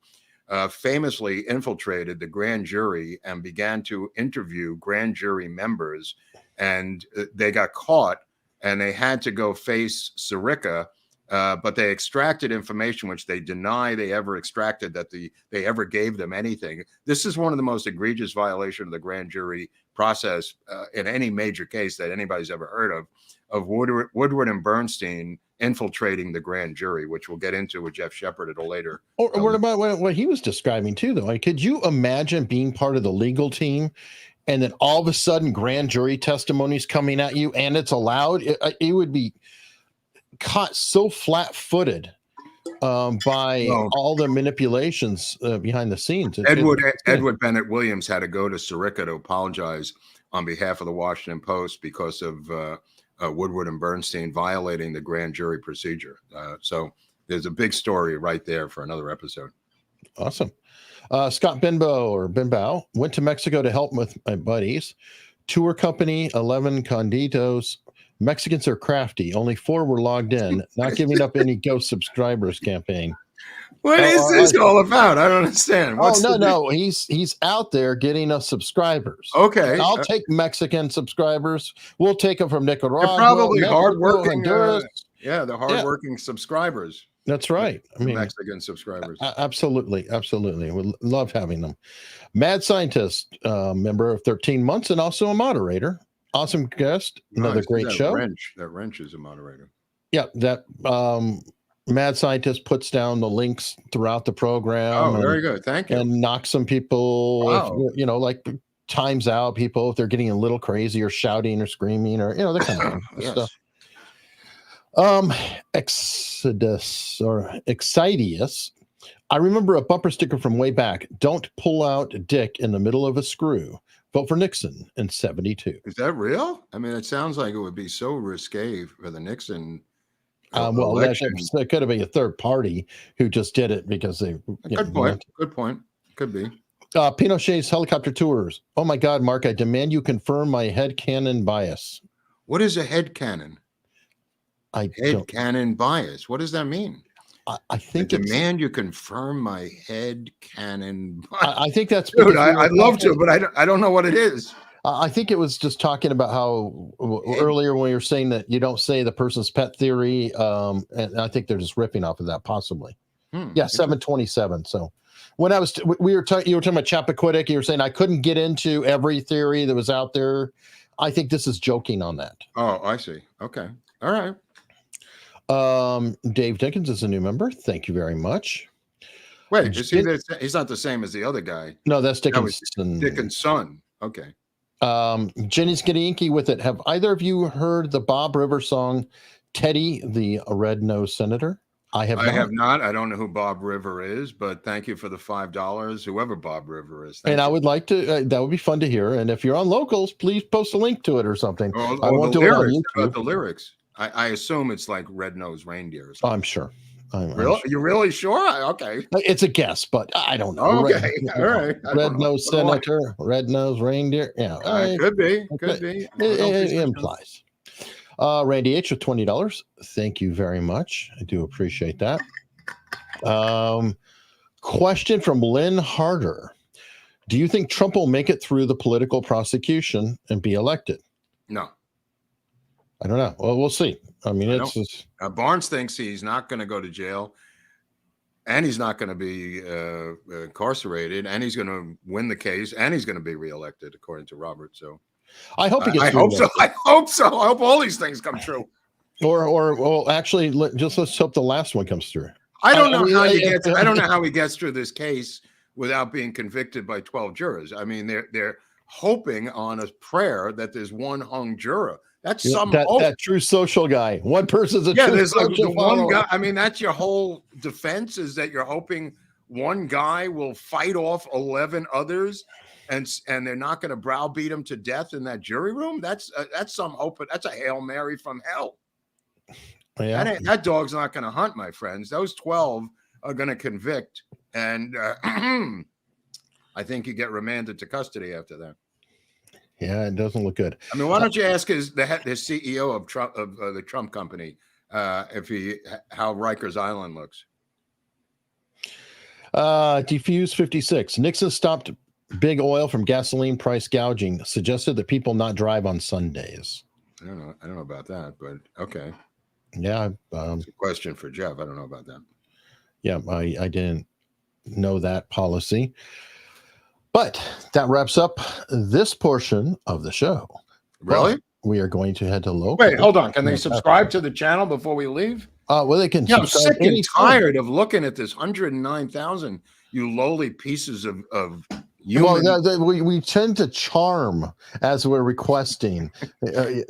famously infiltrated the grand jury and began to interview grand jury members, and they got caught and they had to go face Sirica, but they extracted information which they deny they ever extracted, that they ever gave them anything. This is one of the most egregious violations of the grand jury process in any major case that anybody's ever heard of Woodward and Bernstein infiltrating the grand jury, which we'll get into with Geoff Shepard at a later. Or what about what he was describing too, though? Like, could you imagine being part of the legal team and then all of a sudden grand jury testimonies coming at you and it's allowed? It would be, caught so flat-footed by Well, all the manipulations behind the scenes. Edward Bennett Williams had to go to Sirica to apologize on behalf of the Washington Post because of Woodward and Bernstein violating the grand jury procedure. So there's a big story right there for another episode. Awesome. Scott Binbow went to Mexico to help with my buddies. Tour company, 11 conditos. Mexicans are crafty. Only 4 were logged in. Not giving up any ghost subscribers campaign. What is this all about? I don't understand. No. He's out there getting us subscribers. Okay. I'll take Mexican subscribers. We'll take them from Nicaragua. They're probably Mexico, hardworking. Honduras. They're hardworking subscribers. That's right. I mean, Mexican subscribers. Absolutely. We love having them. Mad Scientist, member of 13 months and also a moderator. Awesome guest. Another great show. That Wrench is a moderator. Yeah, that Mad Scientist puts down the links throughout the program. Oh, very good. Thank you. And knocks some people, Wow. like times out people if they're getting a little crazy or shouting or screaming or, that kind of Yes. stuff. Excidius. I remember a bumper sticker from way back. Don't pull out dick in the middle of a screw. Vote for Nixon in 72. Is that real? I mean, it sounds like it would be so risque for the Nixon That election. could have been a third party who just did it because they. Good point. Good point. Could be. Pinochet's helicopter tours. Oh my God, Mark! I demand you confirm my headcanon bias. What is a headcanon? Headcanon bias. What does that mean? I think I demand you confirm my headcanon bias. I think that's. Dude, I'd love to, but I don't know what it is. I think it was just talking about how earlier when you were saying that you don't say the person's pet theory, and I think they're just ripping off of that possibly. Yeah, 727. So when you were talking about Chappaquiddick, you were saying I couldn't get into every theory that was out there. I think this is joking on that. Oh, I see. Okay. All right. Dave Dickens is a new member. Thank you very much. Wait, he's not the same as the other guy. No, that's Dickens. Dickens' son. Okay. Jenny's getting inky with it. Have either of you heard the Bob Rivers song Teddy the Red-Nosed Senator? I have not. I don't know who Bob River is, but thank you for the $5, whoever Bob River is. I would like to, that would be fun to hear. And if you're on Locals, please post a link to it or something. I won't do it on YouTube. About the lyrics. I assume it's like Red-Nosed Reindeer or something. I'm sure. Really? You're really sure? Okay. It's a guess, but I don't know. Okay. All right. Red-Nosed Senator, Red-Nosed Reindeer. Yeah. Could be. It implies. Randy H with $20. Thank you very much. I do appreciate that. Question from Lynn Harder. Do you think Trump will make it through the political prosecution and be elected? No. I don't know. Well, we'll see. I mean, it's just... Barnes thinks he's not going to go to jail, and he's not going to be incarcerated, and he's going to win the case, and he's going to be reelected, according to Robert. So I hope he gets. I hope so. I hope all these things come true. Or well, actually, let's hope the last one comes through. I don't know how he gets through this case without being convicted by 12 jurors. I mean, they're hoping on a prayer that there's one hung juror. That's that true social guy. One person's a true there's like social the one follower. guy. I mean, that's your whole defense, is that you're hoping one guy will fight off 11 others, and they're not going to browbeat him to death in that jury room. That's some hope. That's a Hail Mary from hell. Yeah. That dog's not going to hunt, my friends. Those 12 are going to convict, and I think you get remanded to custody after that. Yeah, it doesn't look good. I mean, why don't you ask the CEO of Trump of the Trump company how Rikers Island looks? Diffuse 56. Nixon stopped big oil from gasoline price gouging. Suggested that people not drive on Sundays. I don't know about that, but okay. Yeah, it's a question for Geoff. I don't know about that. Yeah, I didn't know that policy. But that wraps up this portion of the show. Really? Well, we are going to head to local. Wait, hold on. Can they subscribe to the channel before we leave? Well, they can. I'm sick and tired of looking at this 109,000. You lowly pieces of human. Well, we tend to charm as we're requesting. Here,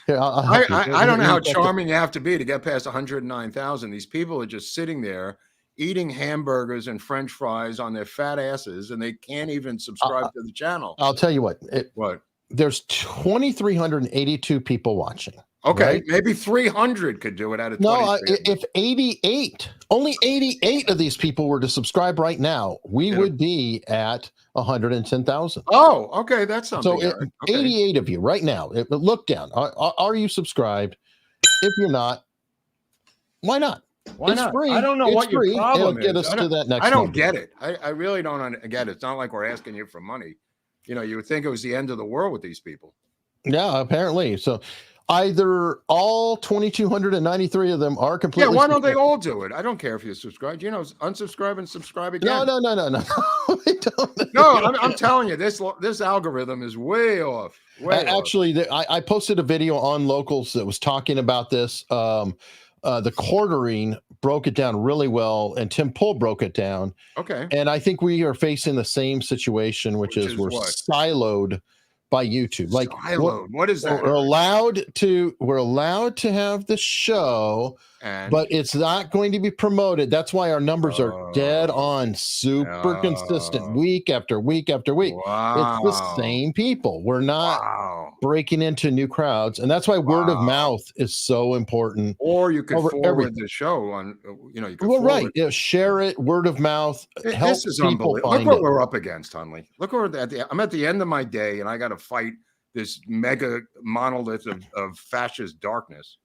I'll help you. I don't know how charming you have to be to get past 109,000. These people are just sitting there eating hamburgers and French fries on their fat asses, and they can't even subscribe to the channel. I'll tell you what. What? There's 2,382 people watching. Okay, right? maybe 300 could do it out of 20. No, if 88, only 88 of these people were to subscribe right now, we would be at 110,000. Oh, okay, that's something. So 88 of you right now. Look down. Are you subscribed? If you're not, why not? Why it's not? free. I don't know it's what your free. problem It'll get is. us to that next I don't number. get it. I really don't get it. It's not like we're asking you for money. You know, you would think it was the end of the world with these people. Yeah, apparently. So either all 2,293 of them are completely. Yeah, why don't they all do it? I don't care if you subscribe. You know, unsubscribe and subscribe again. No. They don't. No, I'm telling you, this algorithm is way off. Actually, I posted a video on Locals that was talking about this. The quartering broke it down really well, and Tim Pool broke it down. Okay. And I think we are facing the same situation, which is we're what? siloed by YouTube. Like siloed. What is that? We're allowed to have the show, but it's not going to be promoted. That's why our numbers are dead on, super consistent, week after week after week. Wow. It's the same people. We're not breaking into new crowds, and that's why word of mouth is so important. Or you could forward the show on. You know, you could. Well, right. Share it. Word of mouth. Help people find Look what we're up against, Hunley. Look where I'm at the end of my day, and I got to fight this mega monolith of fascist darkness.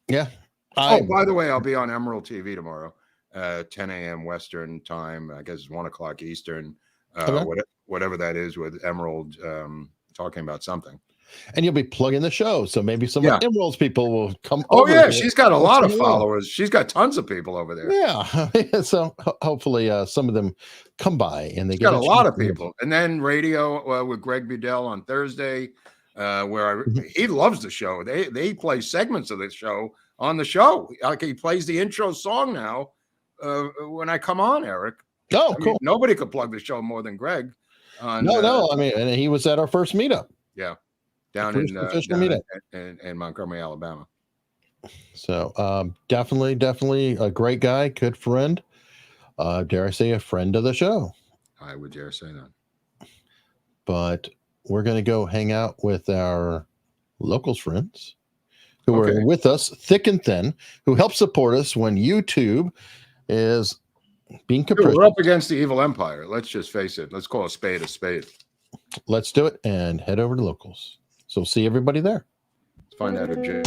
Yeah. By the way, I'll be on Emerald TV tomorrow, 10 a.m. Western time. I guess it's 1 o'clock Eastern. Whatever that is with Emerald talking about something. And you'll be plugging the show, so maybe some of Emerald's people will come. She's got a lot of followers. She's got tons of people over there. Yeah, so hopefully some of them come by and they get a lot of people. And then radio with Greg Bedell on Thursday, where he loves the show. They play segments of the show on the show. Like he plays the intro song now when I come on, Eric. Oh, cool. Nobody could plug the show more than Greg. No. I mean, and he was at our first meetup. Yeah. Down in Montgomery, Alabama. So definitely a great guy, good friend. Dare I say a friend of the show. I would dare say that. But we're going to go hang out with our Locals friends who are with us thick and thin, who help support us when YouTube is being capricious. We're up against the evil empire. Let's just face it. Let's call a spade a spade. Let's do it and head over to Locals. So see everybody there. Let's find out if Jay.